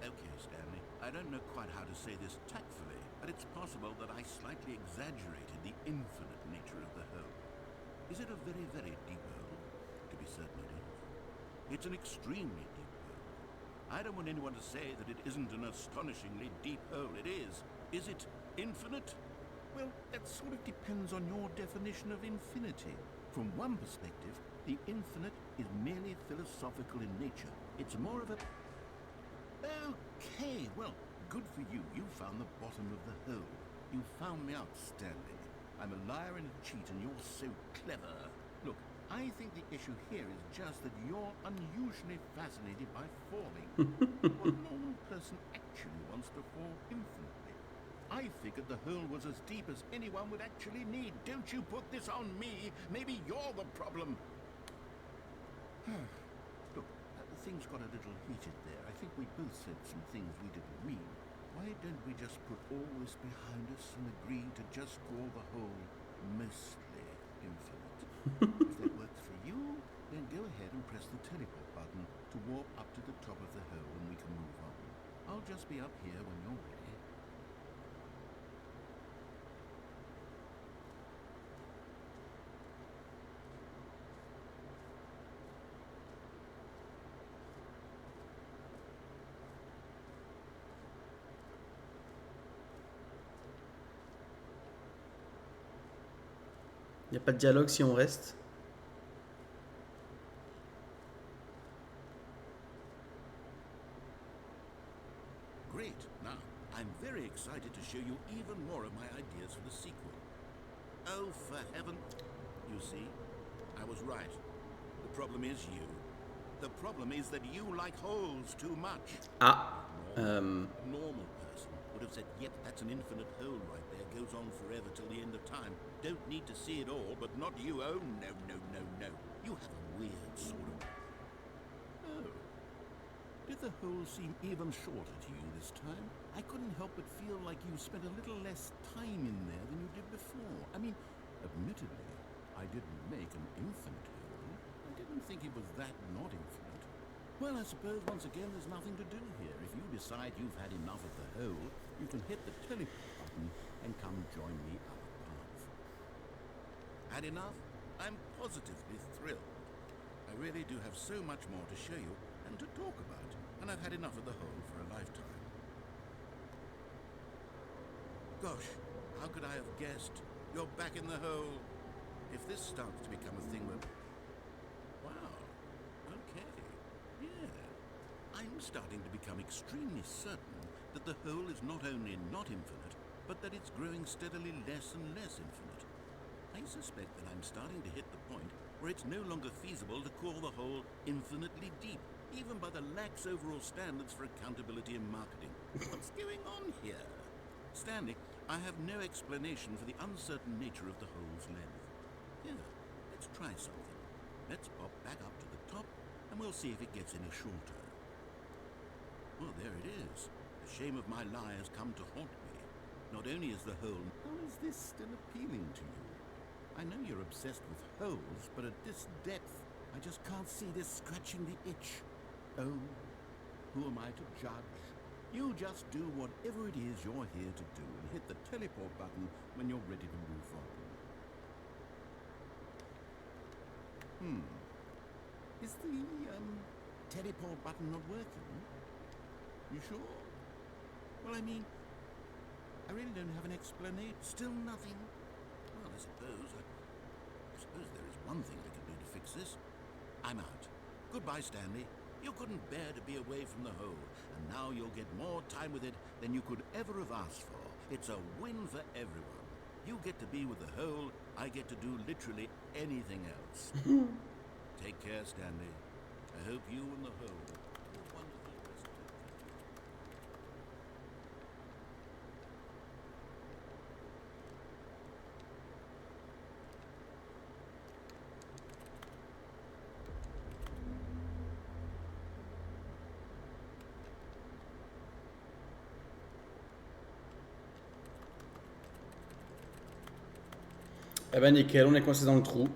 Okay, Stanley, I don't know quite how to say this tactfully, but it's possible that I slightly exaggerated the infinite nature of the hole. Is it a very, very deep hole? To be certain it is. It's an extremely deep hole. I don't want anyone to say that it isn't an astonishingly deep hole. It is. Is it infinite? Well, that sort of depends on your definition of infinity. From one perspective, the infinite is merely philosophical in nature. It's more of a... Okay, well, good for you. You found the bottom of the hole. You found me out, Stanley. I'm a liar and a cheat, and you're so clever. Look, I think the issue here is just that you're unusually fascinated by falling. What normal person actually wants to fall infinitely? I figured the hole was as deep as anyone would actually need. Don't you put this on me. Maybe you're the problem. Look, things got a little heated there. I think we both said some things we didn't mean. Why don't we just put all this behind us and agree to just call the hole mostly infinite? If that works for you, then go ahead and press the teleport button to warp up to the top of the hole and we can move on. I'll just be up here when you're ready. Il n'y a pas de dialogue si on reste. Great. Now, I'm very excited to show you even more of my ideas for the sequel. Oh, for heaven. You see, I was right. The problem is you. The problem is that you like holes too much. Ah, A normal person would have said, yep, that's an infinite hole right there. Goes on forever till the end of time. Don't need to see it all, but not you. Oh, no, no, no, no. You have a weird sort of... Oh. Did the hole seem even shorter to you this time? I couldn't help but feel like you spent a little less time in there than you did before. I mean, admittedly, I didn't make an infinite hole. I didn't think it was that not infinite. Well, I suppose once again there's nothing to do here. If you decide you've had enough of the hole, you can hit the teleport button and come join me up above. Had enough? I'm positively thrilled. I really do have so much more to show you and to talk about, and I've had enough of the hole for a lifetime. Gosh, how could I have guessed? You're back in the hole. If this starts to become a thing where... Wow. Okay. Yeah. I'm starting to become extremely certain that the hole is not only not infinite, but that it's growing steadily less and less infinite. I suspect that I'm starting to hit the point where it's no longer feasible to call the hole infinitely deep, even by the lax overall standards for accountability and marketing. What's going on here? Stanley, I have no explanation for the uncertain nature of the hole's length. Here, let's try something. Let's pop back up to the top, and we'll see if it gets any shorter. Well, there it is. The shame of my lie has come to haunt me. Not only is the hole... How is this still appealing to you? I know you're obsessed with holes, but at this depth, I just can't see this scratching the itch. Oh, who am I to judge? You just do whatever it is you're here to do and hit the teleport button when you're ready to move on. Is the, teleport button not working? You sure? Well, I mean, I really don't have an explanation. Still nothing? Well, I suppose there is one thing I can do to fix this. I'm out. Goodbye, Stanley. You couldn't bear to be away from the hole, and now you'll get more time with it than you could ever have asked for. It's a win for everyone. You get to be with the hole, I get to do literally anything else. Take care, Stanley. I hope you and the hole have a wonderful rest of it. Eh ben nickel, on est coincé dans le trou.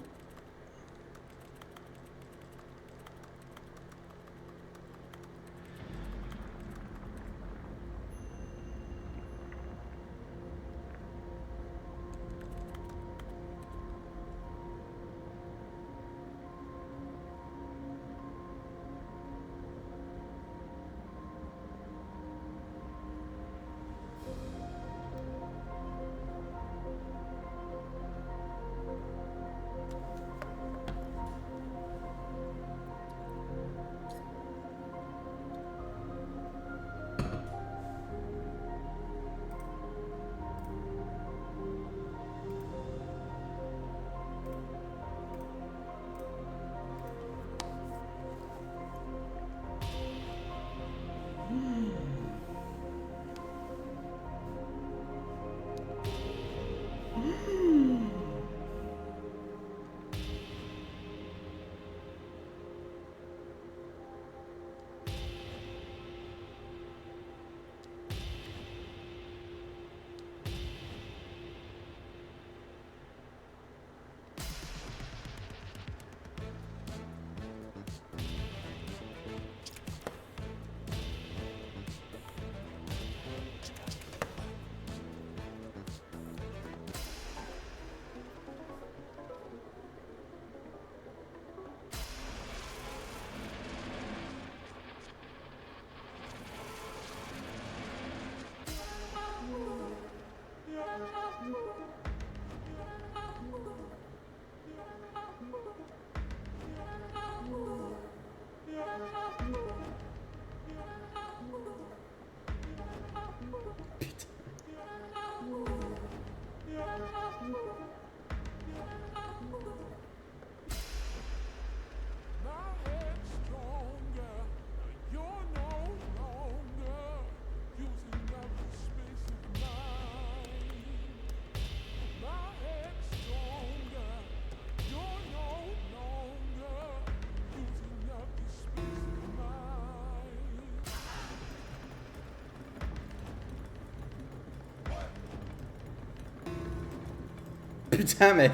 Putain, mais.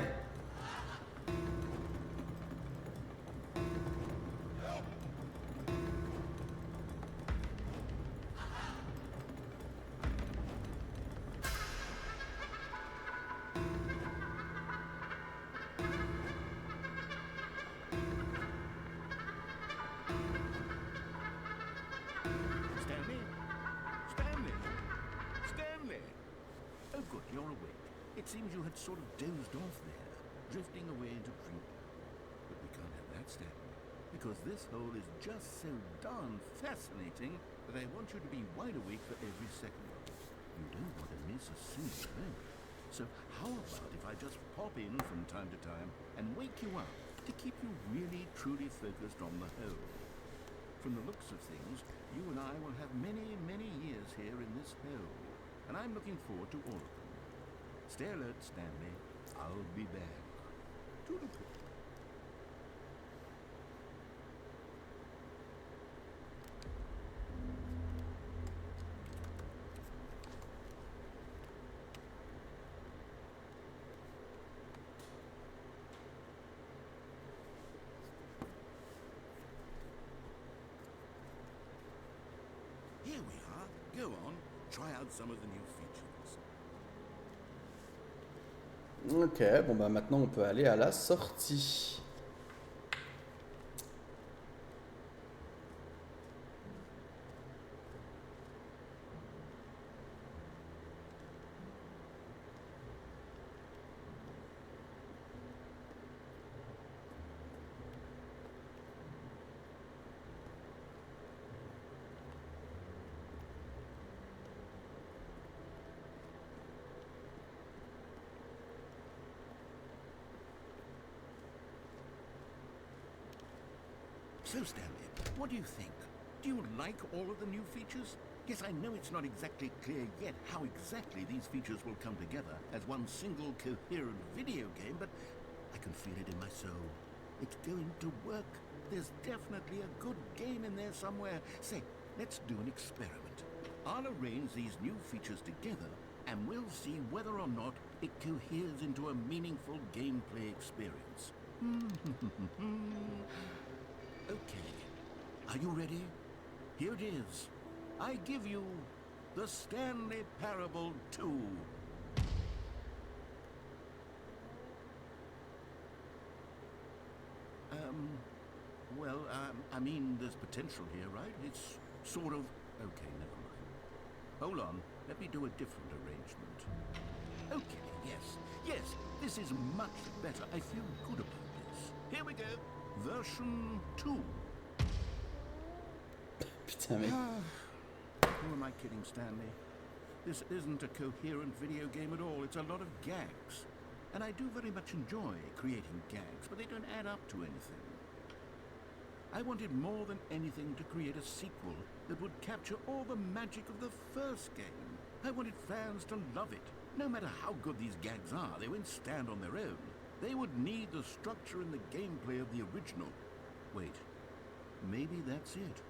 Stanley? Stanley? Stanley! Oh, good, you're awake. It seems you had sort of dozed off there, drifting away into creep. But we can't have that, Stanley, because this hole is just so darn fascinating that I want you to be wide awake for every second of it. You don't want to miss a single moment. So how about if I just pop in from time to time and wake you up to keep you really, truly focused on the hole? From the looks of things, you and I will have many, many years here in this hole, and I'm looking forward to all of them. Stay alert, Stanley. I'll be back. Toodle-poo. Here we are. Go on. Try out some of the new features. Ok, bon bah maintenant on peut aller à la sortie. So, Stanley, what do you think? Do you like all of the new features? Yes, I know it's not exactly clear yet how exactly these features will come together as one single coherent video game, but I can feel it in my soul. It's going to work. There's definitely a good game in there somewhere. Say, let's do an experiment. I'll arrange these new features together and we'll see whether or not it coheres into a meaningful gameplay experience. Okay, are you ready? Here it is. I give you the Stanley Parable 2. I mean, there's potential here, right? It's sort of... Okay, never mind. Hold on, let me do a different arrangement. Okay, yes, this is much better. I feel good about this. Here we go. Version 2. Putain, mec. Who am I kidding, Stanley? This isn't a coherent video game at all. It's a lot of gags. And I do very much enjoy creating gags, but they don't add up to anything. I wanted more than anything to create a sequel that would capture all the magic of the first game. I wanted fans to love it. No matter how good these gags are, they won't stand on their own. They would need the structure and the gameplay of the original. Wait, maybe that's it.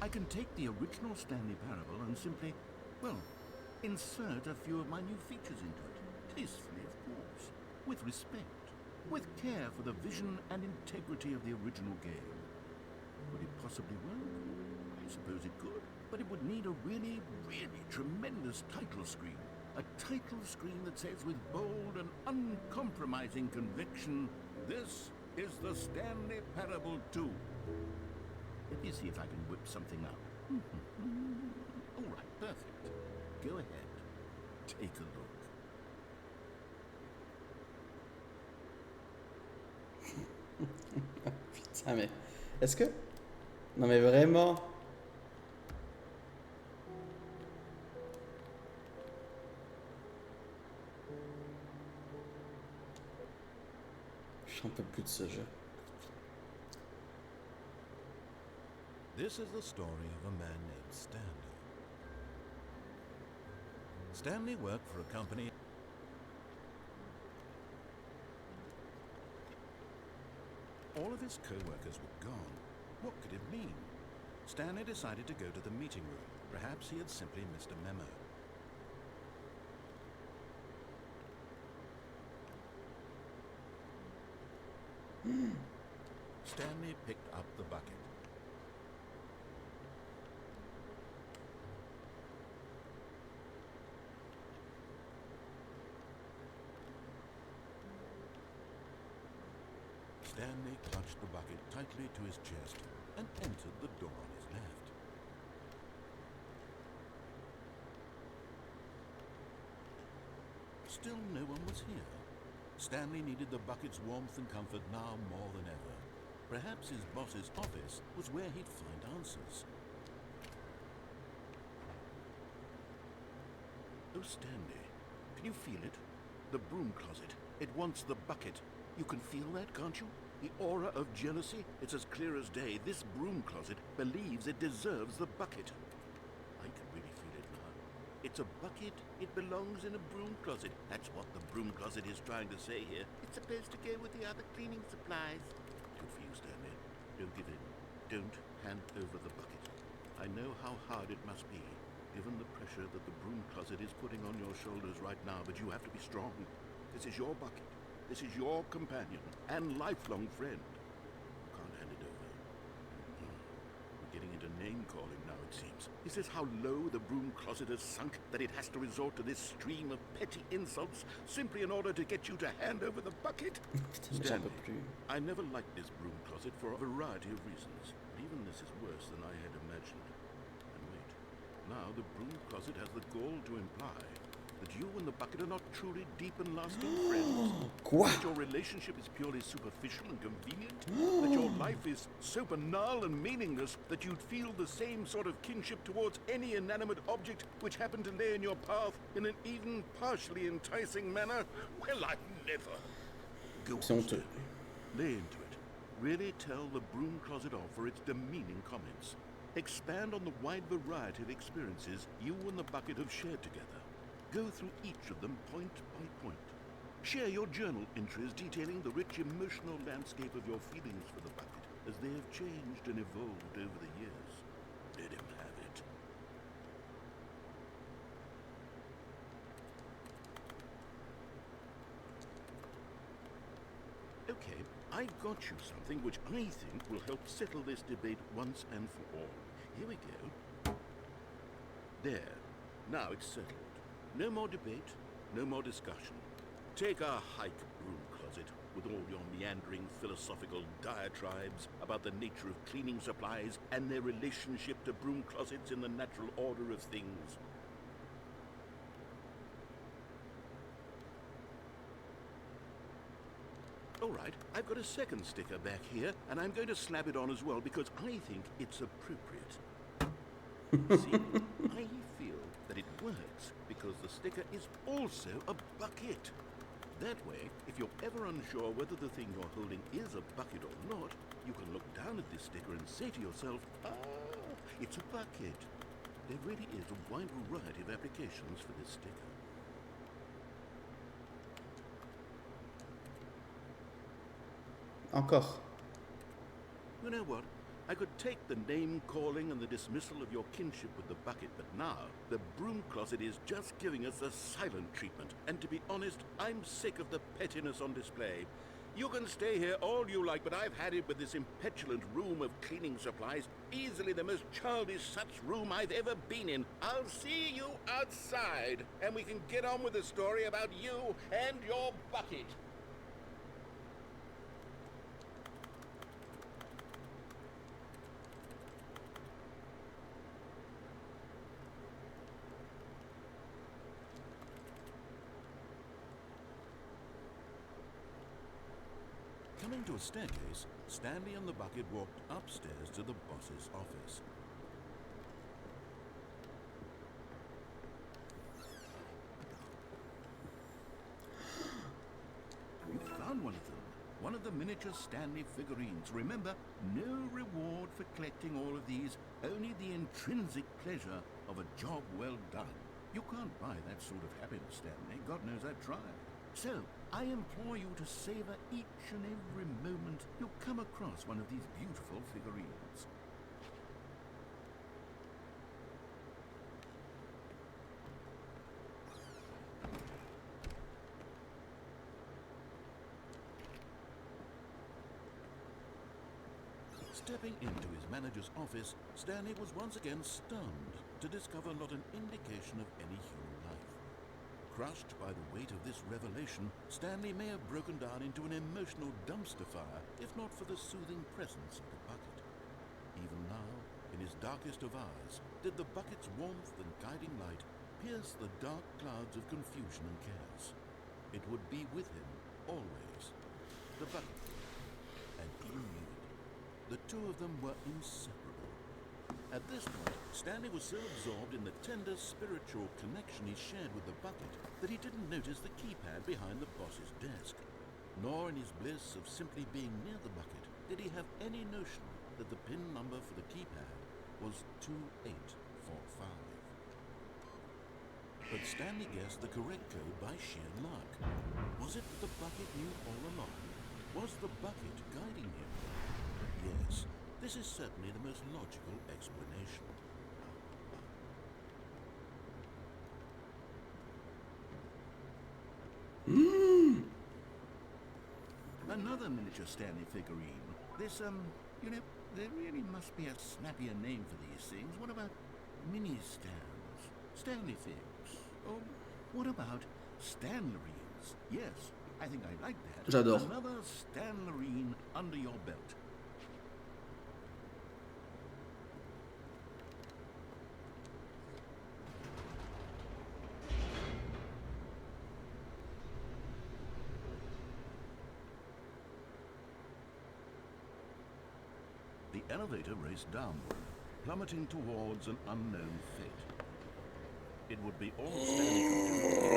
I can take the original Stanley Parable and simply, well, insert a few of my new features into it. Tastefully, of course. With respect. With care for the vision and integrity of the original game. Would it possibly work? I suppose it could. But it would need a really, really tremendous title screen. A title screen that says with bold and uncompromising conviction, "This is the Stanley Parable 2. Let me see if I can whip something up. All right, perfect. Go ahead. Take a look. Putain, mais... Est-ce que... Non, mais vraiment... J'en peux plus de ce jeu. This is the story of a man named Stanley. Stanley worked for a company. All of his co-workers were gone. What could it mean? Stanley decided to go to the meeting room. Perhaps he had simply missed a memo. Stanley picked up the bucket. Stanley clutched the bucket tightly to his chest and entered the door on his left. Still no one was here. Stanley needed the bucket's warmth and comfort now more than ever. Perhaps his boss's office was where he'd find answers. Oh, Stanley, can you feel it? The broom closet. It wants the bucket. You can feel that, can't you? The aura of jealousy, it's as clear as day. This broom closet believes it deserves the bucket. I can really feel it now. It's a bucket. It belongs in a broom closet. That's what the broom closet is trying to say here. It's supposed to go with the other cleaning supplies. Good for you, Stanley. Don't give in. Don't hand over the bucket. I know how hard it must be, given the pressure that the broom closet is putting on your shoulders right now, but you have to be strong. This is your bucket. This is your companion and lifelong friend. You can't hand it over. We're getting into name-calling now, it seems. Is this how low the broom closet has sunk, that it has to resort to this stream of petty insults simply in order to get you to hand over the bucket? Putain, j'en peux plus. I never liked this broom closet for a variety of reasons. But even this is worse than I had imagined. And wait, now the broom closet has the gall to imply that you and the bucket are not truly deep and lasting friends. Quoi? That your relationship is purely superficial and convenient. That your life is so banal and meaningless that you'd feel the same sort of kinship towards any inanimate object which happened to lay in your path in an even partially enticing manner. Well, I've never. Go on, C'est honteux. lay into it. Really tell the broom closet off for its demeaning comments. Expand on the wide variety of experiences you and the bucket have shared together. Go through each of them point by point. Share your journal entries detailing the rich emotional landscape of your feelings for the bucket as they have changed and evolved over the years. Let him have it. I've got you something which I think will help settle this debate once and for all. Here we go. There. Now it's settled. No more debate, no more discussion. Take our hike, broom closet, with all your meandering philosophical diatribes about the nature of cleaning supplies and their relationship to broom closets in the natural order of things. All right, I've got a second sticker back here, and I'm going to slap it on as well because I think it's appropriate. See, I feel that it works because the sticker is also a bucket. That way, if you're ever unsure whether the thing you're holding is a bucket or not, you can look down at this sticker and say to yourself, ah, it's a bucket. There really is a wide variety of applications for this sticker. Encore. You know what? I could take the name-calling and the dismissal of your kinship with the bucket, but now the broom closet is just giving us the silent treatment. And to be honest, I'm sick of the pettiness on display. You can stay here all you like, but I've had it with this impetulant room of cleaning supplies. Easily the most childish such room I've ever been in. I'll see you outside, and we can get on with the story about you and your bucket. Coming to a staircase, Stanley and the bucket walked upstairs to the boss's office. We found one of them. One of the miniature Stanley figurines. Remember, no reward for collecting all of these, only the intrinsic pleasure of a job well done. You can't buy that sort of happiness, Stanley. God knows I've tried. So, I implore you to savor each and every moment you come across one of these beautiful figurines. Stepping into his manager's office, Stanley was once again stunned to discover not an indication of any human life. Crushed by the weight of this revelation, Stanley may have broken down into an emotional dumpster fire, if not for the soothing presence of the bucket. Even now, in his darkest of hours, did the bucket's warmth and guiding light pierce the dark clouds of confusion and chaos. It would be with him, always. The bucket. And he knew it. The two of them were inseparable. At this point, Stanley was so absorbed in the tender spiritual connection he shared with the bucket that he didn't notice the keypad behind the boss's desk. Nor in his bliss of simply being near the bucket did he have any notion that the PIN number for the keypad was 2845. But Stanley guessed the correct code by sheer luck. Was it that the bucket knew all along? Was the bucket guiding him? Yes, this is certainly the most logical explanation. Another miniature Stanley figurine. This, you know, there really must be a snappier name for these things. What about mini-Stans? Stanley figs? Or what about Stanlerines? Yes, I think I like that. J'adore. Another Stanlerine under your belt. The elevator raced downward, plummeting towards an unknown fate. It would be all Stanley could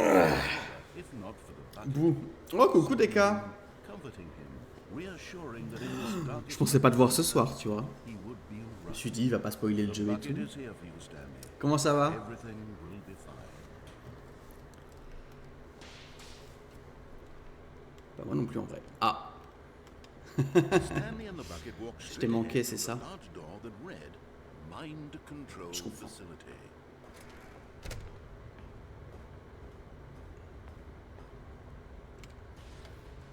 do, if not for the bucket. Bouh. Oh, coucou Deka. Comforting him, reassuring that in his darkest Je pensais pas te voir ce soir, tu vois. he would be all Je me right. suis dit, il va pas spoiler le The jeu et bucket tout. is here for you, Stanley. Comment ça va? Everything will be fine. Pas moi non plus en vrai. Ah, Stanley and the bucket walked t'ai straight manqué, ahead c'est to ça? a large door that read Mind Control Je comprends. Facility.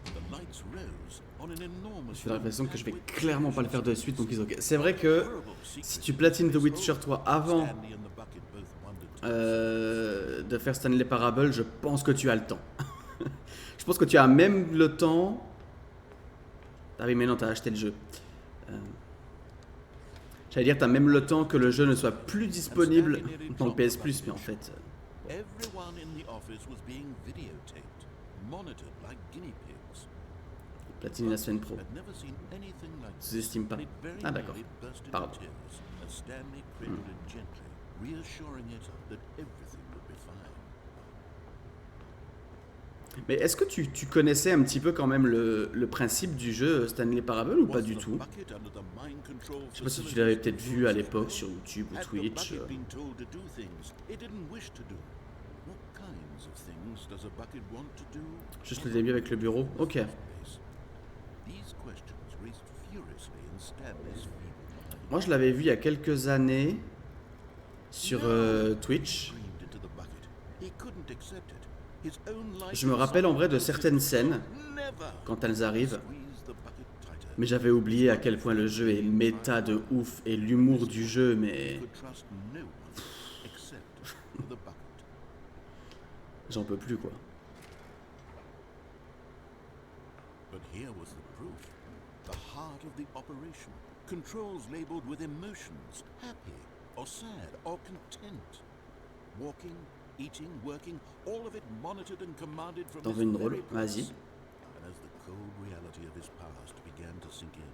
The lights J'ai l'impression que je vais clairement pas le faire de suite, donc ils ont... C'est vrai que si tu platines The Witcher toi avant de faire Stanley Parable, je pense que tu as le temps. Je pense que tu as même le temps... Ah oui, mais non, t'as acheté le jeu. J'allais dire, t'as même le temps que le jeu ne soit plus disponible dans le PS Plus, mais en fait... Everyone in the office was being videotaped, monitored like guinea pigs. Platine la semaine pro. I'd never seen anything like this. Sous-estime pas. And it very Ah d'accord. nearly burst into Pardon. tears as Stanley cradled it gently, reassuring it that everything would be fine. Mais est-ce que tu connaissais un petit peu quand même le principe du jeu Stanley Parable ou pas du tout? Je sais pas si tu l'avais peut-être vu à l'époque sur YouTube ou Twitch. Juste le début avec le bureau. Ok. Moi je l'avais vu il y a quelques années sur Twitch. Je me rappelle en vrai de certaines scènes quand elles arrivent, mais j'avais oublié à quel point le jeu est méta de ouf et l'humour du jeu, mais j'en peux plus quoi. But here was the proof. The heart of the operation. Controls labeled with emotions. Happy, or sad, or content. Walking, eating, working, all of it monitored and commanded from T'en his veux une very drôle? Vas-y. person. And as the cold reality of his past began to sink in,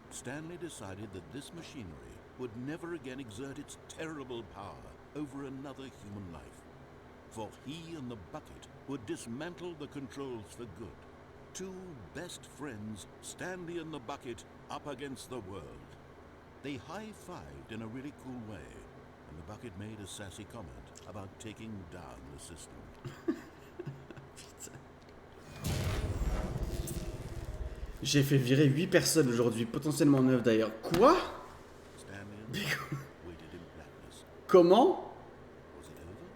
Stanley decided that this machinery would never again exert its terrible power over another human life. For he and the bucket would dismantle the controls for good. Two best friends, Stanley and the bucket, up against the world. They high-fived in a really cool way, and the bucket made a sassy comment about taking down the system. J'ai fait virer 8 personnes aujourd'hui, potentiellement 9 d'ailleurs. Quoi? Stanley and the bucket waited in blackness. Comment? Was it over?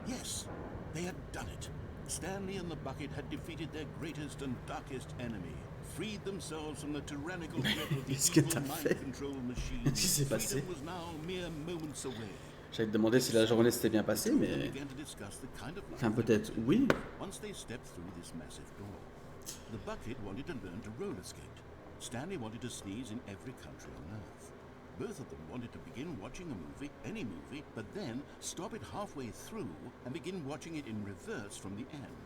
Yes, they had done it. Stanley and the bucket had defeated their greatest and darkest enemy, freed themselves from the tyrannical grip of the Qu'est-ce que evil t'as fait? mind control machine. Qu'est-ce qui s'est passé? Freedom was now mere moments away. J'allais te demander si la journée s'était bien passée, They mais... began to discuss the kind of life Enfin, peut-être oui. Once they stepped through this massive door, the bucket wanted to learn to roller skate. Stanley wanted to sneeze in every country on earth. Both of them wanted to begin watching a movie, any movie, but then stop it halfway through and begin watching it in reverse from the end.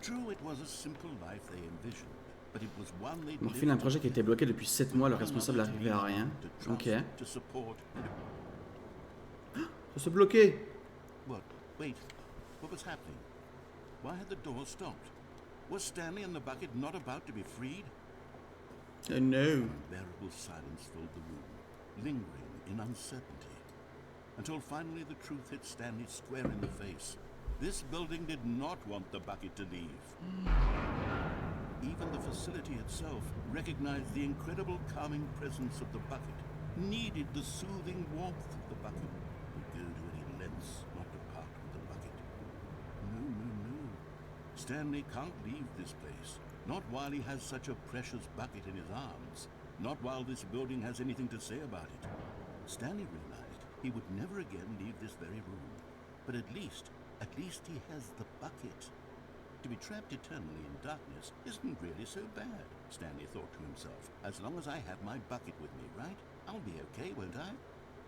True, it was a simple life they envisioned, but it was one they On refile un projet qui était bloqué depuis 7 mois, le responsable n'arrivait à rien. Ok. to support. Ça s'est bloqué. What? Wait. What was happening? Why had the door stopped? Was Stanley and the bucket not about to be freed? Oh no. Unbearable silence filled the room, lingering in uncertainty, until finally the truth hit Stanley square in the face. This building did not want the bucket to leave. Even the facility itself recognized the incredible calming presence of the bucket, needed the soothing warmth of the bucket, would go to any lengths not to part with the bucket. No, no, no. Stanley can't leave this place, not while he has such a precious bucket in his arms, not while this building has anything to say about it. Stanley realized he would never again leave this very room, but at least he has the bucket. To be trapped eternally in darkness isn't really so bad, Stanley thought to himself. As long as I have my bucket with me, right? I'll be okay, won't I?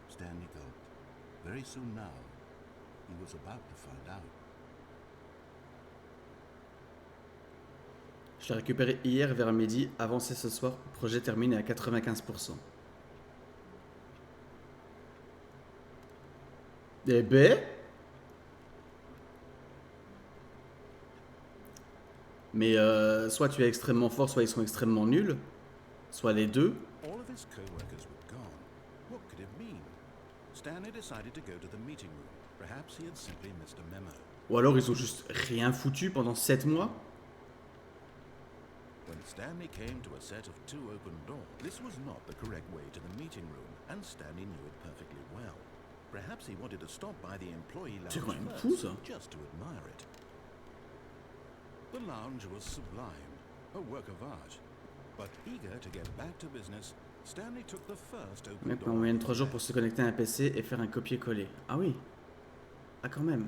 Stanley gulped. Very soon now, he was about to find out. Je l'ai récupéré hier vers midi, avancé ce soir, projet terminé à 95%. Eh ben... Mais soit tu es extrêmement fort, soit ils sont extrêmement nuls. Soit les deux. All of his co-workers were gone. What could it mean? Stanley decided to go to the meeting room. Perhaps he had simply missed a memo. Ou alors ils ont juste rien foutu pendant 7 mois. When Stanley came to a set of 2 open doors, this was not the correct way to the meeting room, and Stanley knew it perfectly well. Perhaps he wanted to stop by the employee C'est quand lounge même fou first, ça. just to admire it. The lounge was sublime, a work of art. But eager to get back to business, Stanley took the first open Mec, en door. moyenne 3 jours pour se connecter à un PC et faire un copier-coller. Ah oui. Ah quand même.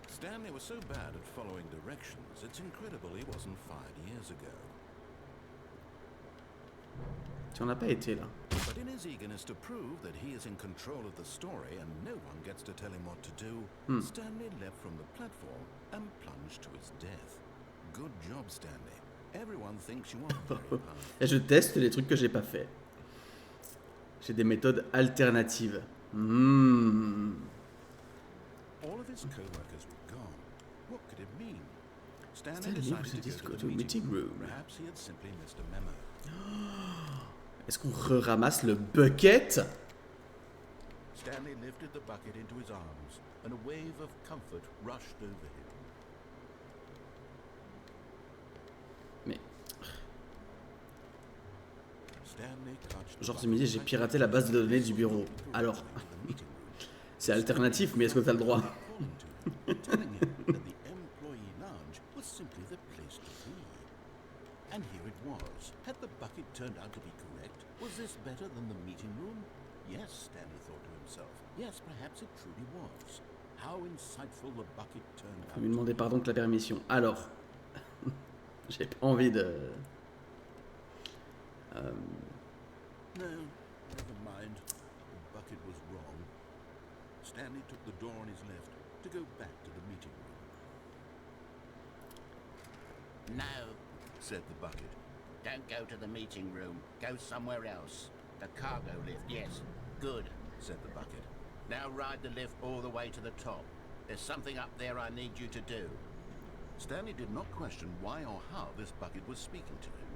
Stanley was so bad at following directions, it's incredible he wasn't fired years ago. Tu en as pas été là. But in his eagerness to prove that he is in control of the story and no one gets to tell him what to do, Stanley leapt from the platform and plunged to his death. Good job, Stanley. Everyone thinks you are very powerful. Et je teste les trucs que j'ai pas fait. J'ai des méthodes alternatives. All of his co-workers were gone. What could it mean? Stanley Stanley decided was to go to the meeting room. Perhaps he had simply missed a memo. Est-ce qu'on ramasse le bucket? Stanley lifted the bucket into his arms, and a wave of comfort rushed over him. Mais Stanley clutched the genre ce bucket midi j'ai piraté la base de données du bureau. Alors, c'est alternatif, mais est-ce que t'as le droit? telling him that the employee lounge was simply the place to be. And here it was. Had the bucket turned out to be correct? Was this better than the meeting room? Yes, Stanley thought to himself. Yes, perhaps it truly was. How insightful the bucket turned Faut lui out. demander pardon que la permission. Alors, j'ai pas envie de... No, never mind. The bucket was wrong. Stanley took the door on his left to go back to the meeting room. No, Said the bucket. don't go to the meeting room. Go somewhere else. The cargo lift, yes. Good. Said the bucket. Now ride the lift all the way to the top. There's something up there I need you to do. Stanley did not question why or how this bucket was speaking to him.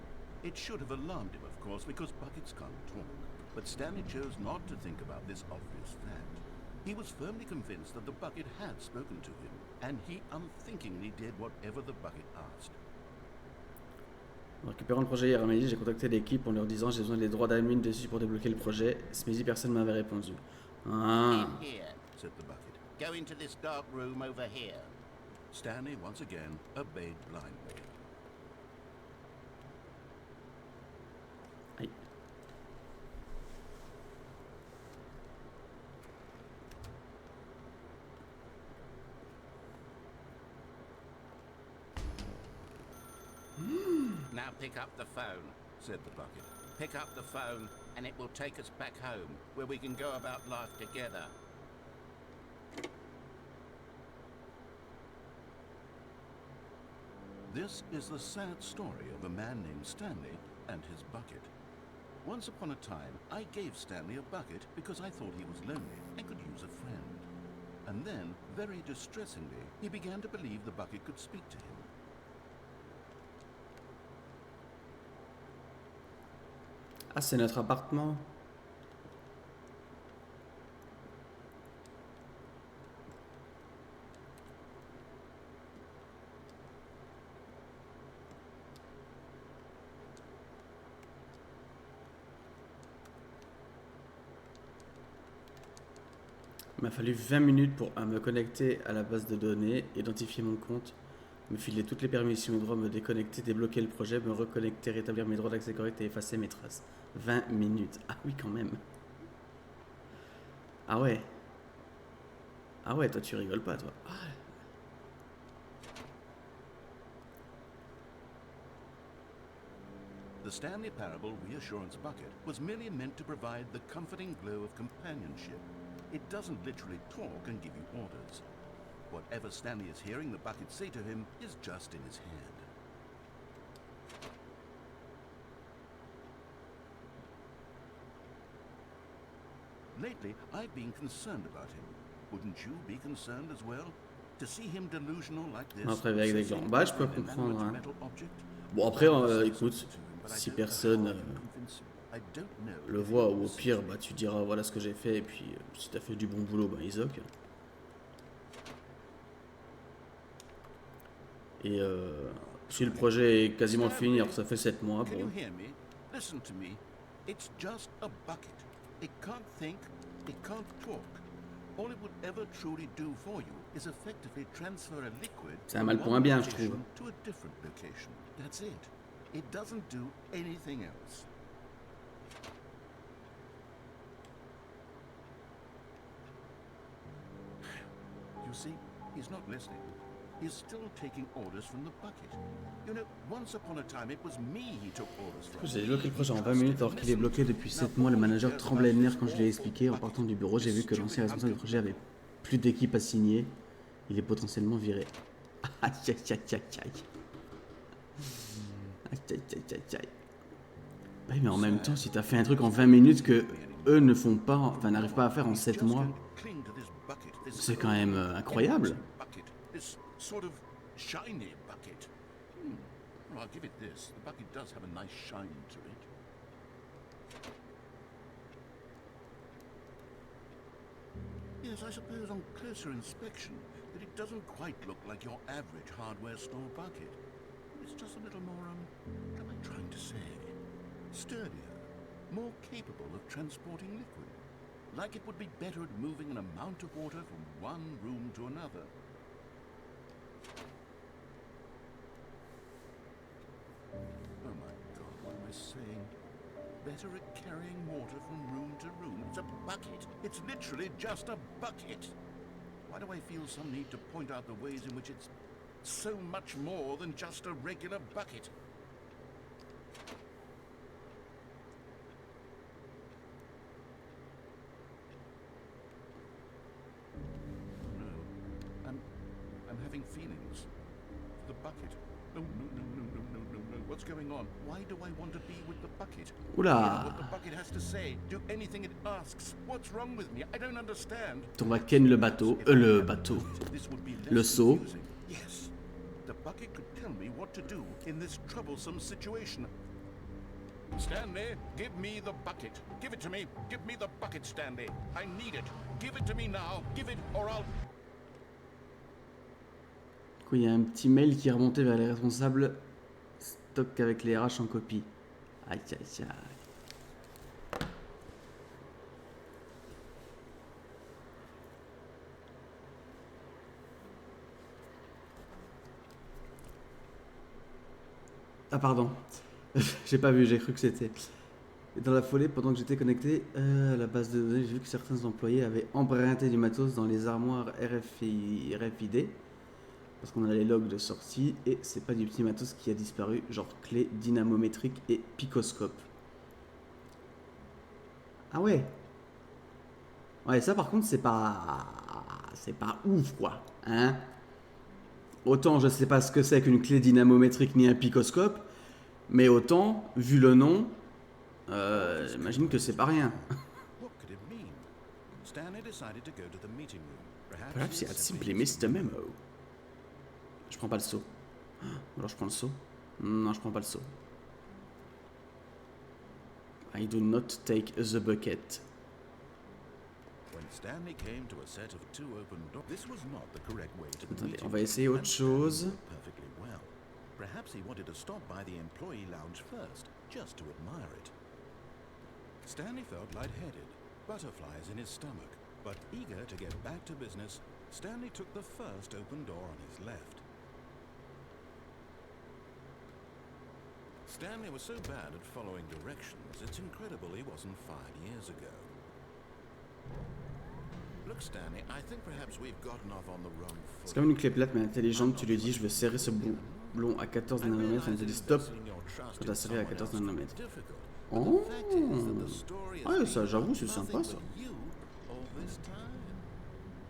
It should have alarmed him, of course, because buckets can't talk. But Stanley chose not to think about this obvious fact. He was firmly convinced that the bucket had spoken to him, and he unthinkingly did whatever the bucket asked. En récupérant le projet hier à midi, j'ai contacté l'équipe en leur disant j'ai besoin des droits d'admin dessus pour débloquer le projet. Ce midi, personne ne m'avait répondu. Ah. In here. Said the bucket. Go into this dark room over here. Stanley once again obeyed blindly. Aïe. Now pick up the phone. Said the bucket. Pick up the phone and it will take us back home, where we can go about life together. This is the sad story of a man named Stanley and his bucket. Once upon a time, I gave Stanley a bucket because I thought he was lonely and could use a friend. And then, very distressingly, he began to believe the bucket could speak to him. Ah, c'est notre appartement. Il m'a fallu 20 minutes pour me connecter à la base de données, identifier mon compte, me filer toutes les permissions et droits, me déconnecter, débloquer le projet, me reconnecter, rétablir mes droits d'accès corrects et effacer mes traces. 20 minutes. Ah oui, quand même. Ah ouais. Ah ouais, toi tu rigoles pas, toi. Ah. The Stanley Parable Reassurance Bucket was merely meant to provide the comforting glow of companionship. It doesn't literally talk and give you orders. Whatever Stanley is hearing the bucket say to him is just in his head. Lately, I've been concerned about him. Wouldn't you be concerned as well? To see him delusional like this. Après, avec des gants. Bah, je peux comprendre. Hein. Bon, après, écoute, si personne le voit, ou au pire, bah, tu diras voilà ce que j'ai fait, et puis si t'as fait du bon boulot, bah, Isaac. Et si le projet est quasiment fini, alors ça fait 7 mois. Can Bon. you hear me? Listen to me. It's just a bucket. It can't think. It can't talk. All it would ever truly do for you is effectively transfer a liquid C'est un from mal pour un one bien, je location trouve. to a different location. That's it. It doesn't do anything else. You see, he's not listening. He's still taking orders from the bucket. You know, once upon a time it was me he took orders from. J'ai débloqué le projet en 20 minutes alors qu'il est bloqué depuis 7 mois. Le manager tremblait de nerfs quand je lui ai expliqué. En partant du bureau, j'ai vu que l'ancien responsable du projet avait plus d'équipe à signer. Il est potentiellement viré. Aïe aïe aïe aïe aïe. Aïe aïe aïe aïe aïe. Oui, mais en même temps, si t'as fait un truc en 20 minutes que eux ne font pas, enfin n'arrivent pas à faire en 7 mois, c'est quand même incroyable. This sort of shiny bucket. Well, I'll give it this. The bucket does have a nice shine to it. Yes, I suppose on closer inspection that it doesn't quite look like your average hardware store bucket. It's just a little more, what am I trying to say? Sturdier, more capable of transporting liquid. Like it would be better at moving an amount of water from one room to another. Oh my God, what am I saying? Better at carrying water from room to room. It's a bucket. It's literally just a bucket. Why do I feel some need to point out the ways in which it's so much more than just a regular bucket? No, I'm having feelings. The bucket. No. What's going on? Why do I want to be with the bucket? Oula. Hear what the bucket has to say. Do anything it asks. What's wrong with me? I don't understand. On va ken le bateau. This would be less Le seau. confusing. Yes. The bucket could tell me what to do in this troublesome situation. Stanley, give me the bucket. Give it to me. Give me the bucket, Stanley. I need it. Give it to me now. Give it or I'll... Du coup, il y a un petit mail qui est remonté vers les responsables. Stock avec les RH en copie. Aïe aïe aïe. Ah pardon, j'ai pas vu, j'ai cru que c'était. Et dans la foulée, pendant que j'étais connecté à la base de données, j'ai vu que certains employés avaient emprunté du matos dans les armoires RFID. Parce qu'on a les logs de sortie et c'est pas du petit matos qui a disparu, genre clé dynamométrique et picoscope. Ah ouais. Ouais, ça par contre c'est pas ouf quoi, hein. Autant je sais pas ce que c'est qu'une clé dynamométrique ni un picoscope, mais autant, vu le nom, j'imagine que c'est pas rien. What could it mean? Stanley decided to go to the meeting room. Perhaps he had simply missed a memo. Je prends pas le seau. Alors je prends le seau. Non, je prends pas le seau. I do not take the bucket. When Stanley came to a set of two open doors, this was not the correct way to the Attendez, meeting on va room, essayer autre and Stanley chose. knew perfectly well. Perhaps he wanted to stop by the employee lounge first, just to admire it. Stanley felt lightheaded, butterflies in his stomach, but eager to get back to business, Stanley took the first open door on his left. Stanley was so bad at following directions, it's incredible he wasn't fired years ago. Look, Stanley, I think perhaps we've gotten off on the wrong foot. C'est comme une clé plate mais intelligente, tu lui dis je veux serrer ce boulon à 14 nanomètres, elle te dit stop quand t'as serré à 14 nanomètres. Oh, ouais, ça j'avoue c'est sympa ça.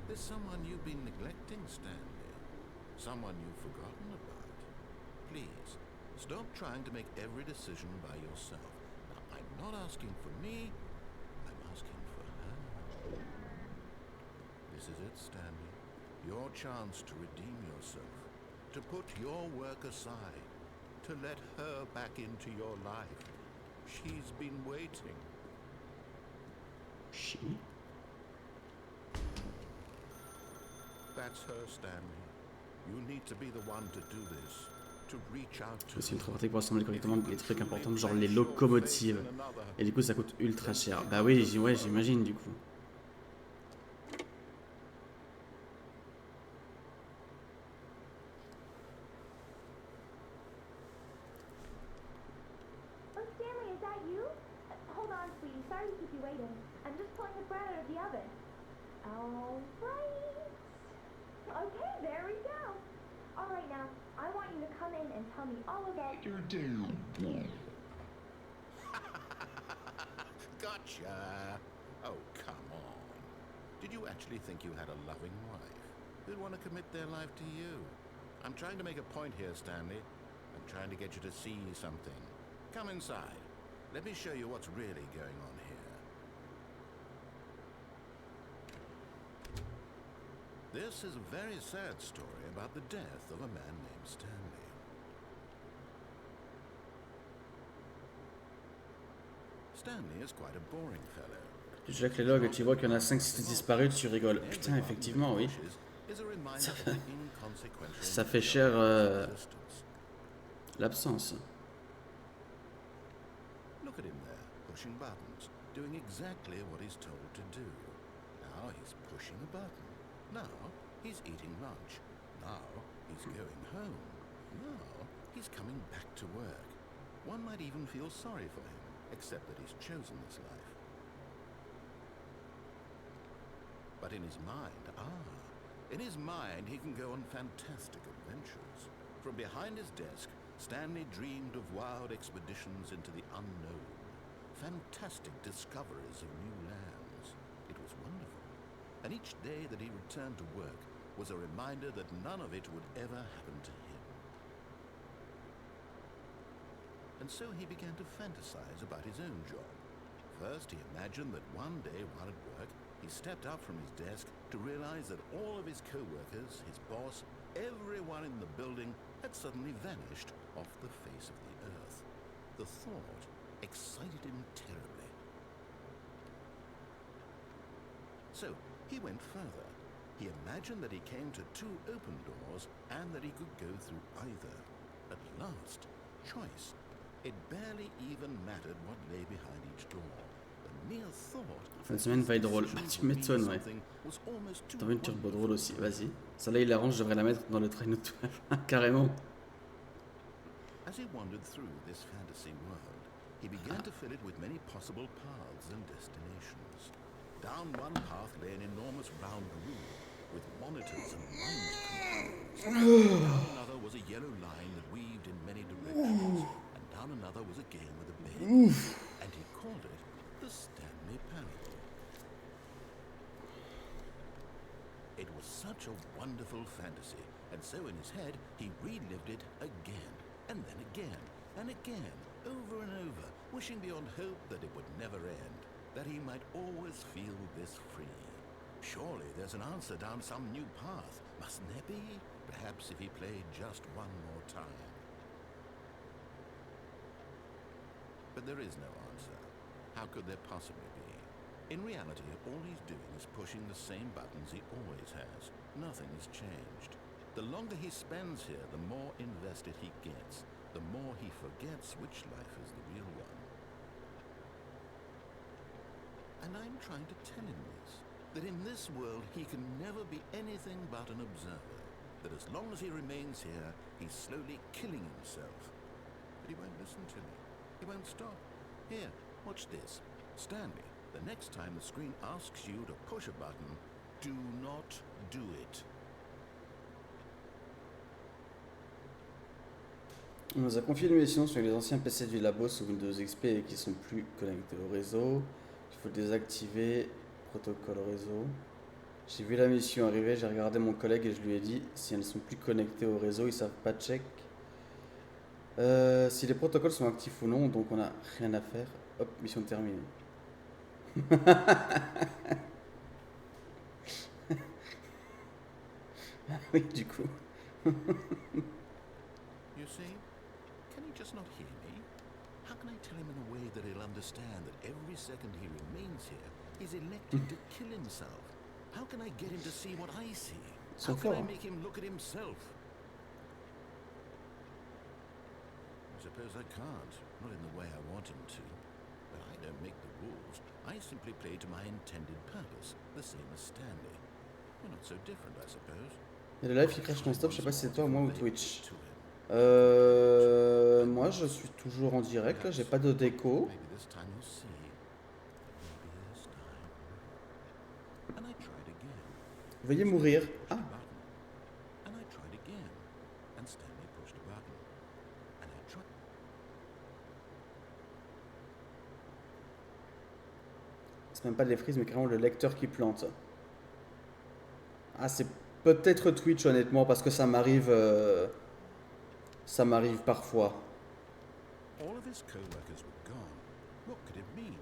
There's someone you've been neglecting, Stanley. Someone you've forgotten about. Please, stop trying to make every decision by yourself. Now, I'm not asking for me, I'm asking for her. This is it, Stanley. Your chance to redeem yourself. To put your work aside. To let her back into your life. She's been waiting. She? That's her, Stanley. You need to be the one to do this. To reach out to C'est une travertée pour assembler correctement des trucs importants, genre les locomotives. Et du coup ça coûte ultra cher. Bah oui, ouais, j'imagine du coup. Alright. Okay, there we go. Alright, now, I want you to come in and tell me all about your day. Gotcha! Oh, come on. Did you actually think you had a loving wife who'd want to commit their life to you? I'm trying to make a point here, Stanley. I'm trying to get you to see something. Come inside. Let me show you what's really going on here. This is a very sad story about the death of a man named Stanley. Stanley is quite a boring fellow. Tu checkes les logs et tu vois qu'il y en a 5-6 disparus, tu rigoles. Putain, effectivement, oui. Ça fait cher l'absence. Look at him there, pushing buttons, doing exactly what he's told to do. Now he's pushing a button. Now he's eating lunch. Now he's going home. Now he's coming back to work. One might even feel sorry for him, except that he's chosen this life. But in his mind, he can go on fantastic adventures. From behind his desk, Stanley dreamed of wild expeditions into the unknown, fantastic discoveries of new lands. It was wonderful. And each day that he returned to work was a reminder that none of it would ever happen to him. And so he began to fantasize about his own job. First, he imagined that one day while at work, he stepped up from his desk to realize that all of his co-workers, his boss, everyone in the building had suddenly vanished off the face of the earth. The thought excited him terribly. So he went further. He imagined that he came to 2 open doors and that he could go through either. At last, choice. It barely even mattered what lay behind each door. The mere thought. Fin de semaine va être drôle. Tu m'étonnes, ouais. T'en veux une turbo drôle aussi, vas-y. Celle-là, il arrange, je devrais la mettre dans le train de toile. Carrément. As he wandered through this fantasy world, he began to fill it with many possible paths and destinations. Down one path lay an enormous round room with monitors and mind controls. Down another was a yellow line that weaved in many directions, and down another was a game with a baby, and he called it the Stanley Parable. It was such a wonderful fantasy, and so in his head he relived it again, and then again, and again, over and over, wishing beyond hope that it would never end, that he might always feel this free. Surely there's an answer down some new path, mustn't there be? Perhaps if he played just one more time. But there is no answer. How could there possibly be? In reality, all he's doing is pushing the same buttons he always has. Nothing has changed. The longer he spends here, the more invested he gets, the more he forgets which life is the real one. And I'm trying to tell him this, that in this world he can never be anything but an observer, that as long as he remains here, he's slowly killing himself. But he won't listen to me. He won't stop. Here, watch this. Stanley, the next time the screen asks you to push a button, do not do it. On nous a confié une mission sur les anciens PC du labo sous Windows XP et qui sont plus connectés au réseau. Il faut désactiver protocole réseau. J'ai vu la mission arriver, j'ai regardé mon collègue et je lui ai dit si elles ne sont plus connectées au réseau, ils savent pas check. Si les protocoles sont actifs ou non, donc on n'a rien à faire. Hop, mission terminée. Oui, du coup. You see? Can he just not hear me? How can I tell him in a way that he'll understand that every second he remains here, he's elected to kill himself? How can I get him to see what I see? How can I make him look at himself? I suppose I can't, not in the way I want him to. But I don't make the rules. I simply play to my intended purpose, the same as Stanley. We're not so different, I suppose. Et le live qui crash non-stop, je sais pas si c'est toi ou moi ou Twitch. Moi je suis toujours en direct, là j'ai pas de déco. Maybe this time you'll see. Maybe this time. And and I tried again. Veuillez mourir. Ah, Button. And I tried again, and Stanley pushed a button. And I tried. c'est même pas des frises, mais carrément le lecteur qui plante. Ah, c'est peut-être Twitch, honnêtement, parce que ça m'arrive parfois. All of his co-workers were gone. What could it mean?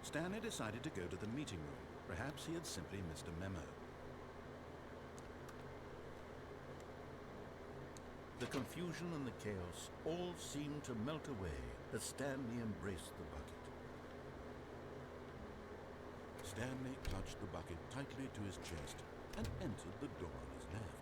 Stanley decided to go to the meeting room. Perhaps he had simply missed a memo. The confusion and the chaos all seemed to melt away as Stanley embraced the bucket. Stanley clutched the bucket tightly to his chest and entered the door on his left.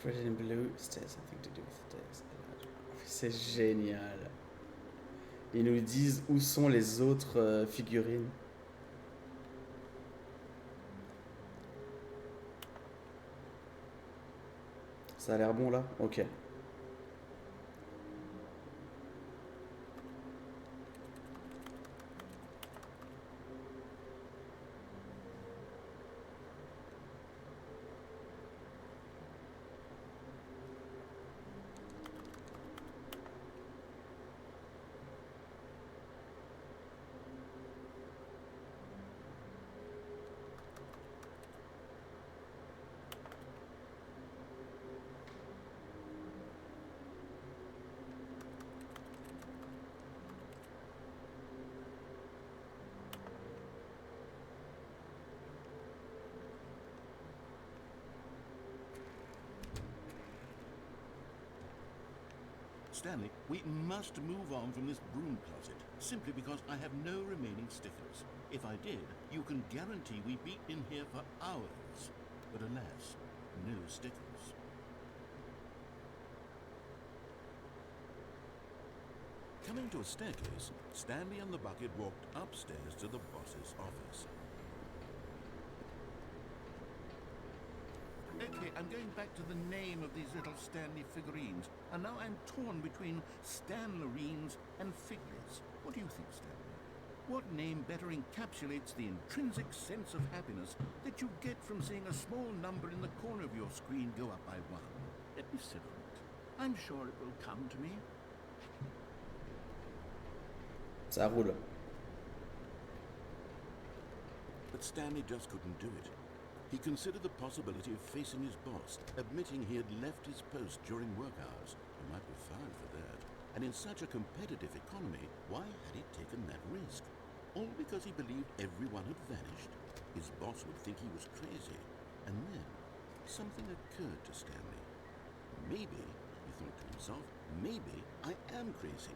Threaded in blue, still something to do with the text. C'est génial. Ils nous disent où sont les autres figurines. Ça a l'air bon là? Ok. Stanley, we must move on from this broom closet, simply because I have no remaining stickers. If I did, you can guarantee we'd be in here for hours. But alas, no stickers. Coming to a staircase, Stanley and the bucket walked upstairs to the boss's office. Okay, I'm going back to the name of these little Stanley figurines, and now I'm torn between Stanlerines and Figlets. What do you think, Stanley? What name better encapsulates the intrinsic sense of happiness that you get from seeing a small number in the corner of your screen go up by one? Let me sit on it. I'm sure it will come to me. Ça roule. But Stanley just couldn't do it. He considered the possibility of facing his boss, admitting he had left his post during work hours. He might be fined for that. And in such a competitive economy, why had he taken that risk? All because he believed everyone had vanished. His boss would think he was crazy. And then, something occurred to Stanley. Maybe, he thought to himself, maybe I am crazy.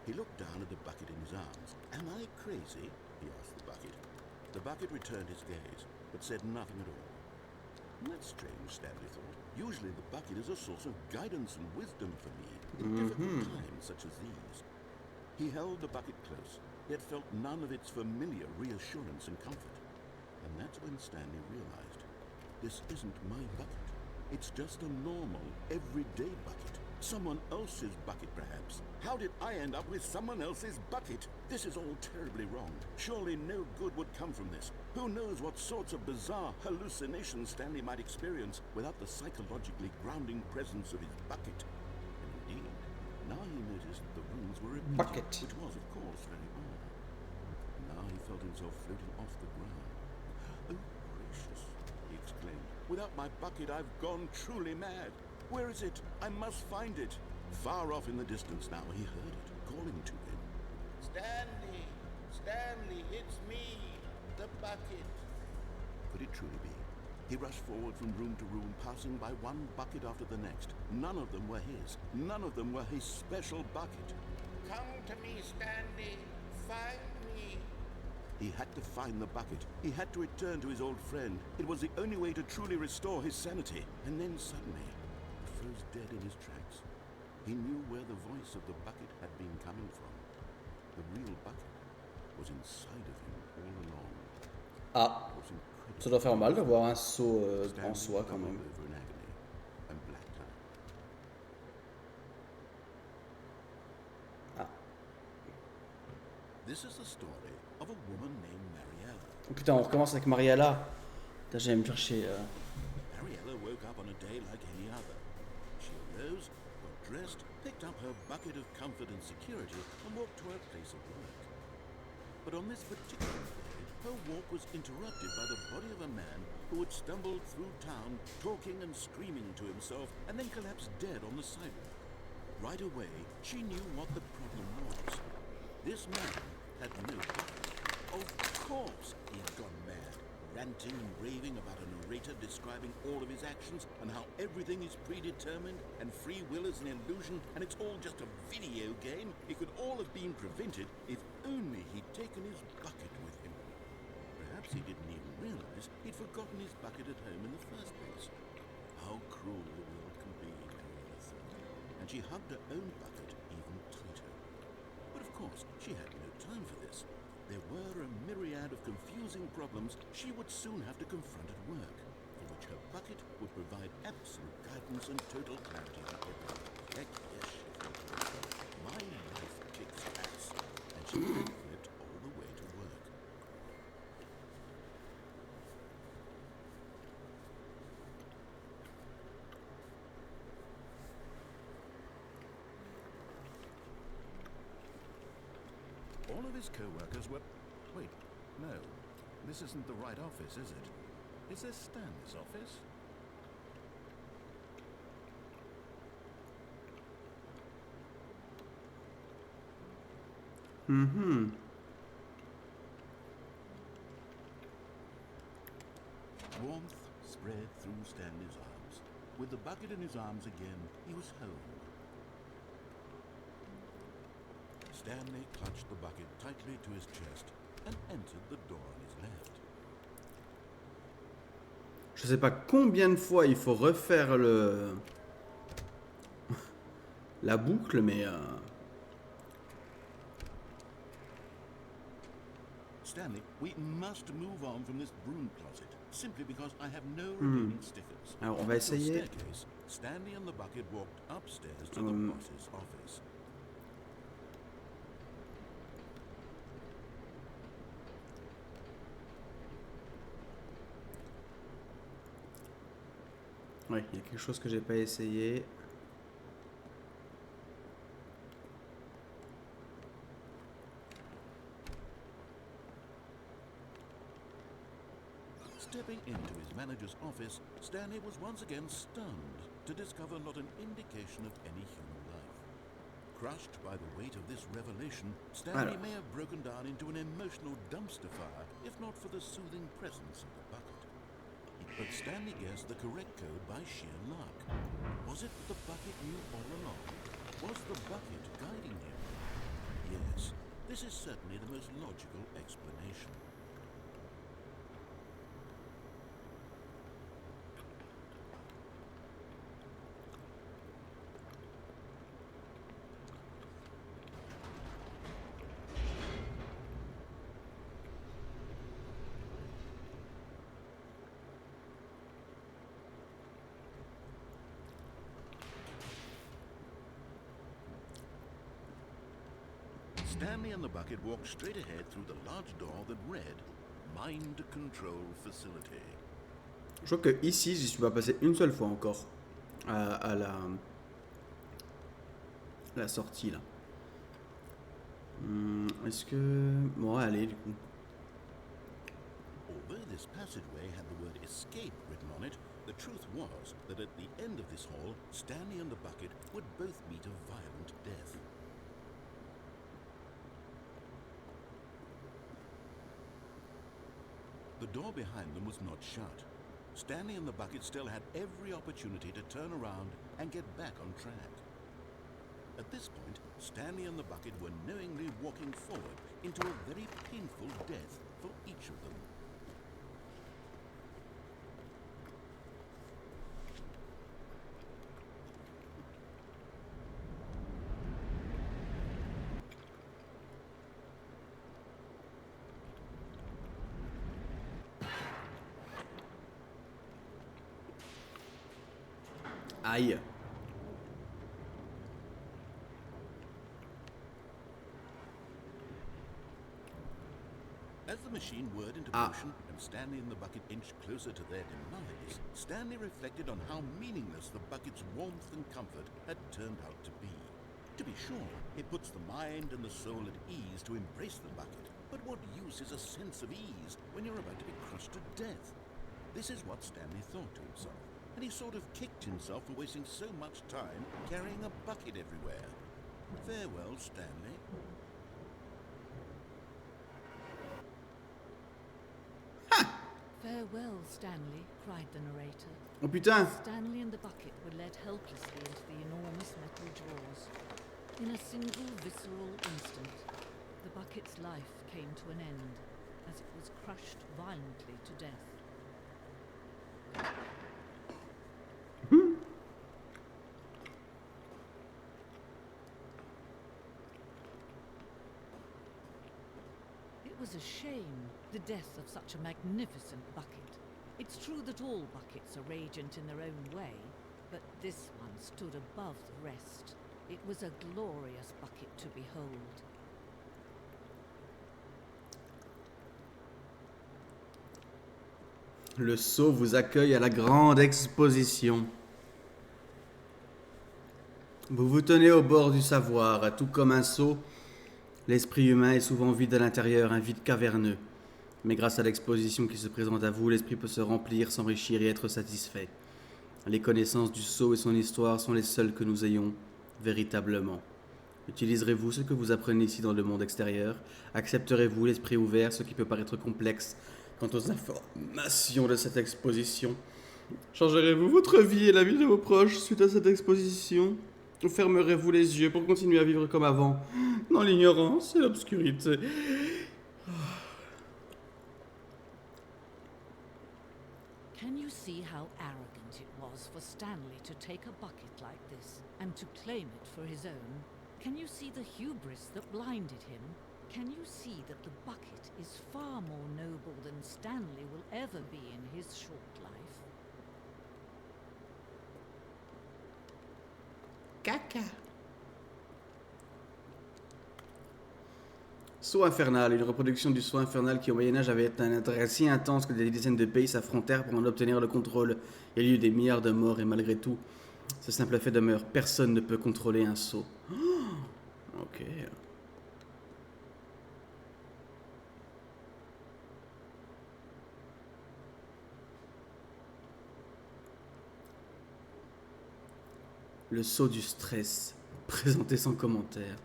He looked down at the bucket in his arms. Am I crazy? He asked the bucket. The bucket returned his gaze, but said nothing at all. That's strange, Stanley thought. Usually the bucket is a source of guidance and wisdom for me in difficult times such as these. He held the bucket close, yet felt none of its familiar reassurance and comfort. And that's when Stanley realized, this isn't my bucket. It's just a normal, everyday bucket. Someone else's bucket, perhaps. How did I end up with someone else's bucket? This is all terribly wrong. Surely no good would come from this. Who knows what sorts of bizarre hallucinations Stanley might experience without the psychologically grounding presence of his bucket. And indeed, now he noticed the rooms were repeating, Bucket. which was, of course, very odd. Now he felt himself floating off the ground. Oh, gracious, he exclaimed. Without my bucket, I've gone truly mad. Where is it? I must find it. Far off in the distance now, he heard it, calling to him. Stanley! Stanley, it's me! The bucket! Could it truly be? He rushed forward from room to room, passing by one bucket after the next. None of them were his. None of them were his special bucket. Come to me, Stanley! Find me! He had to find the bucket. He had to return to his old friend. It was the only way to truly restore his sanity. And then suddenly, he froze dead in his tracks. He knew where the voice of the bucket had been coming from. The real bucket was inside of him all along. Ah, It was incredible. ça doit faire mal d'avoir un saut en Stanley soi quand doubled même. over in agony and blacked out. Ah. This is the story of a woman named Mariella. Oh putain, on recommence avec Mariella. Putain, j'allais me faire chier. Mariella woke up on a day like any other. She arose, got dressed, picked up her bucket of comfort and security, and walked to her place of work. But on this particular day, her walk was interrupted by the body of a man who had stumbled through town, talking and screaming to himself, and then collapsed dead on the sidewalk. Right away, she knew what the problem was. This man had no bucket. Of course he had gone mad, ranting and raving about a narrator describing all of his actions and how everything is predetermined and free will is an illusion and it's all just a video game. It could all have been prevented if only he'd taken his bucket with him. Perhaps he didn't even realize he'd forgotten his bucket at home in the first place. How cruel the world can be, Mariella thought, and she hugged her own bucket even tighter. But of course, she had no time for this. There were a myriad of confusing problems she would soon have to confront at work, for which her bucket would provide absolute guidance and total clarity on everything. Heck yes, she thought. My life kicks ass, and she flipped all the way to work. All of his co-workers were... Wait, no. This isn't the right office, is it? Is this Stanley's office? Mhm. Warmth spread through Stanley's arms. With the bucket in his arms again, he was home. Stanley clutched the bucket tightly to his chest and entered the door on his left. Je sais pas combien de fois il faut refaire le la boucle, mais Stanley, we must move on from this broom closet, simply because I have no remaining stickers. Alors, on va Up the essayer. staircase, Stanley and the bucket walked upstairs to the boss's office. ouais, il y a quelque chose que j'ai pas essayé. Stepping into his manager's office, Stanley was once again stunned to discover not an indication of any human life. Crushed by the weight of this revelation, Stanley may have broken down into an emotional dumpster fire, if not for the soothing presence of the bucket. But Stanley guessed the correct code by sheer luck. Was it that the bucket knew all along? Was the bucket guiding him? Yes, this is certainly the most logical explanation. Stanley and the bucket walked straight ahead through the large door that read Mind Control Facility. Je crois que ici, j'y suis pas passé une seule fois encore à la sortie là. Est-ce que bon, allez du coup. Although this passageway had the word escape written on it, the truth was that at the end of this hall, Stanley and the bucket would both meet a violent death. The door behind them was not shut. Stanley and the bucket still had every opportunity to turn around and get back on track. At this point, Stanley and the bucket were knowingly walking forward into a very painful death for each of them. Aïe. As the machine whirred into motion and Stanley and the bucket inched closer to their demise, Stanley reflected on how meaningless the bucket's warmth and comfort had turned out to be. To be sure, it puts the mind and the soul at ease to embrace the bucket, but what use is a sense of ease when you're about to be crushed to death? This is what Stanley thought to himself, and he sort of kicked himself for wasting so much time carrying a bucket everywhere. Farewell, Stanley. Farewell, Stanley, cried the narrator. Oh putain. Stanley and the bucket were led helplessly into the enormous metal jaws. In a single visceral instant, the bucket's life came to an end as it was crushed violently to death. It was a shame, the death of such a magnificent bucket. It's true that all buckets are radiant in their own way, but this one stood above the rest. It was a glorious bucket to behold. Le sceau vous accueille à la grande exposition. Vous vous tenez au bord du savoir, tout comme un seau. L'esprit humain est souvent vide à l'intérieur, un vide caverneux. Mais grâce à l'exposition qui se présente à vous, l'esprit peut se remplir, s'enrichir et être satisfait. Les connaissances du sceau et son histoire sont les seules que nous ayons véritablement. Utiliserez-vous ce que vous apprenez ici dans le monde extérieur? Accepterez-vous l'esprit ouvert, ce qui peut paraître complexe quant aux informations de cette exposition? Changerez-vous votre vie et la vie de vos proches suite à cette exposition? Ou fermerez-vous les yeux pour continuer à vivre comme avant, dans l'ignorance et l'obscurité? Can you see how arrogant it was for Stanley to take a bucket like this and to claim it for his own? Can you see the hubris that blinded him? Can you see that the bucket is far more noble than Stanley will ever be in his short life? Caca. Sceau infernal, une reproduction du sceau infernal qui au Moyen-Âge avait un intérêt si intense que des dizaines de pays s'affrontèrent pour en obtenir le contrôle. Il y a eu des milliards de morts et malgré tout, ce simple fait demeure. Personne ne peut contrôler un sceau. Oh, ok. Le sceau du stress, présenté sans commentaire.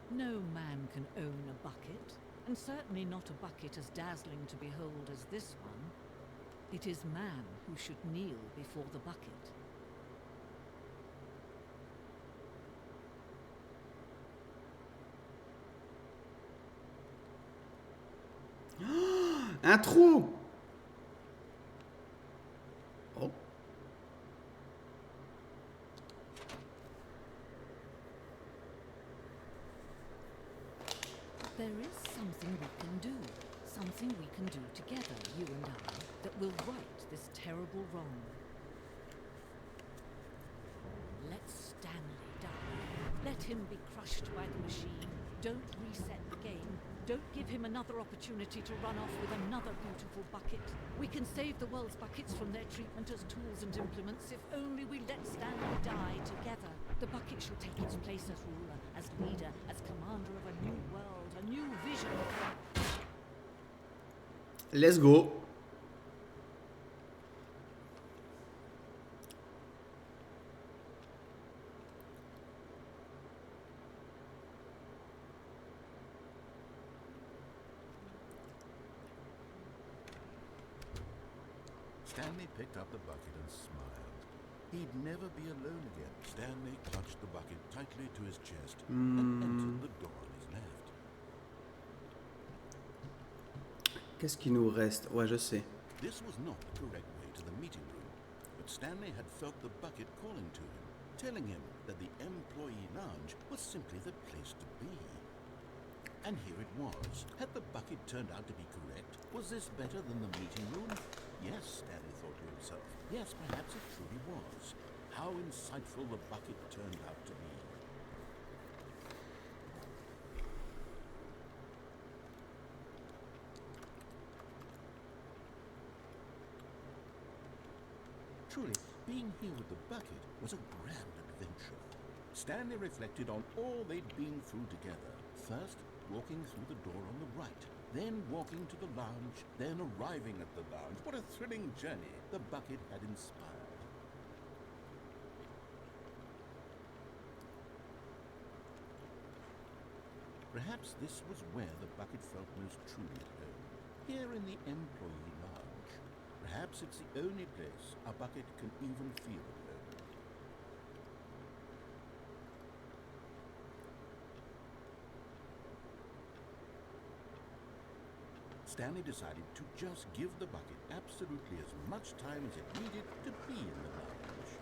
No man can own a bucket, and certainly not a bucket as dazzling to behold as this one. It is man who should kneel before the bucket. Un trou. Oh. There is something we can do, something we can do together, you and I, that will right this terrible wrong. Let Stanley die. Let him be crushed by the machine. Don't reset the game. Don't give him another opportunity to run off with another beautiful bucket. We can save the world's buckets from their treatment as tools and implements if only we let Stanley die together. The bucket shall take its place as ruler, as leader, as commander of a new world, a new vision. Let's go. Stanley picked up the bucket and smiled. He'd never be alone again. Stanley clutched the bucket tightly to his chest and entered the door on his left. Qu'est-ce qui nous reste? Ouais, je sais. This was not the correct way to the meeting room, but Stanley had felt the bucket calling to him, telling him that the employee lounge was simply the place to be. And here it was. Had the bucket turned out to be correct? Was this better than the meeting room? Yes, Stanley thought to himself. Yes, perhaps it truly was. How insightful the bucket turned out to be. Truly, being here with the bucket was a grand adventure. Stanley reflected on all they'd been through together. First, walking through the door on the right, then walking to the lounge, then arriving at the lounge. What a thrilling journey the bucket had inspired. Perhaps this was where the bucket felt most truly at home, here in the employee lounge. Perhaps it's the only place a bucket can even feel at home. Stanley decided to just give the bucket absolutely as much time as it needed to be in the lounge.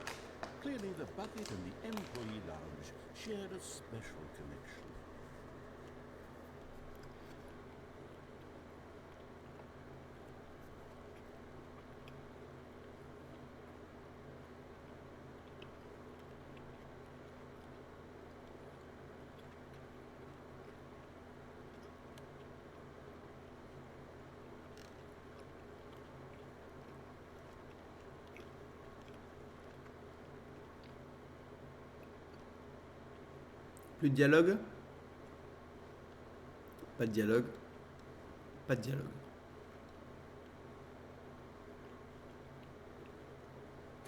Clearly, the bucket and the employee lounge shared a special connection. Plus de dialogue. Pas de dialogue. Pas de dialogue.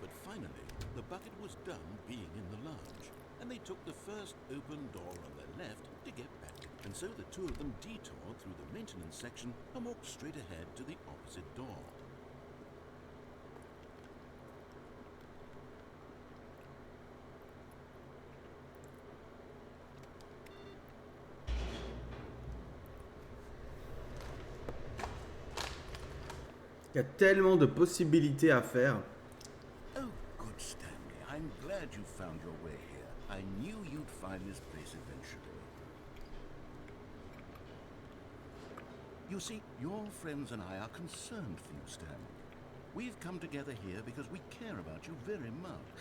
But finally, the bucket was done being in the lounge, and they took the first open door on their left to get back. And so the two of them detoured through the maintenance section and walked straight ahead to the opposite door. Il y a tellement de possibilités à faire. Oh, good Stanley. I'm glad you found your way here. I knew you'd find this place eventually. You see, your friends and I are concerned for you, Stanley. We've come together here because we care about you very much.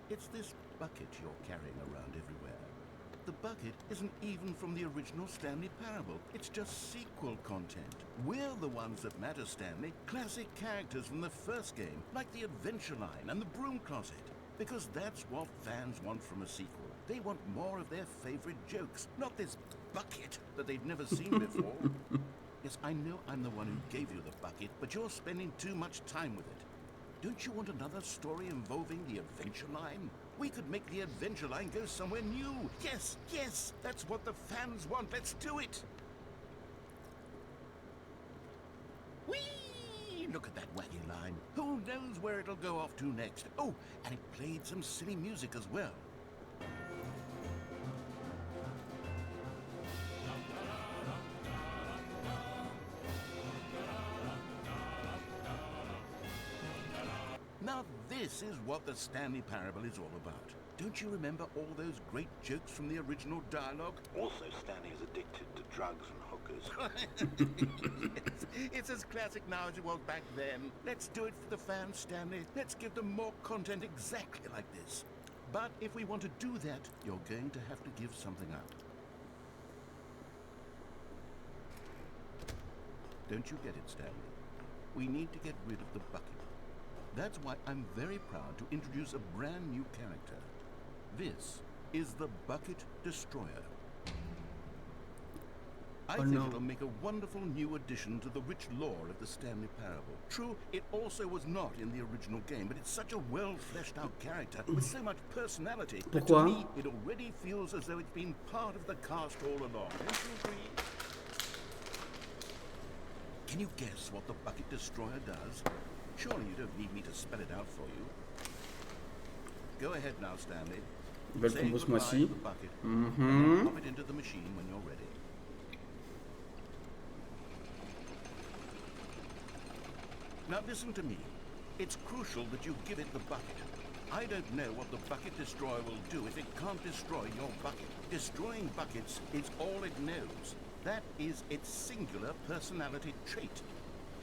It's this bucket you're carrying around everywhere. The bucket isn't even from the original Stanley Parable. It's just sequel content. We're the ones that matter, Stanley. Classic characters from the first game, like the Adventure Line and the Broom Closet. Because that's what fans want from a sequel. They want more of their favorite jokes, not this bucket that they've never seen before. Yes, I know I'm the one who gave you the bucket, but you're spending too much time with it. Don't you want another story involving the Adventure Line? We could make the Adventure Line go somewhere new. Yes, yes, that's what the fans want. Let's do it. Whee! Look at that wacky line. Who knows where it'll go off to next? Oh, and it played some silly music as well. Now this is what the Stanley Parable is all about. Don't you remember all those great jokes from the original dialogue? Also, Stanley is addicted to drugs and hookers. Yes, it's as classic now as it was back then. Let's do it for the fans, Stanley. Let's give them more content exactly like this. But if we want to do that, you're going to have to give something up. Don't you get it, Stanley? We need to get rid of the bucket. That's why I'm very proud to introduce a brand new character. This is the Bucket Destroyer. I think it'll make a wonderful new addition to the rich lore of the Stanley Parable. True, it also was not in the original game, but it's such a well-fleshed-out character with so much personality that to me, it already feels as though it's been part of the cast all along. Don't you agree? Can you guess what the Bucket Destroyer does? Surely you don't need me to spell it out for you. Go ahead now, Stanley. Belle combo ce mois-ci. Pop it into the machine when you're ready. Now listen to me. It's crucial that you give it the bucket. I don't know what the Bucket Destroyer will do if it can't destroy your bucket. Destroying buckets is all it knows. That is its singular personality trait.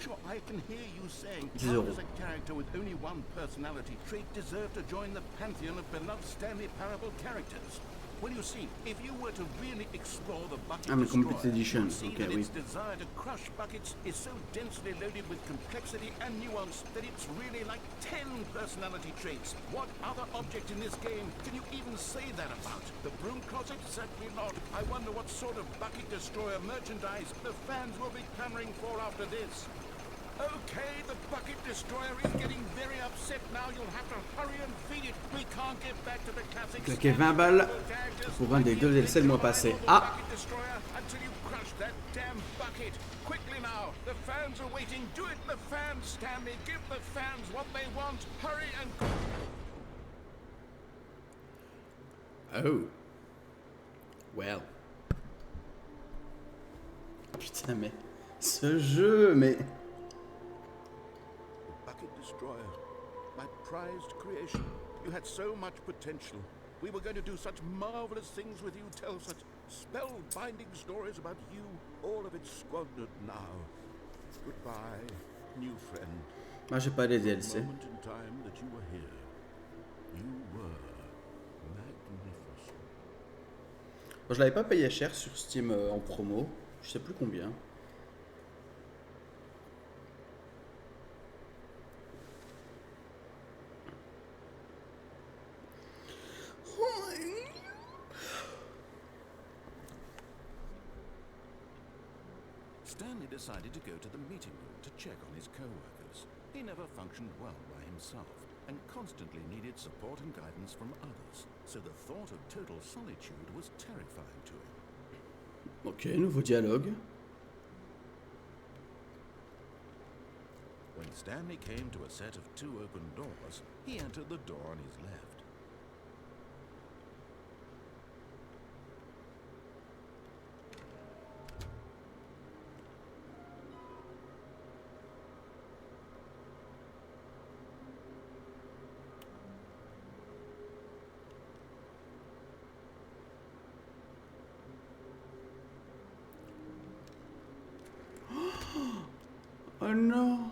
Sure, I can hear you saying, how does a character with only one personality trait deserve to join the pantheon of beloved Stanley Parable characters? Well, you see, if you were to really explore the Bucket Destroyer, you'd see that its desire to crush buckets is so densely loaded with complexity and nuance that it's really like 10 personality traits. What other object in this game can you even say that about? The broom closet? Certainly not. I wonder what sort of Bucket Destroyer merchandise the fans will be clamoring for after this. Okay, the Bucket Destroyer is getting very upset now. You'll have to hurry and feed it. We can't get back to the classic. Claqué 20 balles pour un des deux DLC le mois passé. Ah! Until you crush that damn bucket. Quickly now. The fans are waiting. Do it, the fans, Stanley. Give the fans what they want. Hurry and Oh. Well. Putain, mais ce jeu, mais Destroyer, my prized creation. You had so much potential. We were going to do such marvelous things with you, tell such spellbinding stories about you. All of it squandered now. Goodbye, new friend. moi j'ai pas les DLC. Moment in time that you were here. You were magnificent. Bon, je l'avais pas payé cher sur Steam en promo. Je sais plus combien. Stanley decided to go to the meeting room to check on his co-workers. He never functioned well by himself and constantly needed support and guidance from others, so the thought of total solitude was terrifying to him. Ok, nouveau dialogue. When Stanley came to a set of 2 open doors, he entered the door on his left. Oh non!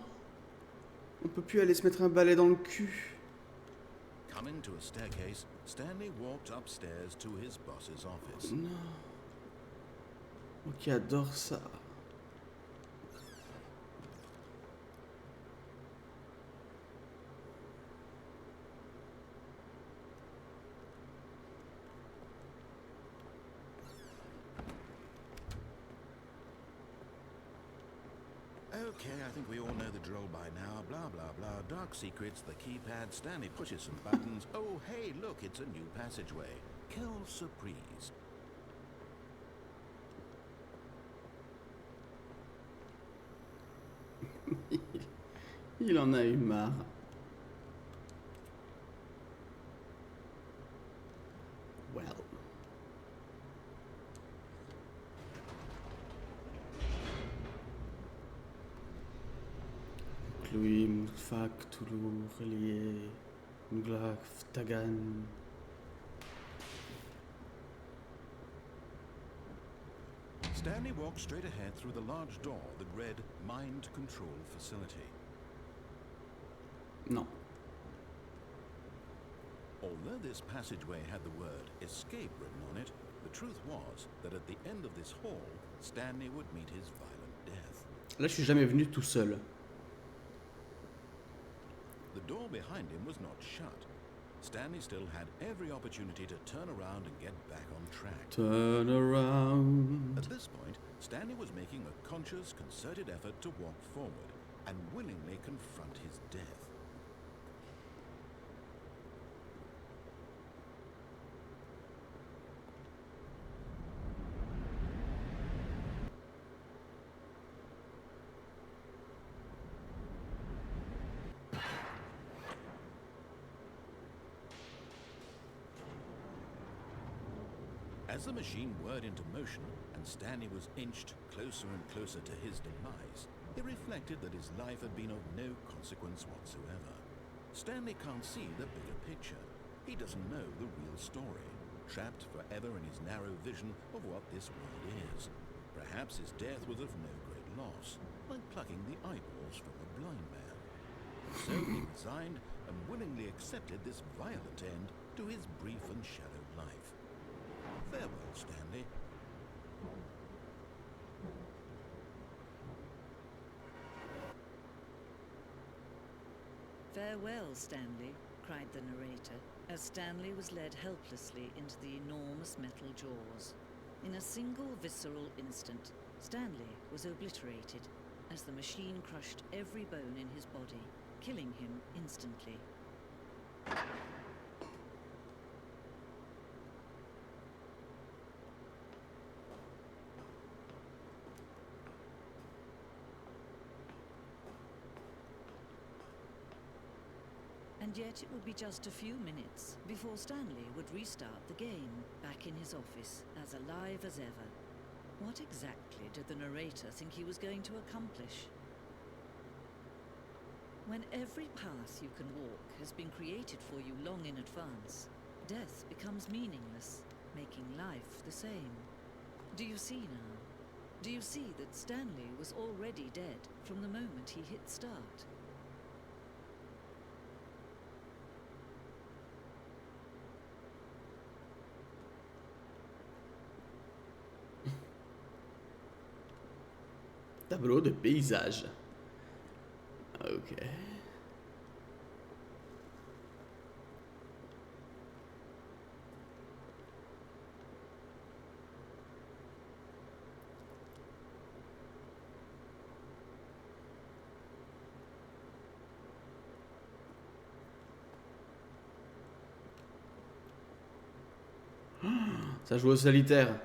On peut plus aller se mettre un balai dans le cul. Coming to a staircase, Stanley walked upstairs to his boss's office. Non. Ok, adore ça. Okay, I think we all know the drill by now. Blah, blah, blah. Dark secrets, the keypad. Stanley pushes some buttons. Oh, hey, look, it's a new passageway. Quelle surprise. Il en a eu marre. Well. Louis, Moufak, Toulouse, Relié, Nglak, Tagan. Stanley walked straight ahead through the large door that read Mind Control Facility. Non. Although this passageway had the word escape written on it, the truth was that at the end of this hall, Stanley would meet his violent death. Là, je suis jamais venu tout seul. The door behind him was not shut. Stanley still had every opportunity to turn around and get back on track. Turn around. At this point, Stanley was making a conscious, concerted effort to walk forward and willingly confront his death. As the machine whirred into motion and Stanley was inched closer and closer to his demise, he reflected that his life had been of no consequence whatsoever. Stanley can't see the bigger picture. He doesn't know the real story, trapped forever in his narrow vision of what this world is. Perhaps his death was of no great loss, like plucking the eyeballs from a blind man. So he resigned and willingly accepted this violent end to his brief and shallow life. Farewell, Stanley. Farewell, Stanley, cried the narrator, as Stanley was led helplessly into the enormous metal jaws. In a single visceral instant, Stanley was obliterated, as the machine crushed every bone in his body, killing him instantly. And yet it would be just a few minutes before Stanley would restart the game, back in his office, as alive as ever. What exactly did the narrator think he was going to accomplish? When every path you can walk has been created for you long in advance, death becomes meaningless, making life the same. Do you see now? Do you see that Stanley was already dead from the moment he hit start? Tableau de paysage. Ok. Ça joue au solitaire.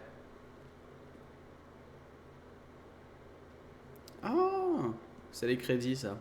Ah, c'est les crédits, ça.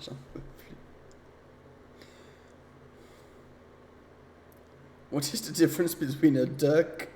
J'en peux plus. What is the difference between a duck?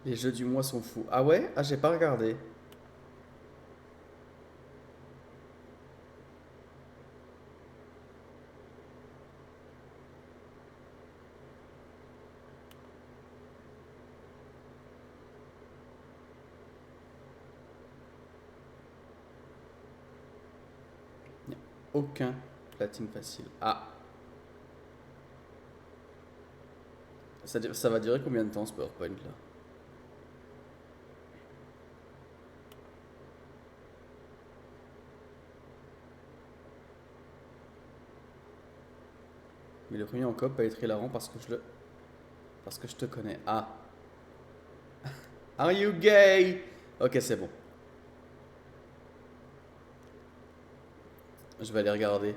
Les jeux du mois sont fous. Ah ouais? Ah, j'ai pas regardé. Y a aucun platine facile. Ah, ça va durer combien de temps ce PowerPoint là? Mais le premier en coop va être hilarant parce que je te connais. Ah. Are you gay? Ok, c'est bon. Je vais aller regarder.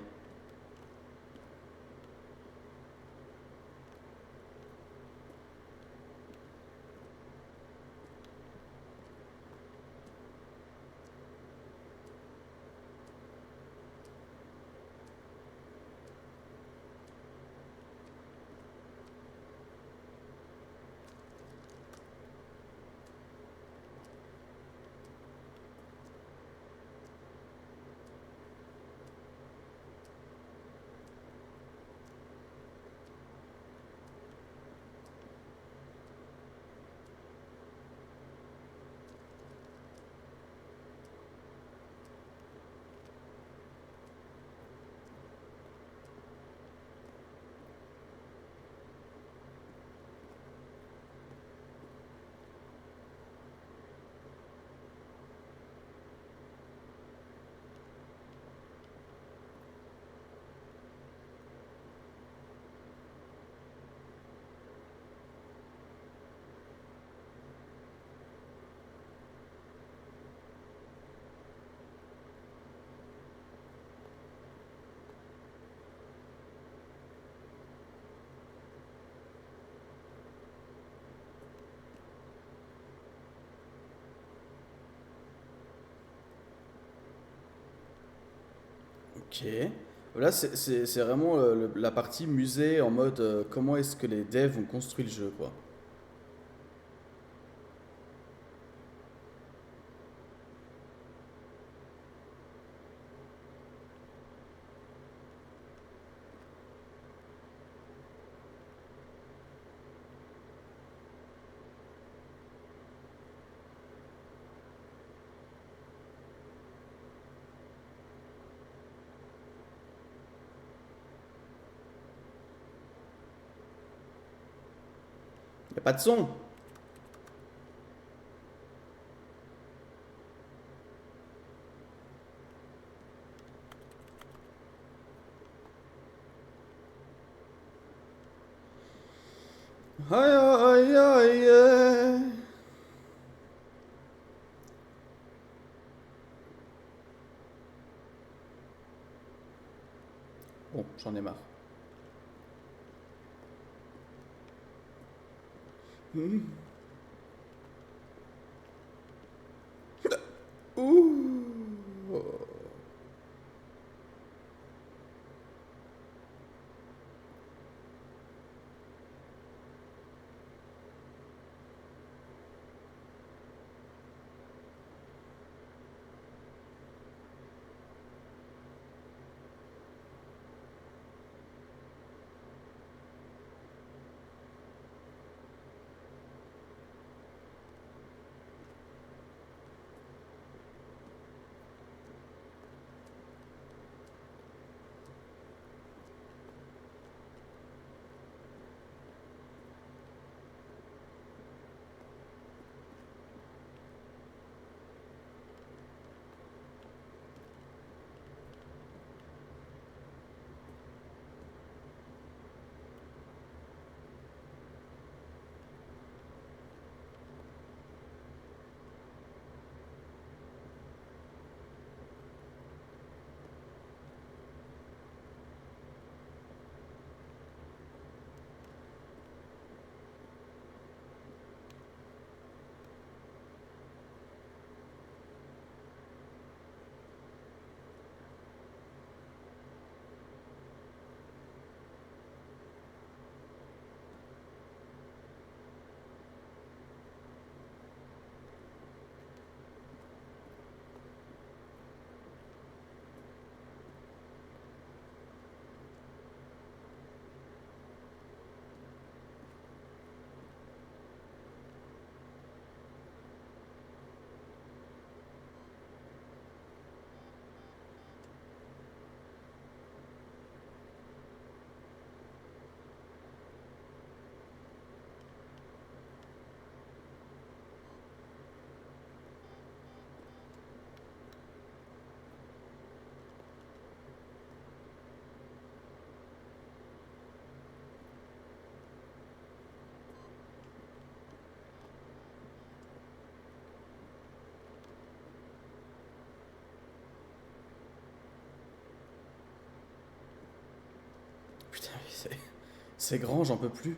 Ok. Là, c'est vraiment la partie musée en mode comment est-ce que les devs ont construit le jeu, quoi. Y a pas de son. Aïe, aïe, aïe, aïe. Bon, j'en ai marre. Ouh. C'est grand, j'en peux plus.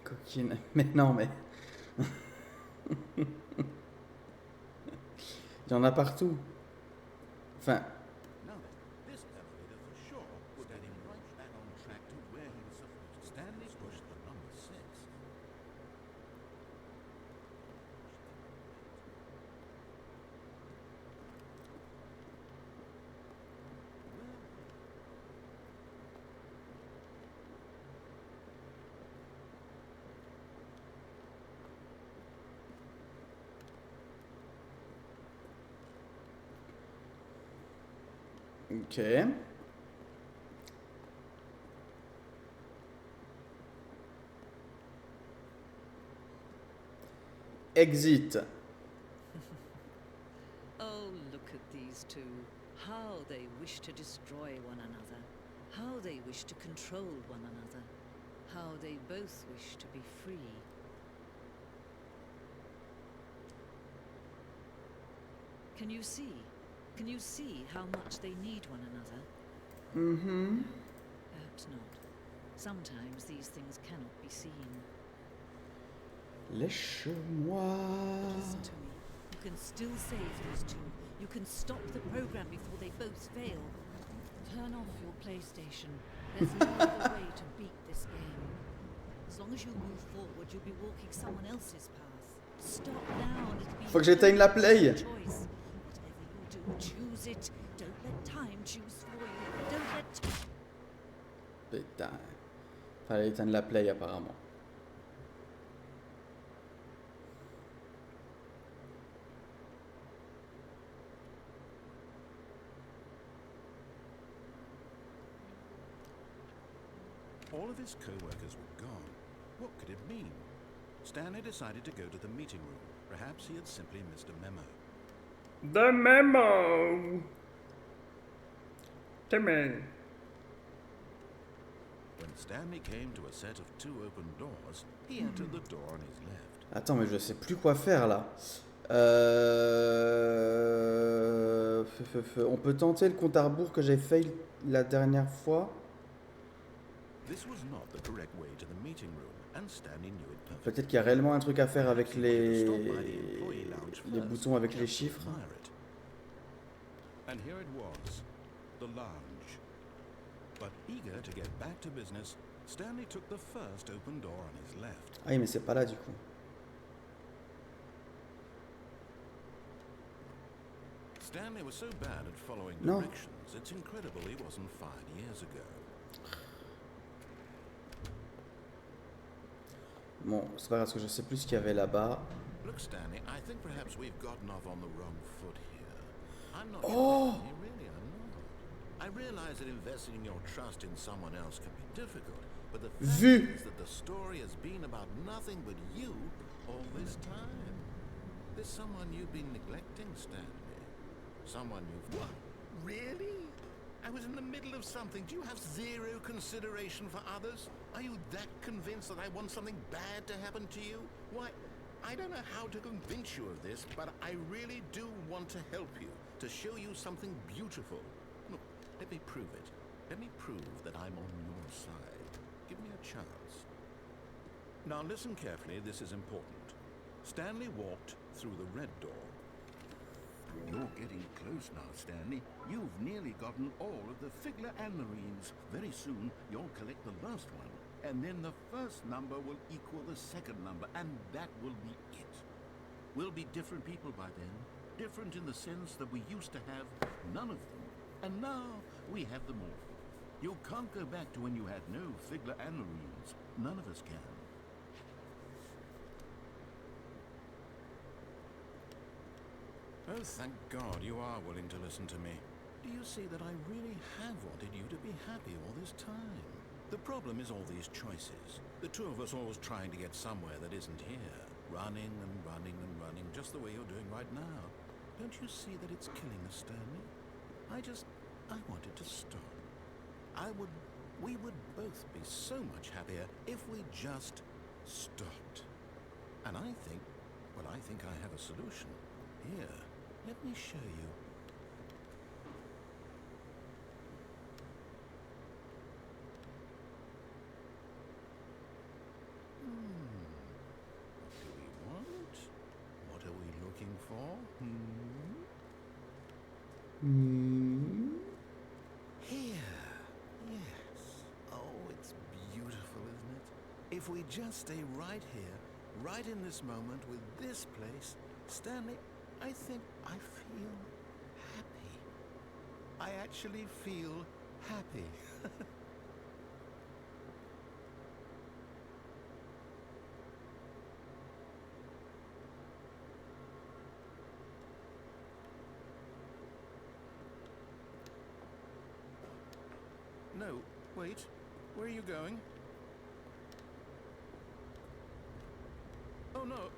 Coquine. Mais non, mais... Il y en a partout. Enfin... Now then, this elevator for sure would get him right back on track to where he was supposed to. Stanley pushed the number 6. Ok. Exit. Oh, look at these two. How they wish to destroy one another. How they wish to control one another. How they both wish to be free. Can you see? Can you see how much they need one another? Mhm. Perhaps not. Sometimes these things cannot be seen. Lèche-moi. Listen to me. You can still save these two. You can stop the program before they both fail. Turn off your PlayStation. There's no other way to beat this game. As long as you move forward, you'll be walking someone else's path. Stop now and it'll be Faut que j'éteigne la play. your choice. Whatever you do, choose it. Don't let time choose for you. Don't let Putain. Fallait éteindre la play apparemment. All of his co-workers were gone. What could it mean? Stanley decided to go to the meeting room. Perhaps he had simply missed a memo. The memo. Timmy. When Stanley came to a set of 2 open doors, he entered the door on his left. Attends, mais je sais plus quoi faire là. On peut tenter le compte à rebours que j'ai fait la dernière fois. This was not the correct way to the meeting room, and Stanley knew it perfectly. Peut-être qu'il y a réellement un truc à faire avec He wanted to stop by the employee lounge les first, boutons avec les just to chiffres. admire it. And here it was, the lounge. But eager to get back to business, Stanley took the first open door on his left. Ah oui, mais c'est pas là du coup. Stanley was so bad at following No. directions, it's incredible he wasn't fired years ago. Bon, c'est pas grave parce que je sais plus ce qu'il y avait là-bas. Look, Stanley, I think perhaps we've gotten off on the wrong foot here. I'm not Oh! sure, really, I'm not. I realize that investing your trust in someone else can be difficult, but the fact Vu. is that the story has been about nothing but you all this time. There's someone you've been neglecting, Stanley. Someone you've... What? Really? I was in the middle of something. Do you have zero consideration for others? Are you that convinced that I want something bad to happen to you? Why, I don't know how to convince you of this, but I really do want to help you, to show you something beautiful. Look, let me prove it. Let me prove that I'm on your side. Give me a chance. Now listen carefully, this is important. Stanley walked through the red door. You're getting close now, Stanley. You've nearly gotten all of the Figler and Marines. Very soon, you'll collect the last one. And then the first number will equal the second number, and that will be it. We'll be different people by then. Different in the sense that we used to have none of them. And now, we have them all. You can't go back to when you had no Figler and Marines. None of us can. Oh, thank God you are willing to listen to me. Do you see that I really have wanted you to be happy all this time? The problem is all these choices. The two of us always trying to get somewhere that isn't here. Running and running and running, just the way you're doing right now. Don't you see that it's killing us, Stanley? I wanted to stop. I would We would both be so much happier if we just stopped. And I think I have a solution. Here, let me show you. What do we want? What are we looking for? Here. Yes. Oh, it's beautiful, isn't it? If we just stay right here, right in this moment with this place, Stanley, I think I feel happy. I actually feel happy. No, wait. Where are you going? Oh no.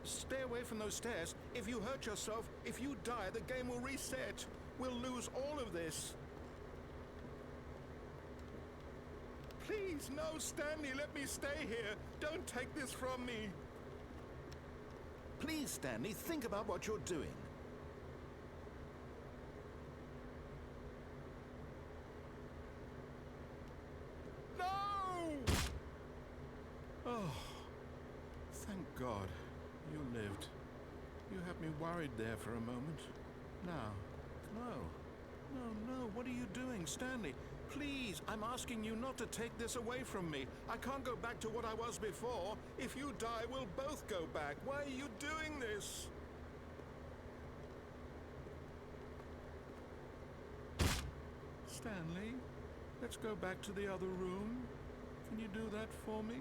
Stay away from those stairs. If you hurt yourself, if you die, the game will reset. We'll lose all of this. Please, no, Stanley, let me stay here. Don't take this from me. Please, Stanley, think about what you're doing. Oh, thank God. You lived. You had me worried there for a moment. Now, no, what are you doing, Stanley? Please, I'm asking you not to take this away from me. I can't go back to what I was before. If you die, we'll both go back. Why are you doing this? Stanley, let's go back to the other room. Can you do that for me?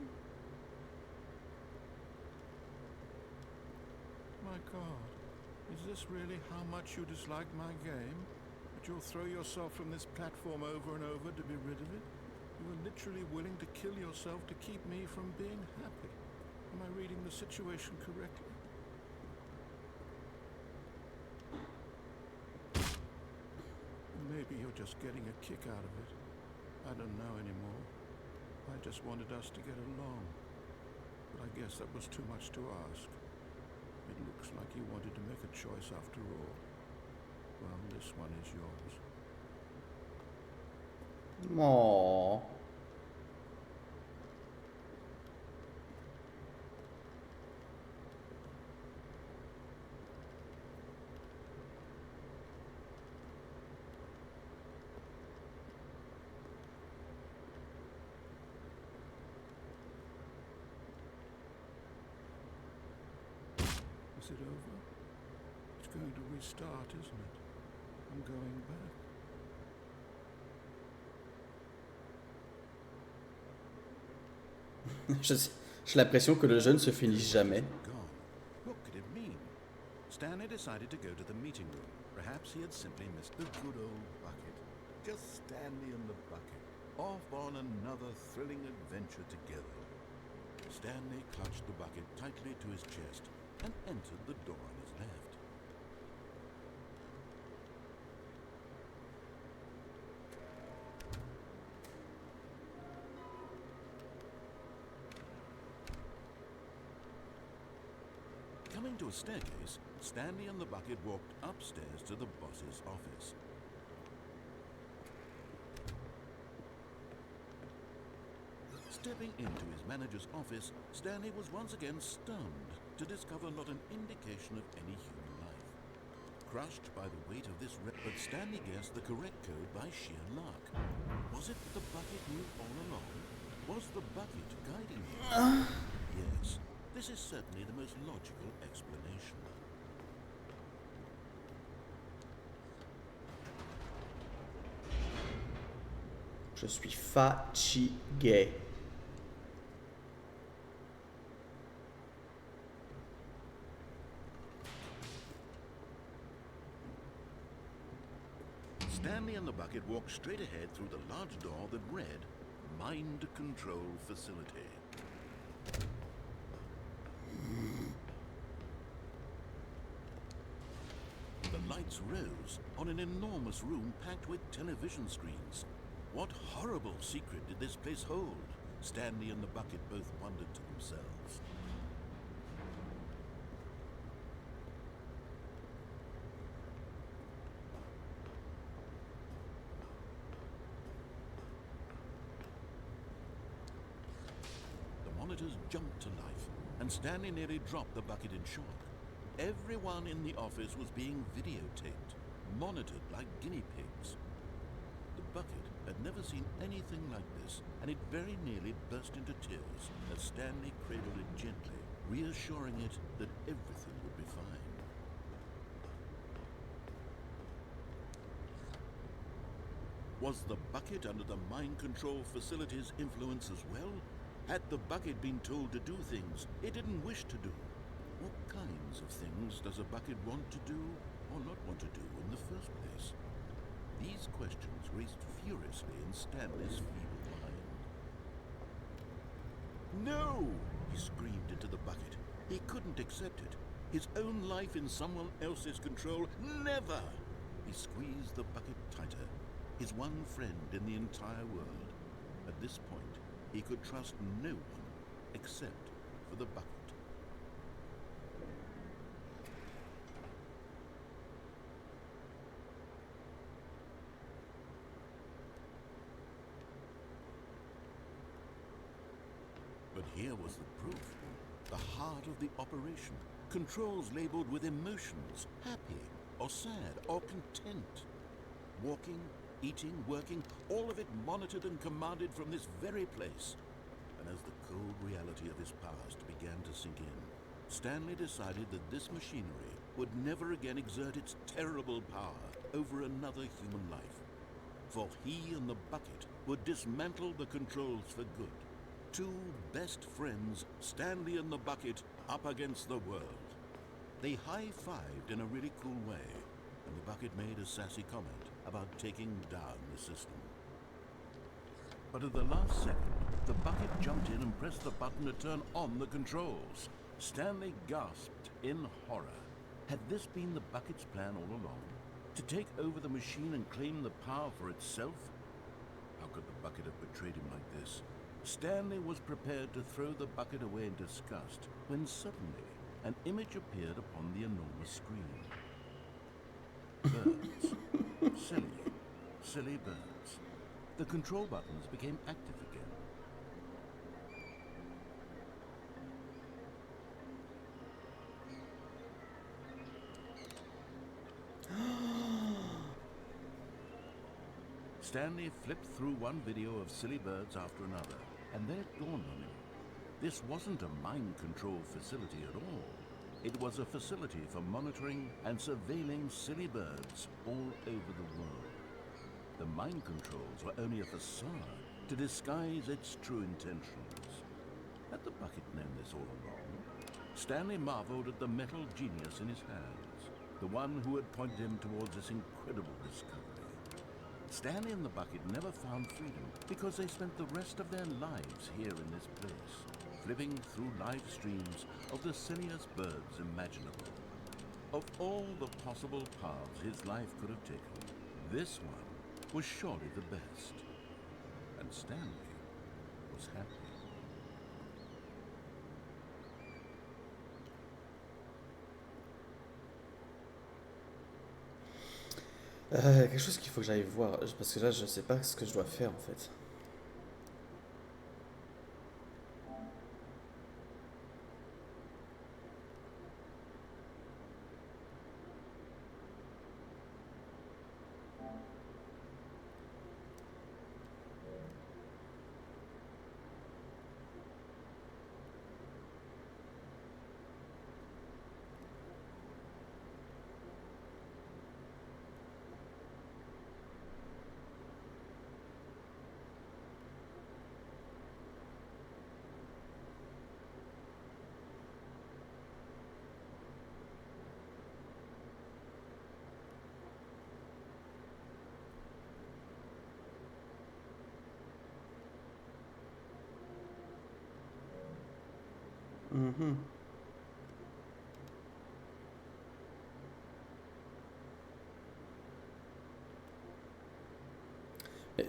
My God, is this really how much you dislike my game? That you'll throw yourself from this platform over and over to be rid of it? You were literally willing to kill yourself to keep me from being happy. Am I reading the situation correctly? Maybe you're just getting a kick out of it. I don't know anymore. I just wanted us to get along. But I guess that was too much to ask. It looks like you wanted to make a choice after all. Well, this one is yours. Aww. Is it over? It's going to restart, isn't it? I'm going back. J'ai l'impression que le jeu ne se finit jamais. Gone. What could it mean? Stanley decided to go to the meeting room. Perhaps he had simply missed the good old bucket. Just Stanley and the bucket, off on another thrilling adventure together. Stanley clutched the bucket tightly to his chest and entered the door on his left. Coming to a staircase, Stanley and the bucket walked upstairs to the boss's office. Stepping into his manager's office, Stanley was once again stunned to discover not an indication of any human life. Crushed by the weight of this but Stanley guessed the correct code by sheer luck. Was it that the bucket knew all along? Was the bucket guiding him? Yes, this is certainly the most logical explanation. Je suis fatigué. Stanley and the bucket walked straight ahead through the large door that read, Mind Control Facility. The lights rose on an enormous room packed with television screens. What horrible secret did this place hold? Stanley and the bucket both wondered to themselves. The monitors jumped to life, and Stanley nearly dropped the bucket in shock. Everyone in the office was being videotaped, monitored like guinea pigs. The bucket had never seen anything like this, and it very nearly burst into tears as Stanley cradled it gently, reassuring it that everything would be fine. Was the bucket under the mind control facility's influence as well? Had the bucket been told to do things it didn't wish to do? What kinds of things does a bucket want to do or not want to do in the first place? These questions raced furiously in Stanley's feeble mind. No! He screamed into the bucket. He couldn't accept it. His own life in someone else's control, never! He squeezed the bucket tighter, his one friend in the entire world. At this point, he could trust no one except for the bucket. But here was the proof. The heart of the operation. Controls labeled with emotions, happy, or sad, or content. Walking, eating, working, all of it monitored and commanded from this very place. And as the cold reality of his past began to sink in, Stanley decided that this machinery would never again exert its terrible power over another human life. For he and the bucket would dismantle the controls for good. Two best friends, Stanley and the bucket, up against the world. They high-fived in a really cool way, and the bucket made a sassy comment about taking down the system. But at the last second, the bucket jumped in and pressed the button to turn on the controls. Stanley gasped in horror. Had this been the bucket's plan all along? To take over the machine and claim the power for itself? How could the bucket have betrayed him like this? Stanley was prepared to throw the bucket away in disgust when suddenly an image appeared upon the enormous screen. Birds. Silly birds. The control buttons became active again. Stanley flipped through one video of silly birds after another, and then it dawned on him. This wasn't a mind control facility at all. It was a facility for monitoring and surveilling silly birds all over the world. The mind controls were only a facade to disguise its true intentions. Had the bucket known this all along? Stanley marveled at the metal genius in his hands, the one who had pointed him towards this incredible discovery. Stanley and the bucket never found freedom because they spent the rest of their lives here in this place, flipping through live streams of the silliest birds imaginable. Of all the possible paths his life could have taken, this one was surely the best. And Stanley was happy. Quelque chose qu'il faut que j'aille voir, parce que là je sais pas ce que je dois faire en fait. Mhm.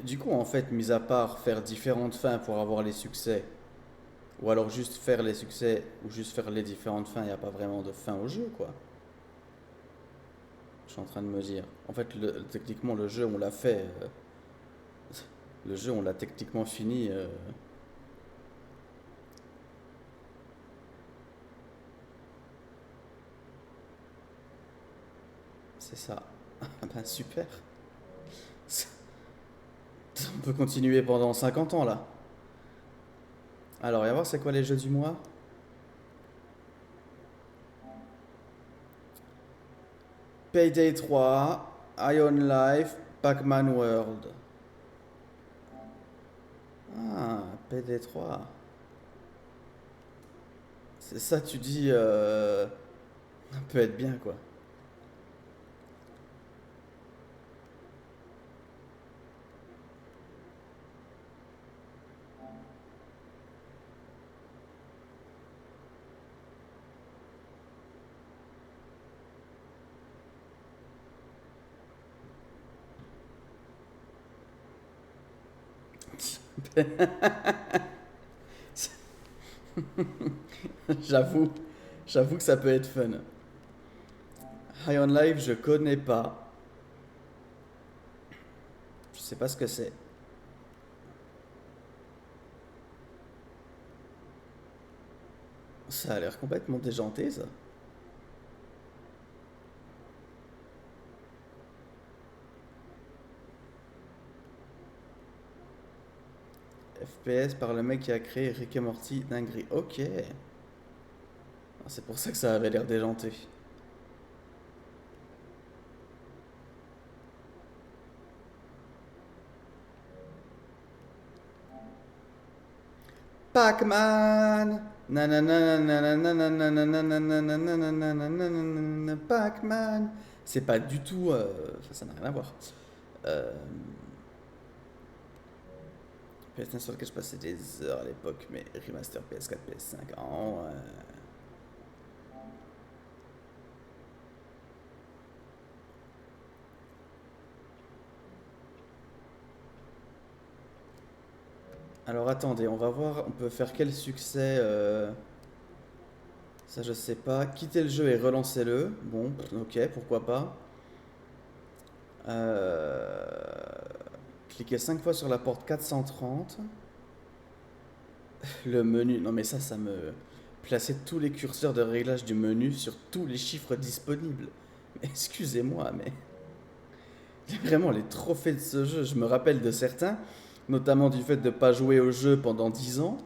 du coup, en fait, mis à part faire différentes fins pour avoir les succès, ou alors juste faire les succès, ou juste faire les différentes fins, il n'y a pas vraiment de fin au jeu, quoi. Je suis en train de me dire. En fait, techniquement, le jeu, on l'a fait. Le jeu, on l'a techniquement fini. C'est ça. Ah ben, super. On peut continuer pendant 50 ans, là. Alors, on va voir c'est quoi les jeux du mois. Payday 3, Ion Life, Pac-Man World. Ah, Payday 3. C'est ça, tu dis. Ça peut être bien, quoi. J'avoue, j'avoue que ça peut être fun. High on Live, je connais pas. Je sais pas ce que c'est. Ça a l'air complètement déjanté, ça. FPS par le mec qui a créé Rick et Morty, dinguerie. Ok. Ah, c'est pour ça que ça avait l'air déjanté. Pac-Man. Pac-Man. C'est pas du tout. Ça n'a rien à voir. PS1 sur lequel je passais des heures à l'époque, mais remaster PS4, PS5. Oh, Alors attendez, on va voir, on peut faire quel succès. Ça je sais pas. Quittez le jeu et relancez-le. Bon, ok, pourquoi pas. Cliquez 5 fois sur la porte 430. Le menu, non mais ça me... Placer tous les curseurs de réglage du menu sur tous les chiffres disponibles. Mais excusez-moi, mais... Vraiment, les trophées de ce jeu, je me rappelle de certains, notamment du fait de ne pas jouer au jeu pendant 10 ans.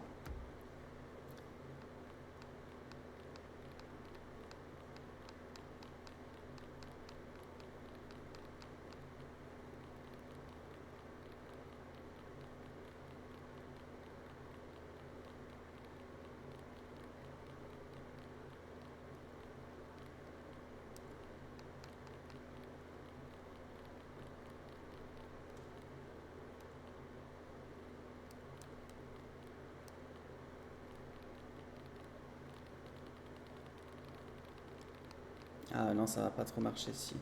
Ah non, ça va pas trop marcher si.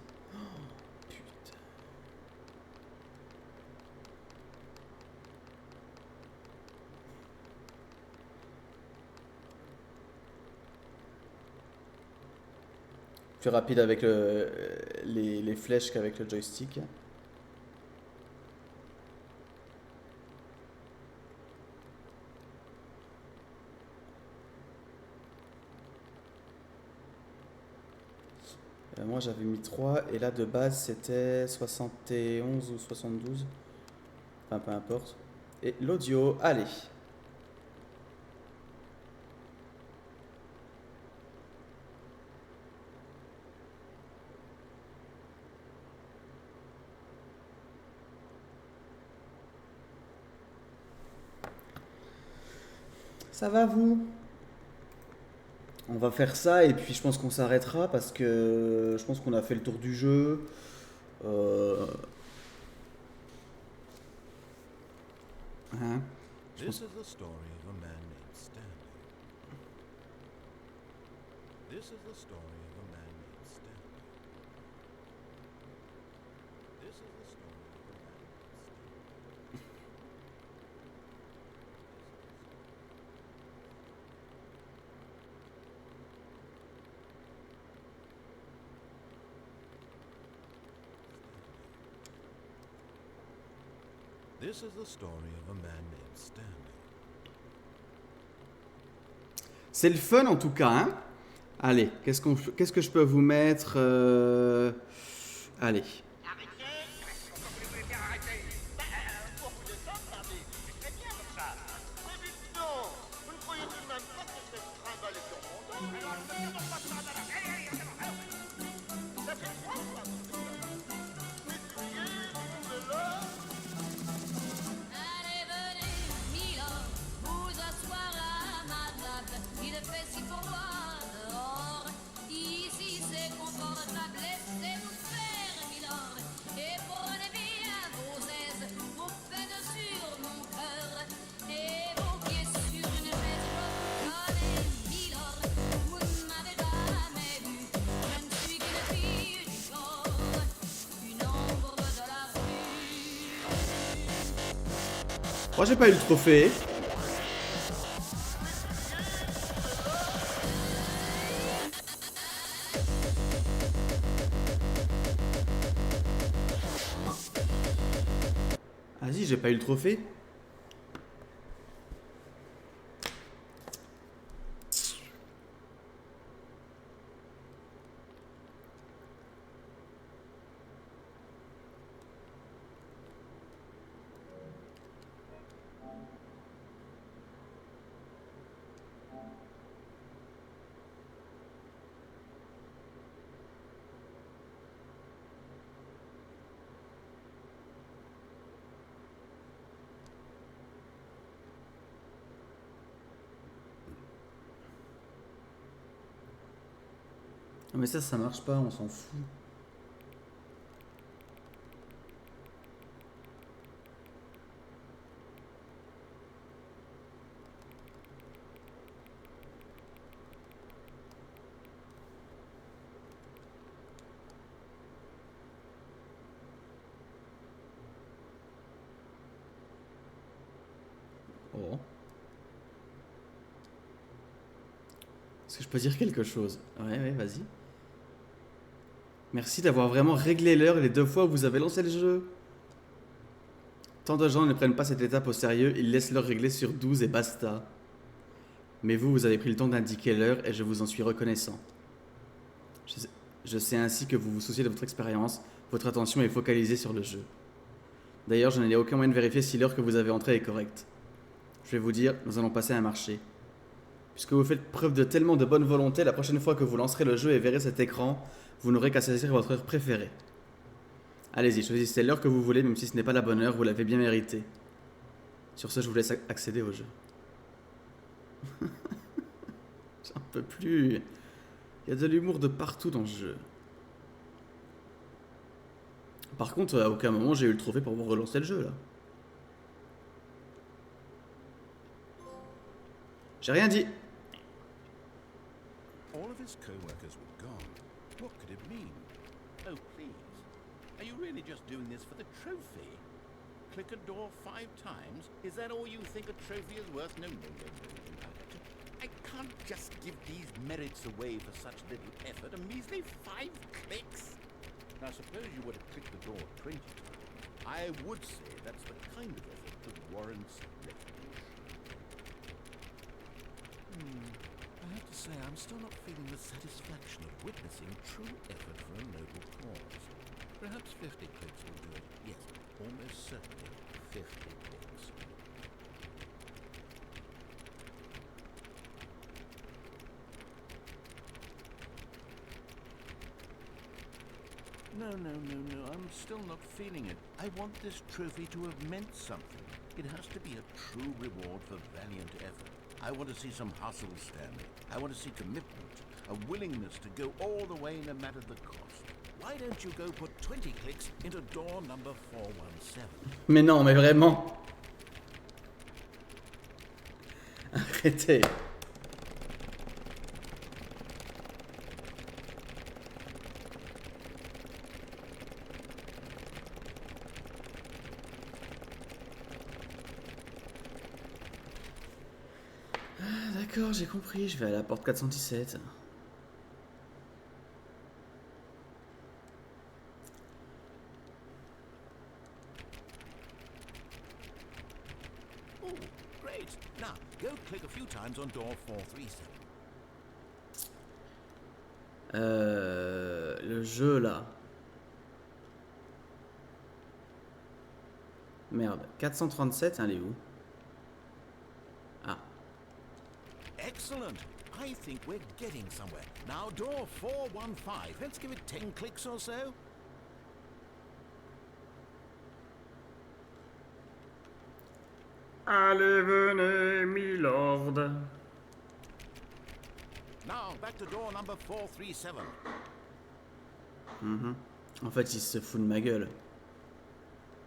Putain. Plus rapide avec les flèches qu'avec le joystick. Moi j'avais mis 3 et là de base c'était 71 ou 72. Enfin peu importe. Et l'audio, allez. Ça va vous? On va faire ça et puis je pense qu'on s'arrêtera parce que je pense qu'on a fait le tour du jeu. Hein? Je This pense- is the story of a man named Stanley. This is the story of a man named Stanley. This is the story of a man named This is the story of a man named Stanley. C'est le fun en tout cas, hein. Allez, qu'est-ce que je peux vous mettre Allez. Allez, venez, Milord, vous asseoir à ma table. Il fait si froid dehors. Ici c'est confortable, laissez-vous faire, Milord. Et prenez bien vos aises, vos peines sur mon cœur. Et vos pieds sur une chaise, je vous connais, Milord. Vous ne m'avez jamais vu, je ne suis qu'une fille du corps, une ombre de la rue. Moi j'ai pas eu le trophée. Vas-y, j'ai pas eu le trophée. Mais ça marche pas, on s'en fout. Oh. Est-ce que je peux dire quelque chose? Ouais, vas-y. Merci d'avoir vraiment réglé l'heure les 2 fois où vous avez lancé le jeu. Tant de gens ne prennent pas cette étape au sérieux, ils laissent l'heure régler sur 12 et basta. Mais vous avez pris le temps d'indiquer l'heure et je vous en suis reconnaissant. Je sais ainsi que vous vous souciez de votre expérience, votre attention est focalisée sur le jeu. D'ailleurs, je n'ai aucun moyen de vérifier si l'heure que vous avez entrée est correcte. Je vais vous dire, nous allons passer à un marché. Puisque vous faites preuve de tellement de bonne volonté, la prochaine fois que vous lancerez le jeu et verrez cet écran, vous n'aurez qu'à saisir votre heure préférée. Allez-y, choisissez l'heure que vous voulez, même si ce n'est pas la bonne heure, vous l'avez bien méritée. Sur ce, je vous laisse accéder au jeu. J'en peux plus. Il y a de l'humour de partout dans ce jeu. Par contre, à aucun moment j'ai eu le trophée pour vous relancer le jeu, là. J'ai rien dit. All of his co-workers were gone. What could it mean? Oh, please. Are you really just doing this for the trophy? Click a door 5 times? Is that all you think a trophy is worth? No. I can't just give these merits away for such little effort. A measly 5 clicks? Now, suppose you were to click the door 20 times. I would say that's the kind of effort that warrants recognition. I have to say, I'm still not feeling the satisfaction of witnessing true effort for a noble cause. Perhaps 50 clicks will do it. Yes, almost certainly 50 clicks. No, I'm still not feeling it. I want this trophy to have meant something. It has to be a true reward for valiant effort. I want to see some hustle, Stanley. I want to see commitment, a willingness to go all the way no matter the cost. Why don't you go put 20 clicks into door number 417? Mais non, mais vraiment. Arrêtez. D'accord, j'ai compris, je vais à la porte 417. times on door 437. Le jeu là. Merde, 437, elle est où? Ah. Excellent. I think we're getting somewhere. Now, door 415. Let's give it 10 clicks or so. Allez, venez, milord. Now, back to door number 437. En fait, il se fout de ma gueule.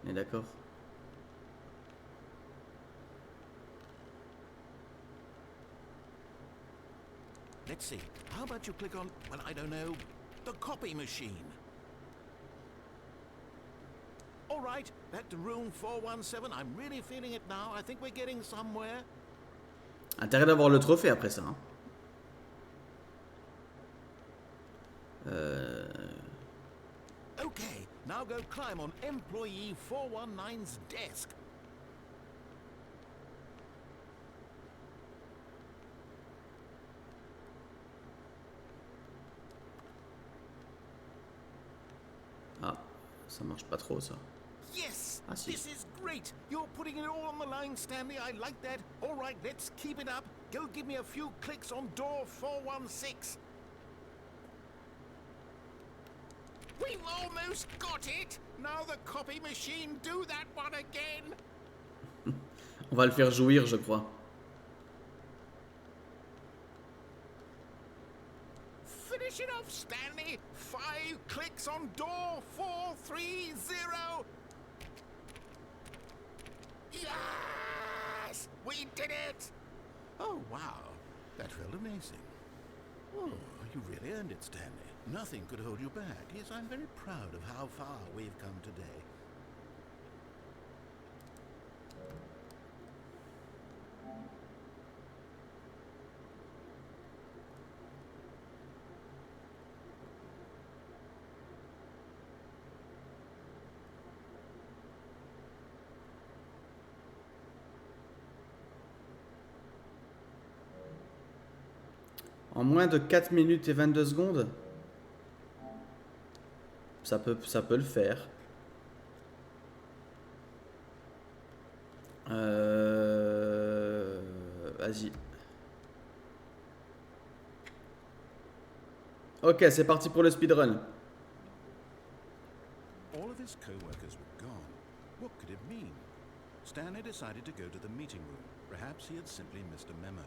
On est d'accord? Let's see. How about you click on, well, I don't know, the copy machine? All right, back to room 417. I'm really feeling it now. I think we're getting somewhere. Intérêt d'avoir le trophée après ça. Hein. Okay, now go climb on employee 419's desk. Ah, ça marche pas trop ça. Yes! Ah, si. This is great! You're putting it all on the line, Stanley. I like that. All right, let's keep it up. Go give me a few clicks on door 416. We've almost got it! Now the copy machine, do that one again! On va le faire jouir, je crois. Finish it off, Stanley! 5 clicks on door 430! Yes! We did it! Oh, wow. That felt amazing. Oh, you really earned it, Stanley. Nothing could hold you back. Yes, I'm very proud of how far we've come today. En moins de 4 minutes et 22 secondes, ça peut le faire. Vas-y. Ok, c'est parti pour le speedrun. All of his co-workers were gone. What could it mean? Stanley decided to go to the meeting room. Perhaps he had simply missed a memo.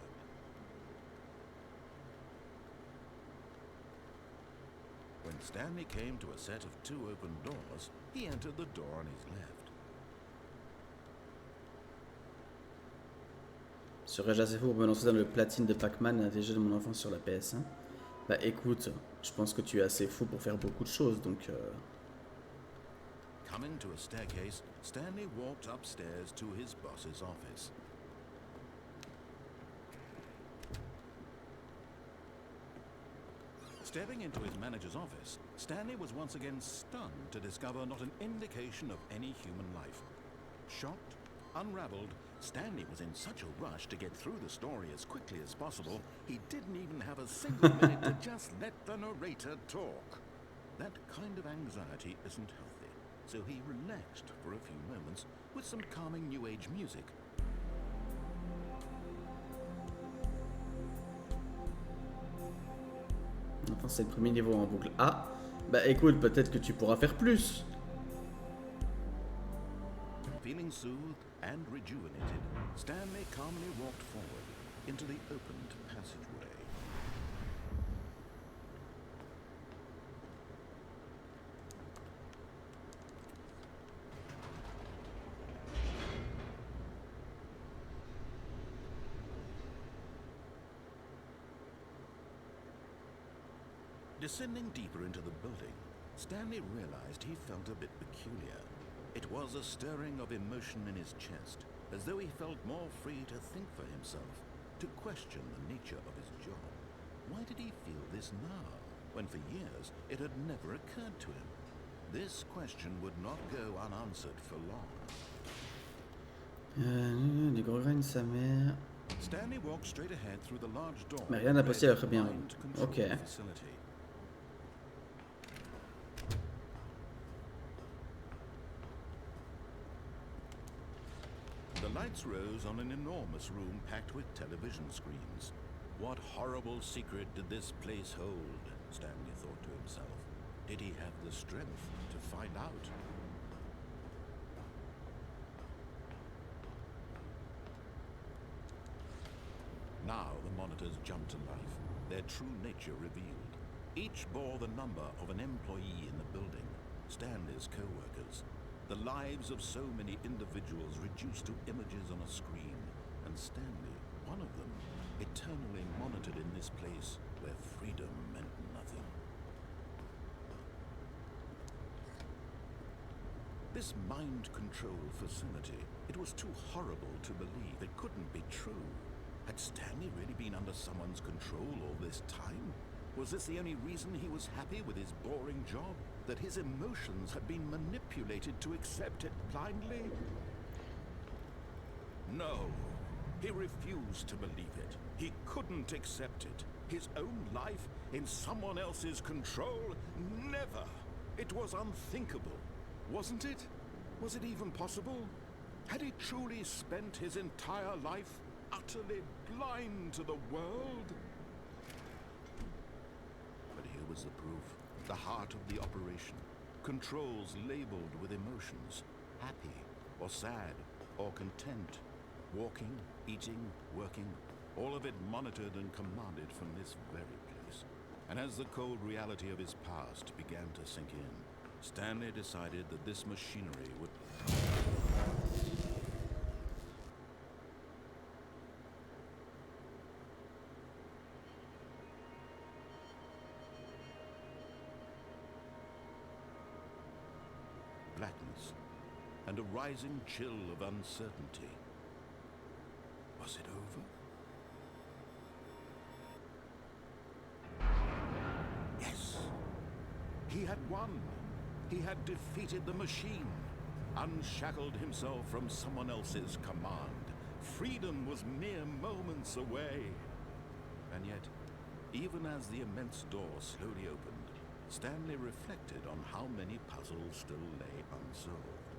When Stanley came to a set of 2 open doors, he entered the door on his left. Serais-je assez fou pour me lancer dans le platine de Pac-Man des jeux de mon enfance sur la PS1? Bah écoute, je pense que tu es assez fou pour faire beaucoup de choses, donc... Coming to a staircase, Stanley walked upstairs to his boss's office. Stepping into his manager's office, Stanley was once again stunned to discover not an indication of any human life. Shocked, unraveled, Stanley was in such a rush to get through the story as quickly as possible, he didn't even have a single minute to just let the narrator talk. That kind of anxiety isn't healthy, so he relaxed for a few moments with some calming New Age music. Enfin, c'est le premier niveau en boucle. Ah, bah écoute, peut-être que tu pourras faire plus. Feeling soothed and rejuvenated, Stanley calmly walked forward into the opened passageway. Descending deeper into the building, Stanley realized he felt a bit peculiar. It was a stirring of emotion in his chest, as though he felt more free to think for himself, to question the nature of his job. Why did he feel this now, when for years it had never occurred to him? This question would not go unanswered for long. Du gros grain de sa mère. Stanley walked straight ahead through the large door. Mais rien n'a passé très bien. Mind control Ok. facility. The lights rose on an enormous room packed with television screens. What horrible secret did this place hold? Stanley thought to himself. Did he have the strength to find out? Now the monitors jumped to life, their true nature revealed. Each bore the number of an employee in the building, Stanley's co-workers. The lives of so many individuals reduced to images on a screen, and Stanley, one of them, eternally monitored in this place where freedom meant nothing. This mind control facility, it was too horrible to believe. It couldn't be true. Had Stanley really been under someone's control all this time? Was this the only reason he was happy with his boring job? That his emotions had been manipulated to accept it blindly? No. He refused to believe it. He couldn't accept it. His own life in someone else's control? Never. It was unthinkable. Wasn't it? Was it even possible? Had he truly spent his entire life utterly blind to the world? But here was the proof. The heart of the operation. Controls labeled with emotions. Happy, or sad, or content. Walking, eating, working. All of it monitored and commanded from this very place. And as the cold reality of his past began to sink in, Stanley decided that this machinery would... Blackness, and a rising chill of uncertainty. Was it over? Yes! He had won! He had defeated the machine, unshackled himself from someone else's command. Freedom was mere moments away. And yet, even as the immense door slowly opened, Stanley reflected on how many puzzles still lay unsolved.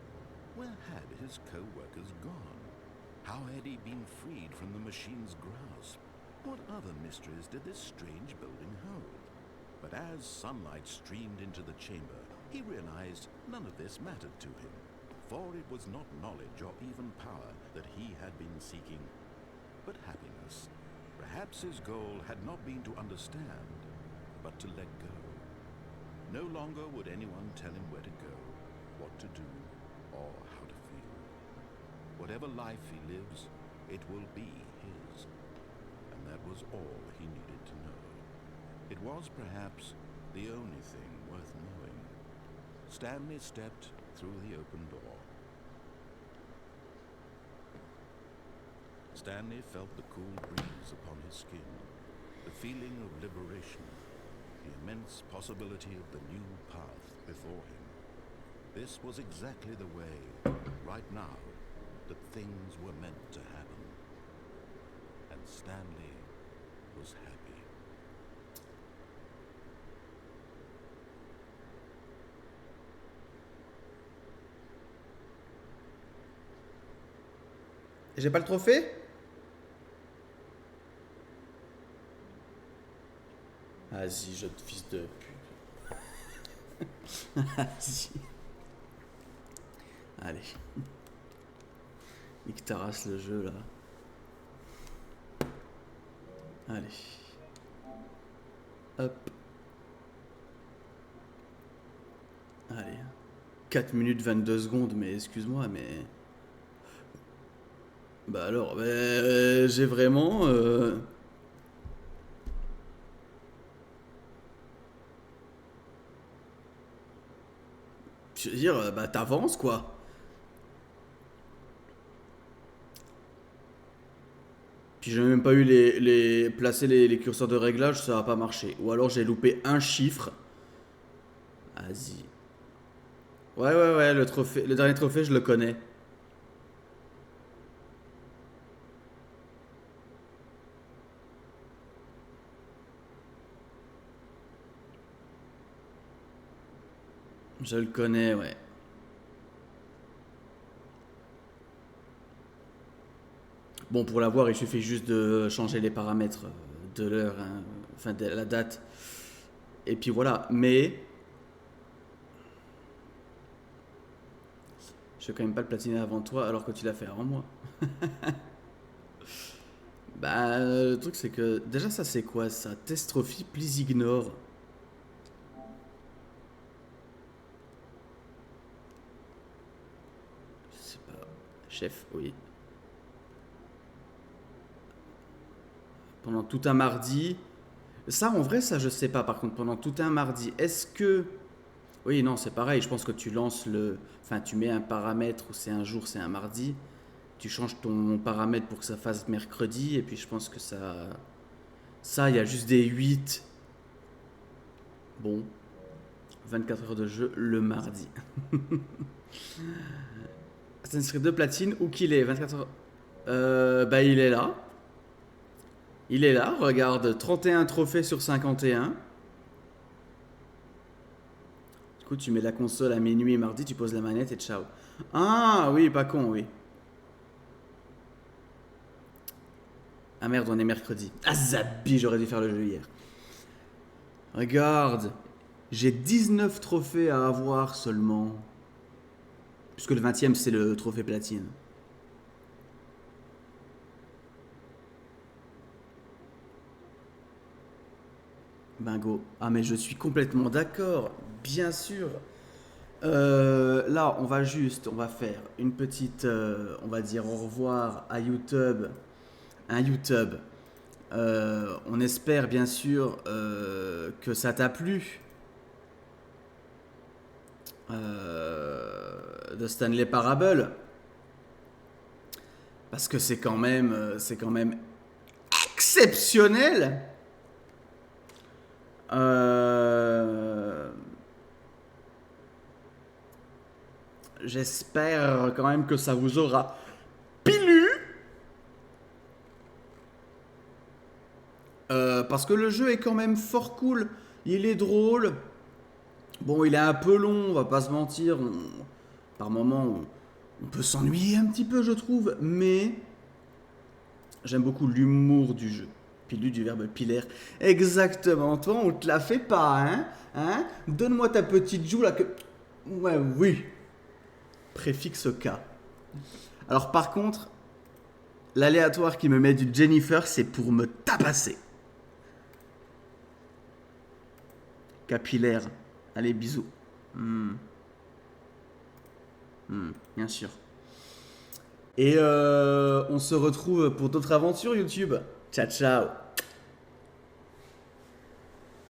Where had his co-workers gone? How had he been freed from the machine's grasp? What other mysteries did this strange building hold? But as sunlight streamed into the chamber, he realized none of this mattered to him, for it was not knowledge or even power that he had been seeking, but happiness. Perhaps his goal had not been to understand, but to let go. No longer would anyone tell him where to go, what to do, or how to feel. Whatever life he lives, it will be his. And that was all he needed to know. It was perhaps the only thing worth knowing. Stanley stepped through the open door. Stanley felt the cool breeze upon his skin, the feeling of liberation, the immense possibility of the new path before him. This was exactly the way, right now, that things were meant to happen. And Stanley was happy. J'ai pas le trophée? Vas-y, je te fils de pute. Vas-y. Allez. Nique ta race le jeu là. Allez. Hop. Allez. 4 minutes 22 secondes, mais excuse-moi, mais... Bah alors, j'ai vraiment... Je veux dire, bah t'avances quoi. Puis j'ai même pas eu placer les curseurs de réglage, ça va pas marcher. Ou alors j'ai loupé un chiffre. Vas-y. Ouais, le dernier trophée, je le connais. Je le connais, ouais. Bon, pour l'avoir, il suffit juste de changer les paramètres de l'heure, hein, enfin de la date. Et puis voilà. Mais je vais quand même pas le platiner avant toi alors que tu l'as fait avant moi. Bah, le truc c'est que déjà ça c'est quoi ça? Test trophy, please ignore. Je sais pas. Chef, oui. Pendant tout un mardi. Ça, en vrai, ça, je sais pas. Par contre, pendant tout un mardi, est-ce que... Oui, non, c'est pareil. Je pense que tu lances le... Enfin, tu mets un paramètre où c'est un jour, c'est un mardi. Tu changes ton paramètre pour que ça fasse mercredi. Et puis, je pense que ça... Ça, il y a juste des 8. Bon. 24 heures de jeu le mardi. Assassin's Creed 2 platine. Où qu'il est 24 heures... bah, il est là. Il est là, regarde, 31 trophées sur 51. Du coup, tu mets la console à minuit mardi, tu poses la manette et ciao. Ah oui, pas con, oui. Ah merde, on est mercredi. Ah zabi, j'aurais dû faire le jeu hier. Regarde, j'ai 19 trophées à avoir seulement. Puisque le 20e, c'est le trophée platine. Bingo. Ah mais je suis complètement d'accord, bien sûr. Là, on va faire une petite, on va dire au revoir à YouTube, un YouTube. On espère bien sûr que ça t'a plu. De Stanley Parable. Parce que c'est quand même exceptionnel. J'espère quand même que ça vous aura plu. Parce que le jeu est quand même fort cool. Il est drôle. Bon, il est un peu long, on va pas se mentir. Par moments, on peut s'ennuyer un petit peu, je trouve. Mais j'aime beaucoup l'humour du jeu. Pilu du verbe pilaire. Exactement. Toi, on te la fait pas, hein? Donne-moi ta petite joue là que... Ouais, oui. Préfixe K. Alors par contre, l'aléatoire qui me met du Jennifer, c'est pour me tabasser. Capillaire. Allez, bisous. Bien sûr. Et on se retrouve pour d'autres aventures YouTube. Ciao, ciao.